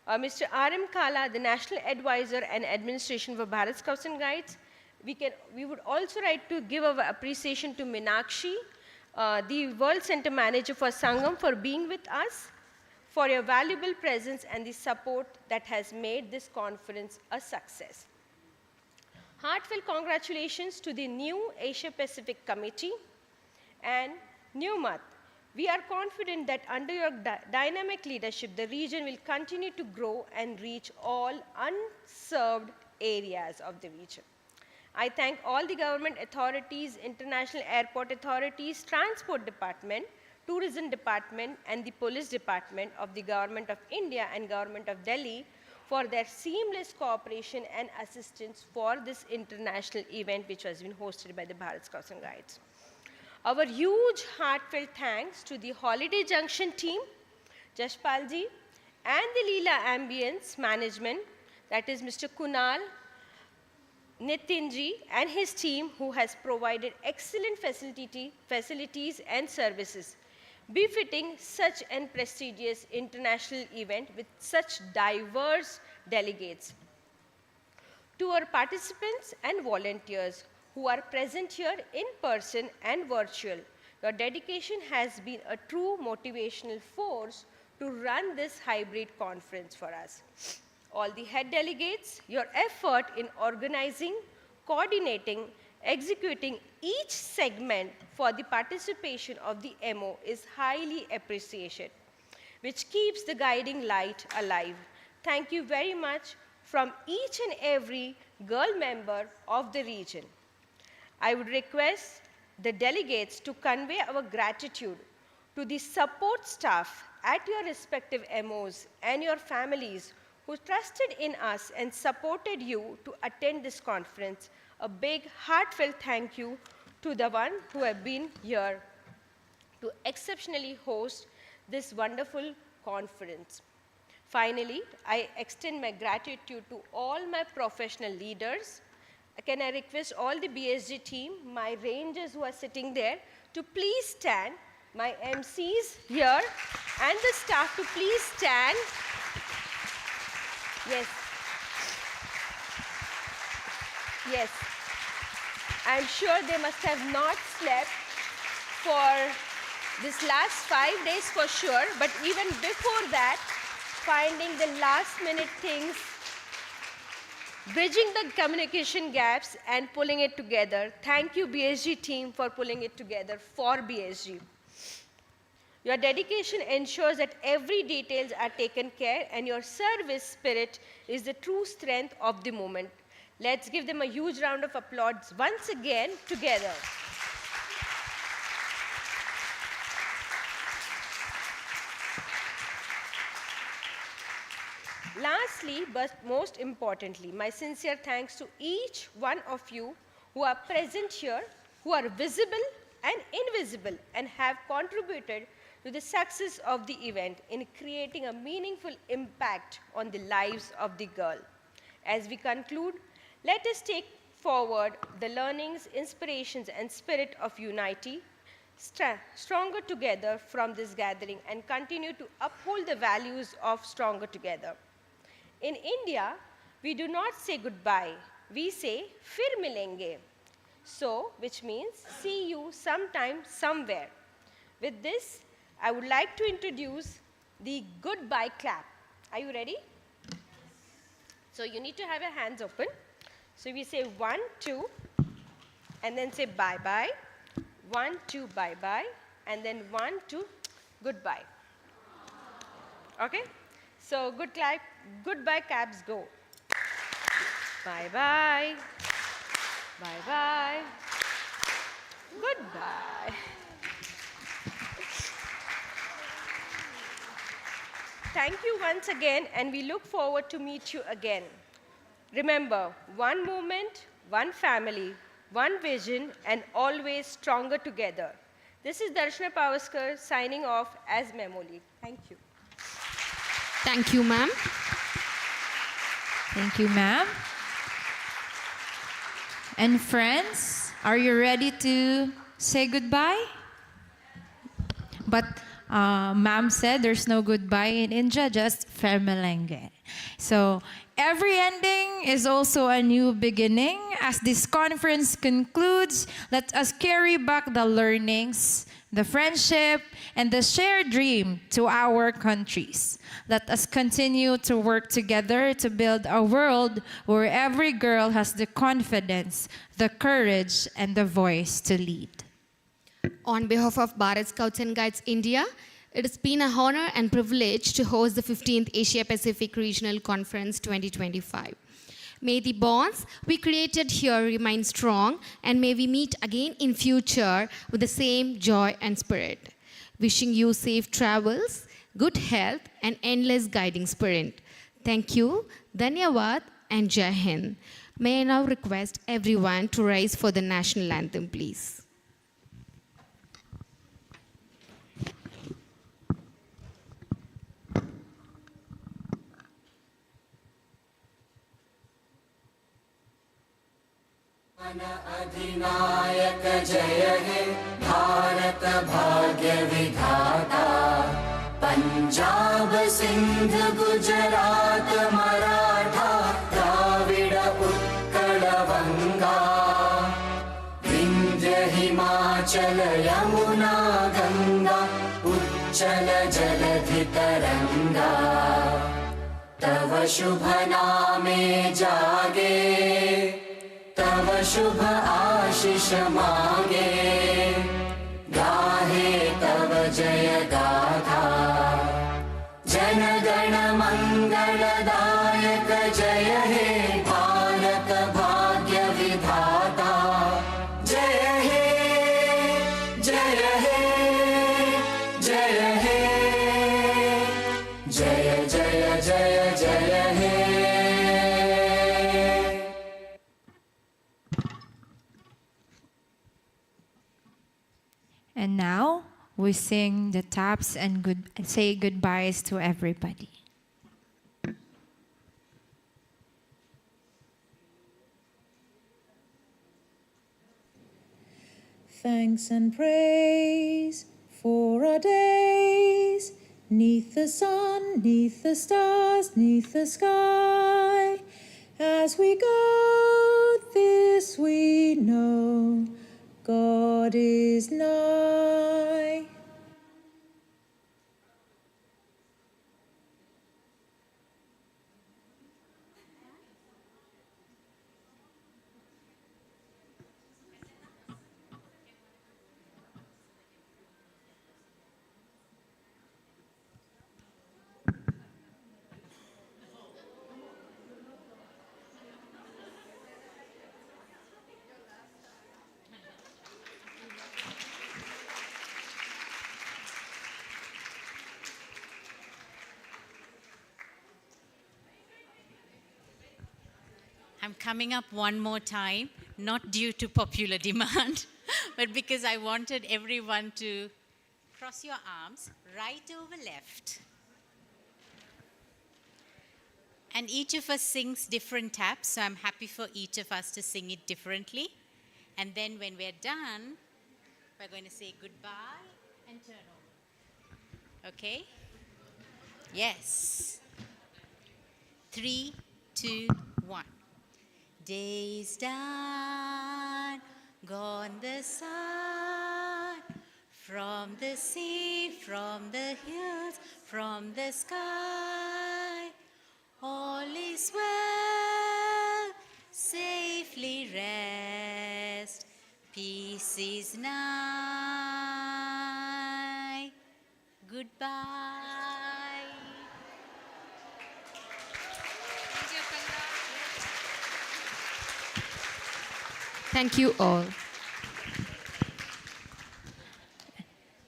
Mr. R.M. Kala, the National Advisor and Administration for Bharat Scouts and Guides. We would also like to give our appreciation to Meenakshi, the World Center Manager for Sangam, for being with us, for your valuable presence and the support that has made this conference a success. Heartfelt congratulations to the new Asia Pacific Committee and Newmat. We are confident that under your dynamic leadership, the region will continue to grow and reach all unserved areas of the region. I thank all the government authorities, international airport authorities, transport department, tourism department, and the police department of the Government of India and Government of Delhi for their seamless cooperation and assistance for this international event which has been hosted by the Bharat Scouts and Guides. Our huge heartfelt thanks to the Holiday Junction team, Jashpalji, and the Leela Ambience Management, that is Mr. Kunal, Nitinji, and his team who has provided excellent facilities and services, befitting such an prestigious international event with such diverse delegates. To our participants and volunteers who are present here in person and virtual, your dedication has been a true motivational force to run this hybrid conference for us. All the head delegates, your effort in organizing, coordinating, executing each segment for the participation of the MO is highly appreciated, which keeps the guiding light alive. Thank you very much from each and every girl member of the region. I would request the delegates to convey our gratitude to the support staff at your respective MOs and your families who trusted in us and supported you to attend this conference. A big heartfelt thank you to the one who have been here to exceptionally host this wonderful conference. Finally, I extend my gratitude to all my professional leaders. Can I request all the BSG team, my rangers who are sitting there, to please stand, my MCs here, and the staff to please stand. Yes. Yes. I'm sure they must have not slept for this last 5 days for sure, but even before that, finding the last minute things, bridging the communication gaps and pulling it together. Thank you, BSG team, for pulling it together for BSG. Your dedication ensures that every details are taken care, and your service spirit is the true strength of the moment. Let's give them a huge round of applause once again together. Lastly, but most importantly, my sincere thanks to each one of you who are present here, who are visible and invisible, and have contributed to the success of the event in creating a meaningful impact on the lives of the girl. As we conclude, let us take forward the learnings, inspirations, and spirit of unity, stronger together from this gathering, and continue to uphold the values of stronger together. In India, we do not say goodbye. We say, fir milenge. So, which means, see you sometime, somewhere. With this, I would like to introduce the goodbye clap. Are you ready? So, you need to have your hands open. So, we say 1, 2, and then say bye-bye. 1, 2, bye-bye, and then 1, 2, goodbye. Okay? So, goodbye caps go. Bye-bye. Bye-bye. Goodbye. Thank you once again, and we look forward to meet you again. Remember, one movement, one family, one vision, and always stronger together. This is Darshana Pavaskar signing off as Memoli. Thank you.
Thank you, ma'am.
Thank you, ma'am. And friends, are you ready to say goodbye? But ma'am said there's no goodbye in India, just fermelenge. So every ending is also a new beginning. As this conference concludes, let us carry back the learnings, the friendship, and the shared dream to our countries. Let us continue to work together to build a world where every girl has the confidence, the courage, and the voice to lead.
On behalf of BHARAT Scouts and Guides India, it has been an honor and privilege to host the 15th Asia Pacific Regional Conference 2025. May the bonds we created here remain strong, and may we meet again in future with the same joy and spirit. Wishing you safe travels, good health, and endless guiding spirit. Thank you, Dhanyawad, and Jai Hind. May I now request everyone to rise for the national anthem, please.
अधिनायक जय हे भारत भाग्य विधाता पंजाब सिंध गुजरात मराठा द्राविड उत्कल बंगा विंध्य हिमाचल यमुना गंगा उच्चल जलधि तरंगा तव शुभ नामे जागे तव शुभ आशीष मांगे गाहे तव जय गाथा जन गण मंगलदायक जय हे भारत भाग्य विधाता जय हे जय हे जय हे जय जय जय जय हे
And now, we sing the taps and say goodbyes to everybody.
Thanks and praise for our days, neath the sun, neath the stars, neath the sky. As we go, this we know, God is nigh.
I'm coming up one more time, not due to popular demand, but because I wanted everyone to cross your arms right over left. And each of us sings different taps, so I'm happy for each of us to sing it differently. And then when we're done, we're going to say goodbye and turn over. Okay? Yes. 3, 2, 1. Days done, gone the sun, from the sea, from the hills, from the sky. All is well, safely rest, peace is nigh. Goodbye.
Thank you all.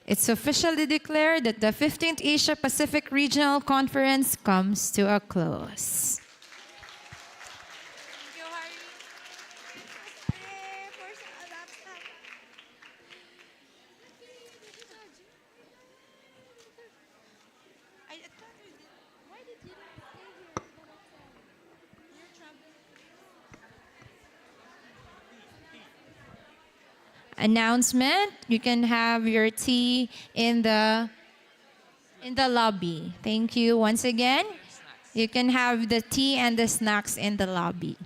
It's officially declared that the 15th Asia Pacific Regional Conference comes to a close. Announcement, you can have your tea in the lobby. Thank you once again. You can have the tea and the snacks in the lobby.